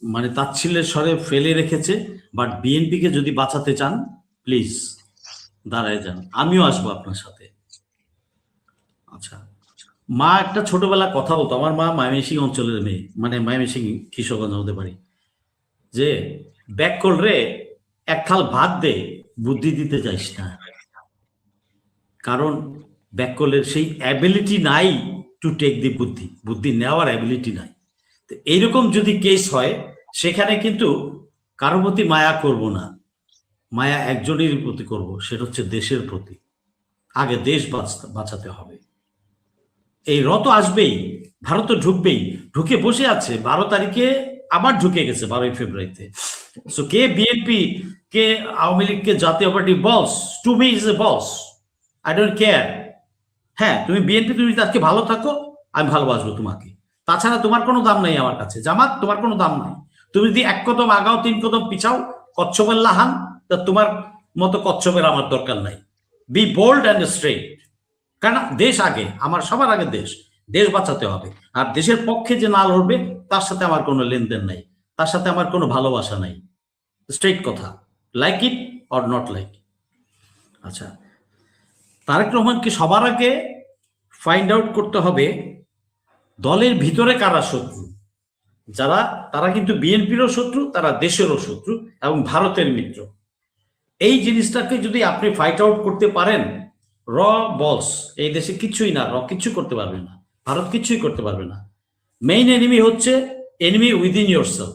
মানে তাচ্ছিল্যের স্বরে ফেলে রেখেছে, বাট বিএনপিকে যদি বাঁচাতে চান প্লিজ দাঁড়ায় যান, আমিও আসবো আপনার সাথে। আচ্ছা, মা একটা ছোটবেলা কথা বলতো, আমার মা ময়মনসিংহ অঞ্চলের মেয়ে, মানে ময়মনসিংহ কিশোরগঞ্জ হতে পারি, যে ব্যাক কল রে এক থাল ভাত দে, বুদ্ধি দিতে যাইস না, কারণ ব্যাককলের সেই অ্যাবিলিটি নাই টু টেক দি বুদ্ধি, বুদ্ধি নেওয়ার অ্যাবিলিটি নাই। তো এইরকম যদি কেস হয়, সেখানে কিন্তু কারো প্রতি মায়া করব না, মায়া একজনের প্রতি করব, সেটা হচ্ছে দেশের প্রতি। আগে দেশ বাঁচাতে হবে। এই রত আসবেই, ভারত ঢুকবেই, ঢুকে বসে আছে 12 তারিখে, আবার ঢুকে গেছে 12 ফেব্রুয়ারিতে। সো কে বিএনপি, কে আওয়ামী লীগ, কে জাতীয় party boss, to me is a boss, I don't care. হ্যাঁ, তুমি বিএনপি, তুমি আজকে ভালো থাকো, আমি ভালোবাসবো তোমাকে, তাছাড়া তোমার কোনো দাম নাই আমার কাছে। জামাত, তোমার কোনো দাম নাই। তুমি যদি এক কদম আগাও 3 কদম পিছাও, কচ্ছপের লাহান, তা তোমার মতো কচ্ছপের আমার দরকার নাই। বি বোল্ড অ্যান্ড স্ট্রেট, কারণ দেশ আগে, আমার সবার আগে দেশ, দেশ বাঁচাতে হবে। আর দেশের পক্ষে যে না লড়বে, তার সাথে আমার কোনো লেনদেন নাই, তার সাথে আমার কোনো ভালোবাসা নাই। স্ট্রেট কথা, like it or not like. আচ্ছা, তারেক রহমানকে সবার আগে ফাইন্ড আউট করতে হবে দলের ভিতরে কারা শত্রু। যারা, তারা কিন্তু বিএনপিরও শত্রু, তারা দেশেরও শত্রু এবং ভারতের মিত্র। এই জিনিসটাকে যদি আপনি ফাইট আউট করতে পারেন, র বলস এই দেশে কিছুই না, র কিছু করতে পারবে না, ভারত কিছুই করতে পারবে না। মেইন এনিমি হচ্ছে enemy within yourself,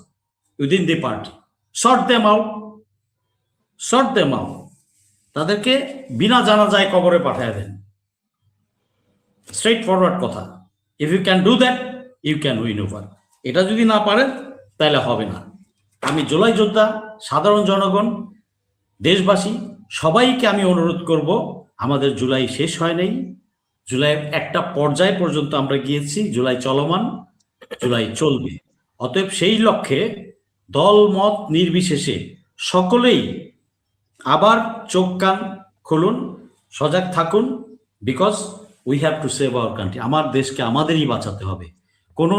within the party. Sort them out, sort them out, তাদেরকে বিনা জানাজায় কবরে পাঠিয়ে দেন। স্ট্রেট ফরওয়ার্ড কথা। If you can do that, you can win over. এটা যদি না পারেন, তাহলে হবে না। আমি জুলাই যোদ্ধা, সাধারণ জনগণ, দেশবাসী সবাইকে আমি অনুরোধ করব, আমাদের জুলাই শেষ হয় নাই, জুলাইয়ের একটা পর্যায় পর্যন্ত আমরা গিয়েছি, জুলাই চলমান, জুলাই চলবে। অতএব সেই লক্ষ্যে দল মত নির্বিশেষে সকলেই আবার চোখ কান খুলুন, সজাগ থাকুন, because we have to save our country. আমার দেশকে আমাদেরই বাঁচাতে হবে। কোনো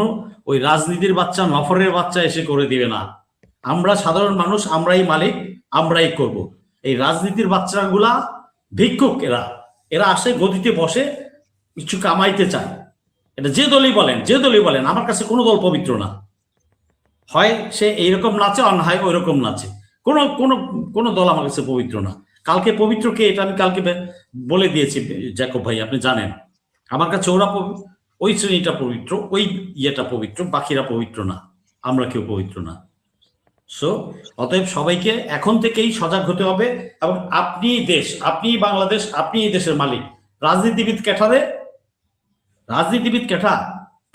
ওই রাজনীতির বাচ্চা, নফরের বাচ্চা এসে করে দিবে না। আমরা সাধারণ মানুষ, আমরাই মালিক, আমরাই করব। এই রাজনীতির বাচ্চাগুলা ভিক্ষুক, এরা এরা আসে গদিতে বসে কিছু কামাইতে চায়। এটা যে দলই বলেন, যে দলই বলেন, আমার কাছে কোনো দল পবিত্র না। হয় সে এইরকম নাচে, অন হয় ওই রকম নাচে, কোনো কোনো কোনো দল আমার কাছে পবিত্র না। কালকে পবিত্র কে, এটা আমি কালকে বলে দিয়েছি জ্যাকব ভাই, আপনি জানেন। আমার কাছে ওরা ওই শ্রেণীটা পবিত্র, ওই ইয়েটা পবিত্র, বাকিরা পবিত্র না, আমরা কেউ পবিত্র না। সো অতএব সবাইকে এখন থেকেই সজাগ হতে হবে। এবং আপনি দেশ, আপনি বাংলাদেশ, আপনি এই দেশের মালিক। রাজনীতিবিদ কেঠারে, রাজনীতিবিদ কেঠা,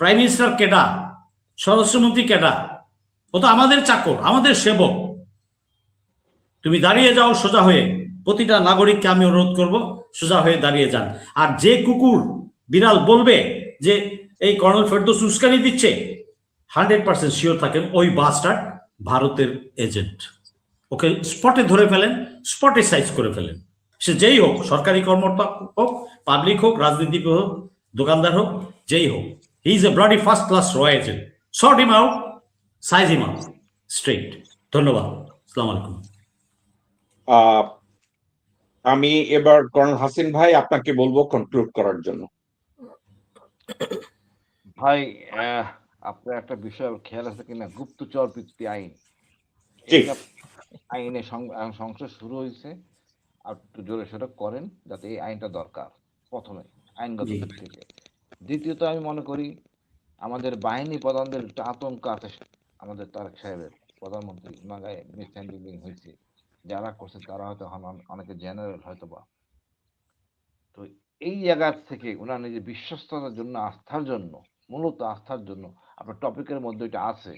প্রাইম মিনিস্টার কেডা, স্বরাষ্ট্রমন্ত্রী কেডা, ও তো আমাদের চাকর, আমাদের সেবক। তুমি দাঁড়িয়ে যাও সোজা হয়ে, প্রতিটা নাগরিককে আমি অনুরোধ করব সোজা হয়ে দাঁড়িয়ে যান। আর যে কুকুর বিড়াল বলবে যে এই কর্নেল ফেরদৌস উস্কানি দিচ্ছে, 100% শিওর থাকেন ওই বাসটার ভারতের এজেন্ট। ওকে স্পটে ধরে ফেলেন, স্পটে সাইজ করে ফেলেন। সে যেই হোক, সরকারি কর্মকর্তা হোক, পাবলিক হোক, রাজনীতিক হোক, দোকানদার হোক, যেই হোক, he is a bloody first class র agent. Sort him out, size him out, straight. ধন্যবাদ, আসসালামু আলাইকুম। আমি এবার কর্নেল হাসিন ভাই আপনাকে বলবো কনক্লুড করার জন্য। ভাই, আপনার একটা বিষয় খেয়াল আছে কিনা, গুপ্তচর বৃত্তি আইন, ঠিক। আইনে সংসদ শুরু হয়েছে, আর একটু জোরে সোরে করেন, যাতে এই আইনটা দরকার প্রথমে আইনগত দিক থেকে। দ্বিতীয়ত আমি মনে করি আমাদের বাহিনী প্রধানদের একটা আতঙ্ক আছে, আমাদের তারেক সাহেবের প্রধানমন্ত্রী নাগায় মিসহ্যান্ডলিং হয়েছে, যারা করছে তারা হয়তো অনেকে জেনারেল হয়তো বা। তো এই জায়গা থেকে ওনার নিজের বিশ্বস্ততার জন্য, আস্থার জন্য, মূলত আস্থার জন্য, আপনার টপিকের মধ্যে এটা আছে।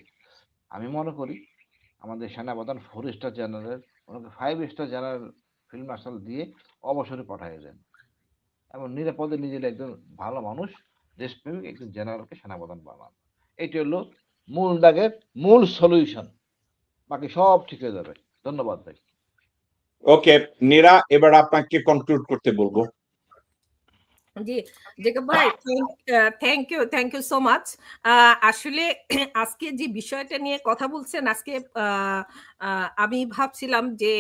আমি মনে করি আমাদের সেনাপ্রধান 4 স্টার জেনারেল, ওনাকে 5 স্টার জেনারেল ফিল্ড মার্শাল দিয়ে অবসরে পাঠিয়ে দেন, এবং নিরাপদে নিজের একজন ভালো মানুষ, দেশপ্রেমিক একজন জেনারেলকে সেনাপ্রধান বানান। এটি হলো মূল দাগের মূল সলিউশন, বাকি সব ঠিক হয়ে যাবে। ধন্যবাদ ভাই। ওকে নীরা, এবার আপনাকে কনক্লুড করতে বলবো। জি, জেকব ভাই, থ্যাংক ইউ সো মাচ। আসলে আজকে যে বিষয়টা নিয়ে কথা বলছেন, আজকে আমি ভাবছিলাম যে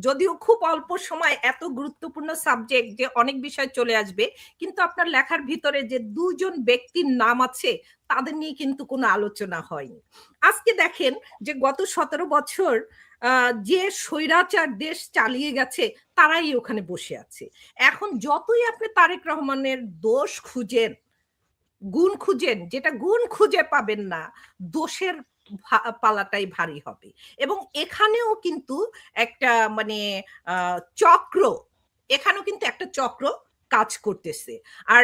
যদিও খুব অল্প সময় এত গুরুত্বপূর্ণ সাবজেক্ট যে অনেক বিষয় চলে আসবে, কিন্তু আপনার লেখার ভিতরে যে ২ জন ব্যক্তির নাম আছে তাদের নিয়ে কিন্তু কোনো আলোচনা হয়নি। আজকে দেখেন যে গত ১৭ বছর যে স্বৈরাচার দেশ চালিয়ে গেছে তারাই ওখানে বসে আছে। এখন যতই আপনি তারেক রহমানের দোষ খুঁজেন, গুণ খুঁজেন, যেটা গুণ খুঁজে পাবেন না, দোষের পালাটাই ভারী হবে। এবং এখানেও কিন্তু একটা মানে চক্র, এখানেও কিন্তু একটা চক্র কাজ করতেছে। আর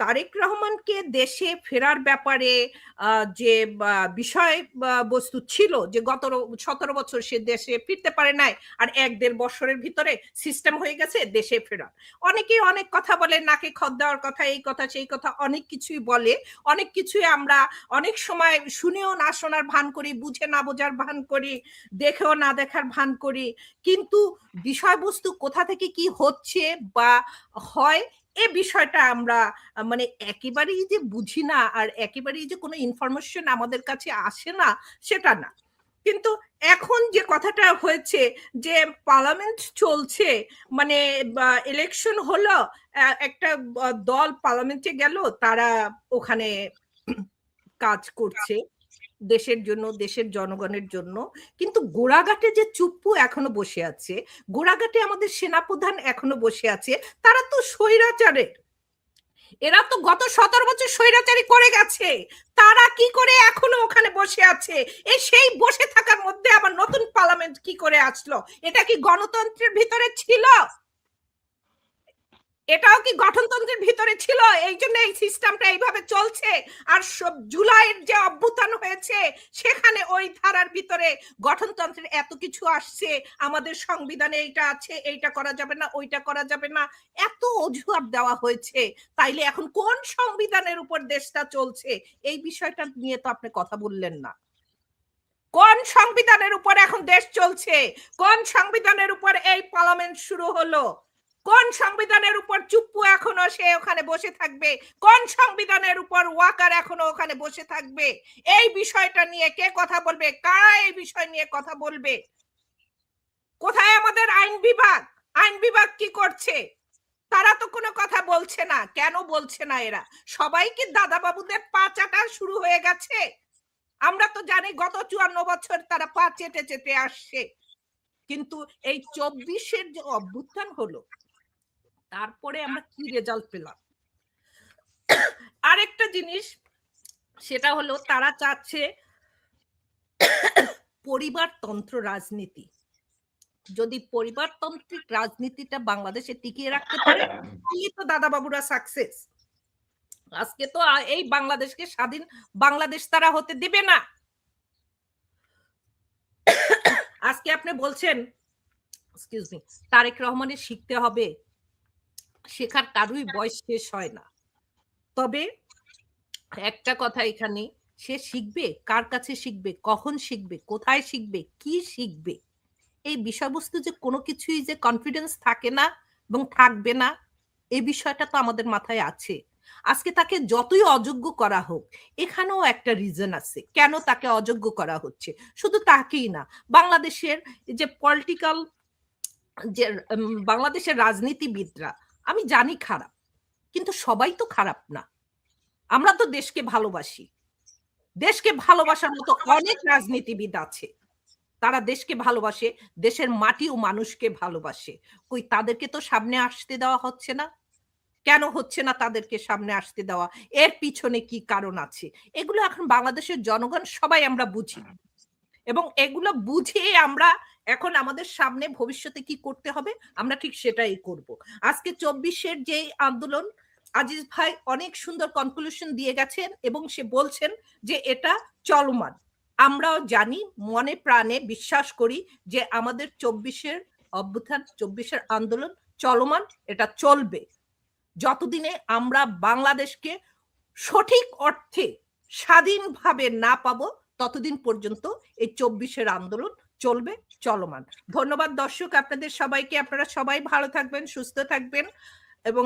তারেক রহমানকে দেশে ফেরার ব্যাপারে যে বিষয় বস্তু ছিল যে গত ১৭ বছর সে দেশে ফিরতে পারে নাই, আর ১-১.৫ বছরের ভিতরে সিস্টেম হয়ে গেছে দেশে ফেরার। অনেকেই অনেক কথা বলে, নাকে খত দেওয়ার কথা, এই কথা সেই কথা, অনেক কিছুই বলে। অনেক কিছুই আমরা অনেক সময় শুনেও না শোনার ভান করি, বুঝে না বোঝার ভান করি, দেখেও না দেখার ভান করি, কিন্তু বিষয়বস্তু কোথা থেকে কি হচ্ছে বা হয় এ বিষয়টা আমরা মানে একেবারেই যে বুঝি না, আর একেবারেই যে কোনো ইনফরমেশন আমাদের কাছে আসে না সেটা না। কিন্তু এখন যে কথাটা হয়েছে যে পার্লামেন্ট চলছে, মানে ইলেকশন হলো, একটা দল পার্লামেন্টে গেল, তারা ওখানে কাজ করছে দেশের জন্য, দেশের জনগণের জন্য, কিন্তু গোড়াঘাটে যে চুপ্পু এখনো বসে আছে, গোড়াঘাটে আমাদের সেনাপ্রধান এখনো বসে আছে, তারা তো স্বৈরাচারের, এরা তো গত ১৭ বছর স্বৈরাচারী করে গেছে, তারা কি করে এখনো ওখানে বসে আছে? এই সেই বসে থাকার মধ্যে আবার নতুন পার্লামেন্ট কি করে আসলো? এটা কি গণতন্ত্রের ভিতরে ছিল? এটাও কি গঠনতন্ত্রের ভিতরে ছিল? এই জন্য এই সিস্টেমটা এইভাবে চলছে। আর জুলাইয়ের যে অভ্যুত্থান হয়েছে সেখানে ওই ধারার ভিতরে গঠনতন্ত্রের এত কিছু আসছে, আমাদের সংবিধানে এইটা আছে, এইটা করা যাবে না, ওইটা করা যাবে না, এত অজুহাত দেওয়া হয়েছে। তাইলে এখন কোন সংবিধানের উপর দেশটা চলছে এই বিষয়টা নিয়ে তো আপনি কথা বললেন না। কোন সংবিধানের উপর এখন দেশ চলছে? কোন সংবিধানের উপর এই পার্লামেন্ট শুরু হলো? কোন সংবিধানের উপর চুপ্পু এখনো সে ওখানে বসে থাকবে? কোন সংবিধানের উপর ওয়াকার এখনো ওখানে বসে থাকবে? এই বিষয়টা নিয়ে কে কথা বলবে? কারা এই বিষয় নিয়ে কথা বলবে? কোথায় আমাদের আইন বিভাগ? আইন বিভাগ কি করছে? তারা তো কোনো কথা বলছে না। কেন বলছে না এরা? সবাই কি দাদা বাবুদের পা চাটা শুরু হয়ে গেছে? আমরা তো জানি গত ৫৪ বছর তারা পা চেটে চেটে আসছে, কিন্তু এই ২৪-এর যে অভ্যুত্থান হলো, তারপরে আমরা কি রেজাল্ট পেলাম? আরেকটা জিনিস, সেটা হলো তারা চাচ্ছে পরিবারতন্ত্র রাজনীতি। যদি পরিবারতান্ত্রিক রাজনীতিটা বাংলাদেশে টিকিয়ে রাখতে পারে, তাহলে তো দাদা বাবুরা সাকসেস। আজকে তো এই বাংলাদেশকে স্বাধীন বাংলাদেশ তারা হতে দিবে না। আজকে আপনি বলছেন, এক্সকিউজ মি, তারেক রহমানের শিখতে হবে, শেখার কারোই বয়স শেষ হয় না। তবে একটা কথা এখানে, সে শিখবে, কার কাছে শিখবে, কখন শিখবে, কোথায় শিখবে, কি শিখবে, এই বিষয়বস্তু যে কোনো কিছুই যে কনফিডেন্স থাকে না এবং থাকবে না, এই বিষয়টা তো আমাদের মাথায় আছে। আজকে তাকে যতই অযোগ্য করা হোক, এখানেও একটা রিজন আছে কেন তাকে অযোগ্য করা হচ্ছে। শুধু তাকেই না, বাংলাদেশের যে পলিটিক্যাল যে বাংলাদেশের রাজনীতিবিদরা, আমি জানি খারাপ, কিন্তু সবাই তো খারাপ না। আমরা তো দেশকে ভালোবাসি, দেশকে ভালোবাসার মতো অনেক রাজনীতিবিদ আছে, তারা দেশকে ভালোবাসে, দেশের মাটি ও মানুষকে ভালোবাসে। কই তাদেরকে তো সামনে আসতে দেওয়া হচ্ছে না? কেন হচ্ছে না তাদেরকে সামনে আসতে দেওয়া? এর পিছনে কি কারণ আছে? এগুলো এখন বাংলাদেশের জনগণ সবাই আমরা বুঝি, এবং এগুলো বুঝে আমরা এখন আমাদের সামনে ভবিষ্যতে কি করতে হবে আমরা ঠিক সেটাই করব। আজকে ২৪-এর যে আন্দোলন, আজিজ ভাই অনেক সুন্দর কনক্লুশন দিয়ে গেছেন এবং সে বলছেন যে এটা চলমান। আমরাও জানি, মনে প্রাণে বিশ্বাস করি যে আমাদের ২৪-এর অভ্যুত্থান, ২৪-এর আন্দোলন চলমান, এটা চলবে যতদিনে আমরা বাংলাদেশকে সঠিক অর্থে স্বাধীনভাবে না পাবো, ততদিন পর্যন্ত এই ২৪-এর আন্দোলন চলবে, চলমান। ধন্যবাদ দর্শক আপনাদের সবাইকে, আপনারা সবাই ভালো থাকবেন, সুস্থ থাকবেন এবং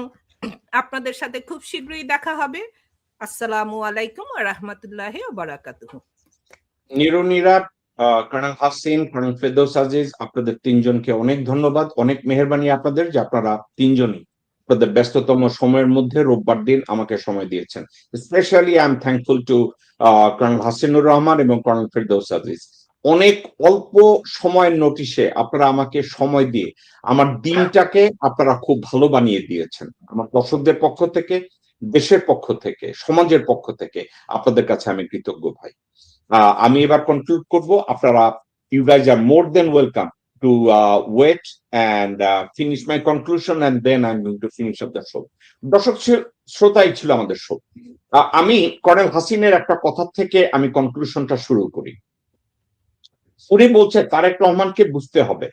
আপনাদের সাথে খুব শীঘ্রই দেখা হবে। আসসালামু আলাইকুম ওয়া রাহমাতুল্লাহি ওয়া বারাকাতুহু। নিরুনিরাট কর্নেল হাসিন, কর্নেল ফেরদৌস আজিজ, আপনাদের তিনজনকে অনেক ধন্যবাদ, অনেক মেহেরবানি আপনাদের যে আপনারা তিনজনই আপনাদের ব্যস্ততম সময়ের মধ্যে রোববার দিন আমাকে সময় দিয়েছেন। Specially I am thankful to colonel Hasinur Rahman এবং কর্নেল ফেরদৌস আজিজ। অনেক অল্প সময়ের নোটিশে আপনারা আমাকে সময় দিয়ে আমার দিনটাকে আপনারা খুব ভালো বানিয়ে দিয়েছেন। আমার দর্শকদের পক্ষ থেকে, দেশের পক্ষ থেকে, সমাজের পক্ষ থেকে আপনাদের কাছে আমি কৃতজ্ঞ ভাই। আমি এবার কনক্লুড করব। আপনারা, you guys are more than welcome to wait and finish my conclusion and then I am going to finish off the show. দর্শক শ্রোতাই ছিল আমাদের শো। আমি কর্নেল হাসিনের একটা কথা থেকে আমি কনক্লুশনটা শুরু করি। উনি বলছে তারেক রহমানকে বুঝতে হবে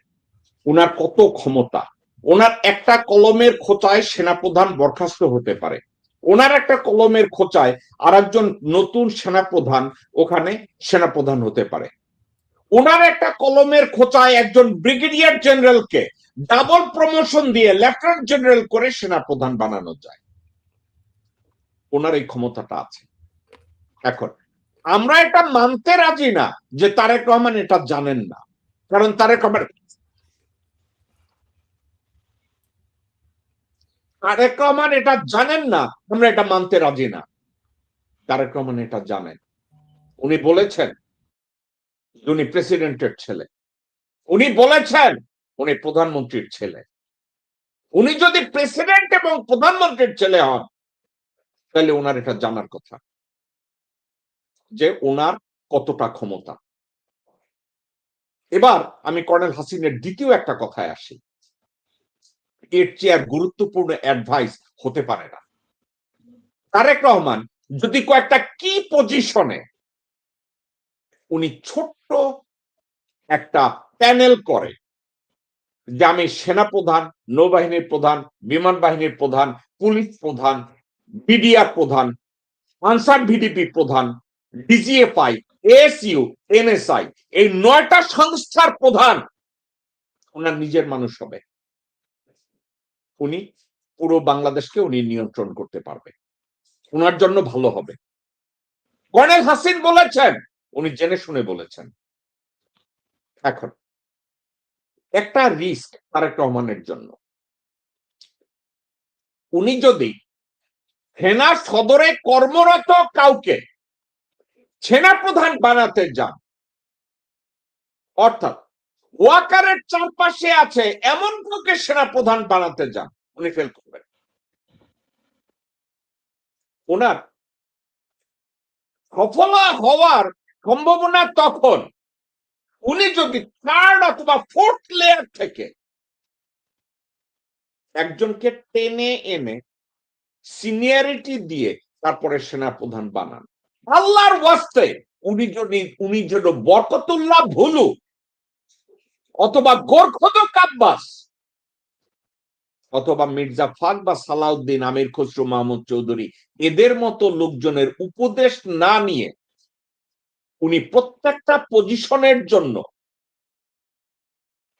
ওনার কত ক্ষমতা। ওনার একটা কলমের খোঁচায় সেনাপ্রধান বরখাস্ত হতে পারে, ওনার একটা কলমের খোঁচায় আর একজন নতুন সেনাপ্রধান ওখানে সেনাপ্রধান হতে পারে, ওনার একটা কলমের খোঁচায় একজন ব্রিগেডিয়ার জেনারেলকে ডাবল প্রমোশন দিয়ে লেফটেন্যান্ট জেনারেল করে সেনাপ্রধান বানানো যায়। ওনার এই ক্ষমতাটা আছে। এখন আমরা এটা মানতে রাজি না যে তারেক রহমান এটা জানেন না, কারণ তারেক রহমান এটা জানেন না, আমরা এটা মানতে রাজি না। তারেক রহমান এটা জানেন। উনি বলেছেন উনি প্রেসিডেন্টের ছেলে, উনি বলেছেন উনি প্রধানমন্ত্রীর ছেলে। উনি যদি প্রেসিডেন্ট এবং প্রধানমন্ত্রীর ছেলে হন তাহলে ওনার এটা জানার কথা যে ওনার কতটা ক্ষমতা। এবার আমি কর্নেল হাসিনের দ্বিতীয় একটা কথায় আসি। এর চেয়ে আর গুরুত্বপূর্ণ অ্যাডভাইস হতে পারে না। তারেক রহমান যদি কয়েকটা কি পজিশনে উনি ছোট্ট একটা প্যানেল করে যে আমি সেনাপ্রধান, নৌবাহিনীর প্রধান, বিমান বাহিনীর প্রধান, পুলিশ প্রধান, বিডিআর প্রধান, আনসার ভিডিপি প্রধান, ডিজিএফআই, এএসইউ, এনএসআই, এই 9টা সংস্থার প্রধান ওনার নিজের মানুষ হবে। উনি পুরো বাংলাদেশকে উনি নিয়ন্ত্রণ করতে পারবে, ওনার জন্য ভালো হবে। কর্নেল হাসিন বলেছেন, উনি জেনে শুনে বলেছেন। এখন একটা রিস্ক তারেক রহমানের জন্য, উনি যদি সেনা সদরে কর্মরত কাউকে সেনাপ্রধান বানাতে যান, অর্থাৎ ওয়াকারের চারপাশে আছে এমন কাউকে সেনাপ্রধান বানাতে যান, উনি ফেল করবেন। ওনার সফল হওয়ার সম্ভাবনা তখন উনি যদি থার্ড অথবা ফোর্থ লেয়ার থেকে একজনকে টেনে এনে সিনিয়রিটি দিয়ে তারপরে সেনাপ্রধান বানান। আল্লাহর ওয়াস্তে উনি যেন বরকতুল্লাহ ভুলু অথবা গোরখদক আব্বাস অথবা মির্জা ফাক বা সালাউদ্দিন, আমির খসরু মাহমুদ চৌধুরী, এদের মতো লোকজনের উপদেশ না নিয়ে উনি প্রত্যেকটা পজিশনের জন্য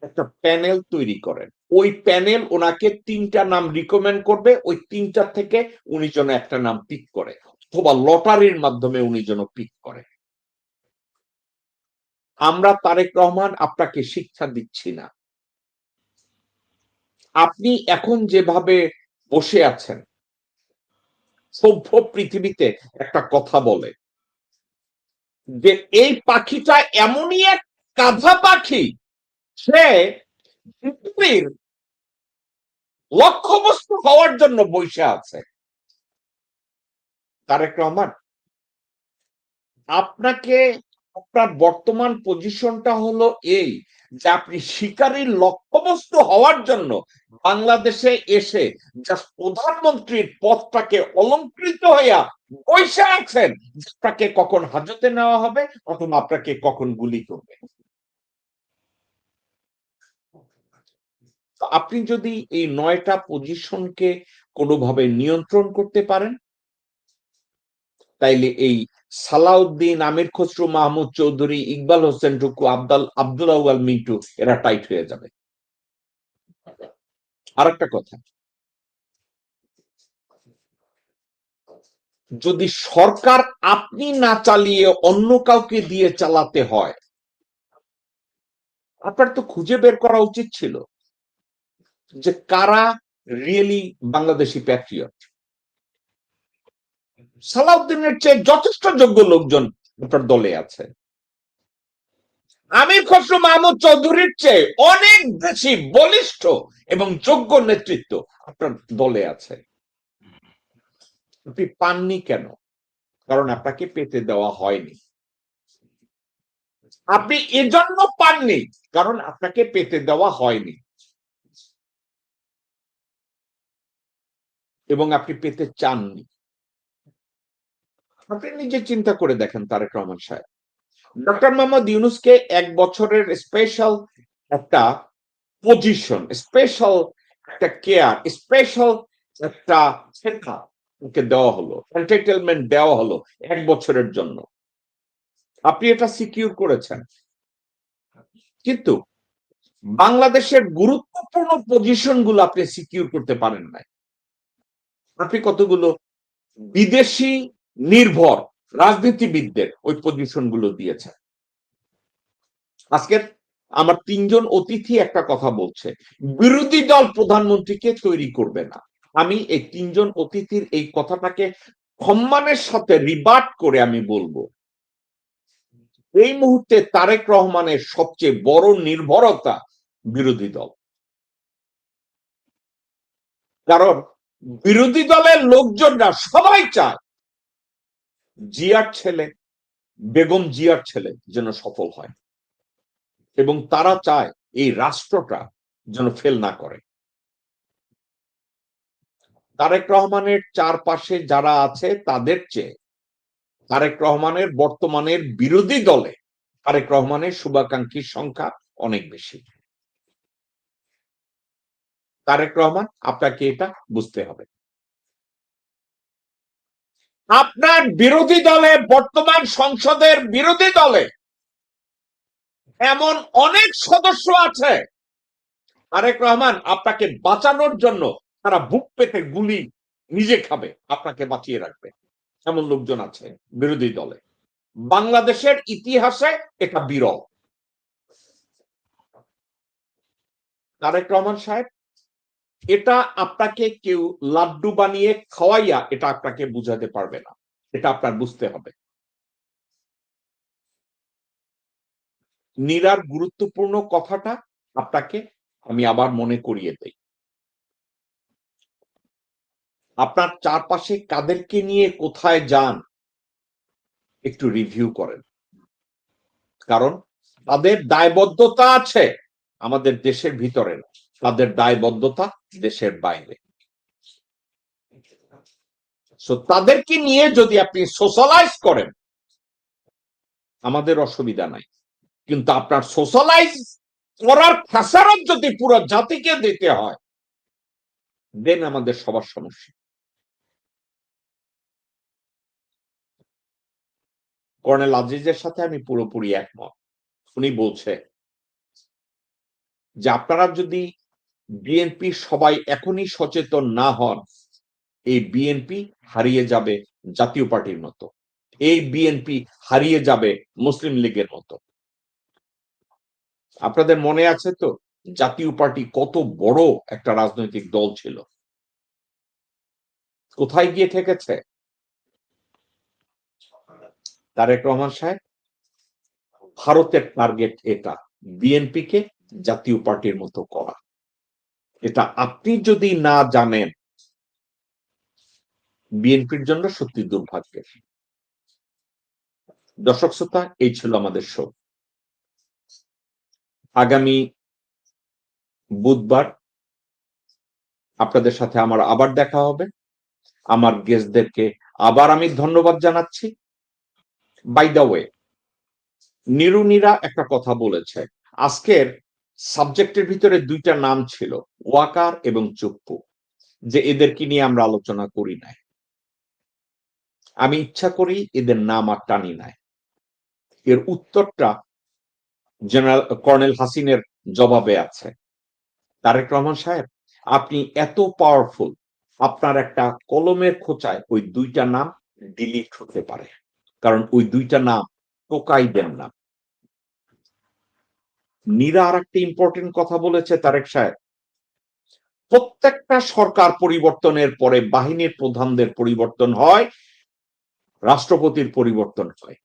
একটা প্যানেল তৈরি করেন। ওই প্যানেল ওনাকে 3টা নাম রিকমেন্ড করবে, ওই 3টা থেকে উনি যেন একটা নাম পিক করে, অথবা লটারির মাধ্যমে উনি যেন পিক করে। আমরা তারেক রহমান আপনাকে শিক্ষা দিচ্ছি না। আপনি এখন যেভাবে বসে আছেন, সভ্য পৃথিবীতে একটা কথা বলে যে এই পাখিটা এমনই এক কাঁধা পাখি, সে পৃথিবীর লক্ষ্যবস্তু হওয়ার জন্য বসে আছে। তারেক রহমান, আপনাকে আপনার বর্তমান পজিশনটা হলো এই যে আপনি শিকারীর লক্ষ্যবস্তু হওয়ার জন্য বাংলাদেশে এসে জাস্ট প্রধানমন্ত্রীর পদটাকে অলংকৃত হইয়া বসে আছেন, আপনাকে কখন হাজতে নেওয়া হবে অথবা আপনাকে কখন গুলি করবে। আপনি যদি এই 9টা পজিশনকে কোনোভাবে নিয়ন্ত্রণ করতে পারেন, তাইলে এই সালাউদ্দিন, আমির খসরু মাহমুদ চৌধুরী, ইকবাল হোসেন টুকু, আব্দুল আউয়াল মিন্টু এরা টাইট হয়ে যাবে। আরেকটা কথা, যদি সরকার আপনি না চালিয়ে অন্য কাউকে দিয়ে চালাতে হয়, আপনার তো খুঁজে বের করা উচিত ছিল যে কারা রিয়েলি বাংলাদেশি প্যাট্রিয়ট। সালাউদ্দিনের চেয়ে যথেষ্ট যোগ্য লোকজন আপনার দলে আছে। আমির খসরু মাহমুদ চৌধুরীর চেয়ে অনেক বেশি বলিষ্ঠ এবং যোগ্য নেতৃত্ব আপনার দলে আছে। আপনি পাননি কেন? কারণ আপনাকে পেতে দেওয়া হয়নি। আপনি এজন্য পাননি কারণ আপনাকে পেতে দেওয়া হয়নি, এবং আপনি পেতে চাননি। আপনি নিজে চিন্তা করে দেখেন তারেক রহমান সাহেব, ডক্টর মোহাম্মদ ইউনূসকে 1 বছরের স্পেশাল একটা পজিশন, স্পেশাল একটা কেয়ার, স্পেশাল একটা শেখা ওকে দেওয়া হলো, এন্টারটেনমেন্ট দেওয়া হলো 1 বছরের জন্য। আপনি এটা সিকিউর করেছেন, কিন্তু বাংলাদেশের গুরুত্বপূর্ণ পজিশন গুলো আপনি সিকিউর করতে পারেন নাই। আপনি কতগুলো বিদেশি নির্ভর রাজনীতিবিদদের ওই পজিশন গুলো দিয়েছেন। আজকের আমার 3 জন অতিথি একটা কথা বলছে, বিরোধী দল প্রধানমন্ত্রীকে তৈরি করবে না। আমি এই 3 জন অতিথির এই কথাটাকে সম্মানের সাথে রিবার্ট করে আমি বলবো, এই মুহূর্তে তারেক রহমানের সবচেয়ে বড় নির্ভরতা বিরোধী দল। কারণ বিরোধী দলের লোকজনরা সবাই চায় জিয়ার ছেলে, বেগম জিয়ার ছেলে যেন সফল হয়, এবং তারা চায় এই রাষ্ট্রটা যেন ফেল না করে। তারেক রহমানের চারপাশে যারা আছে তাদের চেয়ে তারেক রহমানের বর্তমানের বিরোধী দলে তারেক রহমানের শুভাকাঙ্ক্ষীর সংখ্যা অনেক বেশি। তারেক রহমান, আপনাকে এটা বুঝতে হবে। আপনার বিরোধী দলে, বর্তমান সংসদের বিরোধী দলে এমন অনেক সদস্য আছে, তারেক রহমান আপনাকে বাঁচানোর জন্য তারা বুক পেতে গুলি নিজে খাবে, আপনাকে বাঁচিয়ে রাখবে। এমন লোকজন আছে বিরোধী দলে। বাংলাদেশের ইতিহাসে এটা বিরল। তারেক রহমান সাহেব, এটা আপনাকে কেউ লাড্ডু বানিয়ে খাওয়াইয়া এটা আপনাকে বুঝাতে পারবে না, এটা আপনার বুঝতে হবে। নীরার গুরুত্বপূর্ণ কথাটা আপনাকে আমি আবার মনে করিয়ে দেই। আপনার চারপাশে কাদেরকে নিয়ে কোথায় যান একটু রিভিউ করেন, কারণ তাদের দায়বদ্ধতা আছে আমাদের দেশের ভিতরে না, তাদের দায়বদ্ধতা দেশের বাইরে। তাদেরকে নিয়ে যদি আপনি সোশ্যালাইজ করেন আমাদের অসুবিধা নাই, কিন্তু আপনার সোশ্যালাইজ করার খেসারত যদি পুরো জাতিকে দিতে হয়, দেন আমাদের সবার সমস্যা। কর্নেল আজিজের সাথে আমি পুরোপুরি একমত। উনি বলছে যে আপনারা যদি বিএনপি সবাই এখনই সচেতন না হন, এই বিএনপি হারিয়ে যাবে জাতীয় পার্টির মতো, এই বিএনপি হারিয়ে যাবে মুসলিম লীগের মতো। আপনাদের মনে আছে তো জাতীয় পার্টি কত বড় একটা রাজনৈতিক দল ছিল, কোথায় গিয়ে ঠেকেছে? তারেক রহমান সাহেব, ভারতের টার্গেট এটা, বিএনপিকে জাতীয় পার্টির মতো করা। এটা আপনি যদি না জানেন, বিএনপির জন্য সত্যি দুর্ভাগ্যের। দর্শক শ্রোতা, এই ছিল আমাদের শো। আগামী বুধবার আপনাদের সাথে আমার আবার দেখা হবে। আমার গেস্টদেরকে আবার আমি ধন্যবাদ জানাচ্ছি। বাই দ্য ওয়ে, নিরুনিরা একটা কথা বলেছে, আজকের সাবজেক্টের ভিতরে 2টা নাম ছিল, ওয়াকার এবং চুপ্পু, যে এদেরকে নিয়ে আমরা আলোচনা করি নাই। আমি ইচ্ছা করি এদের নাম আর টানি নাই। এর উত্তরটা জেনারেল কর্নেল হাসিনের জবাবে আছে। তারেক রহমান সাহেব, আপনি এত পাওয়ারফুল, আপনার একটা কলমের খোঁচায় ওই 2টা নাম ডিলিট হতে পারে, কারণ ওই দুইটা নাম টোকাইদের নাম। নীরা আর একটা ইম্পর্টেন্ট কথা বলেছে তারেক সাহেব, প্রত্যেকটা সরকার পরিবর্তনের পরে বাহিনীর প্রধানদের পরিবর্তন হয়, রাষ্ট্রপতির পরিবর্তন হয়।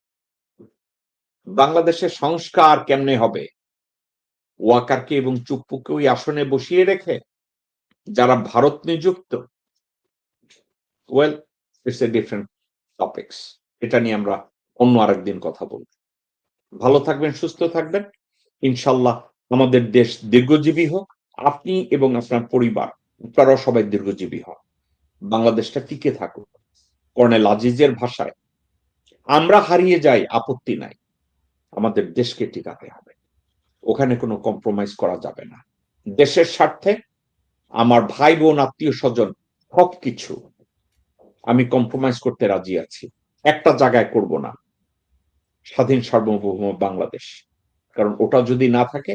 বাংলাদেশের সংস্কার কেমনে হবে? ওয়াকারকে এবং চুপ্পুকে ওই আসনে বসিয়ে রেখে যারা ভারত নিযুক্ত, well, it's a different topics. এটা নিয়ে আমরা অন্য আরেকদিন কথা বলব। ভালো থাকবেন, সুস্থ থাকবেন। ইনশাল্লাহ আমাদের দেশ দীর্ঘজীবী হোক, আপনি এবং আপনার পরিবার আপনারাও সবাই দীর্ঘজীবী হন, বাংলাদেশটা টিকে থাকুক। কর্নেল আজিজের ভাষায়, আমরা হারিয়ে যাই আপত্তি নাই, আমাদের দেশকে টিকাতে হবে, ওখানে কোনো কম্প্রোমাইজ করা যাবে না। দেশের স্বার্থে আমার ভাই বোন আত্মীয় স্বজন সবকিছু আমি কম্প্রোমাইজ করতে রাজি আছি, একটা জায়গায় করব না, স্বাধীন সার্বভৌম বাংলাদেশ। কারণ ওটা যদি না থাকে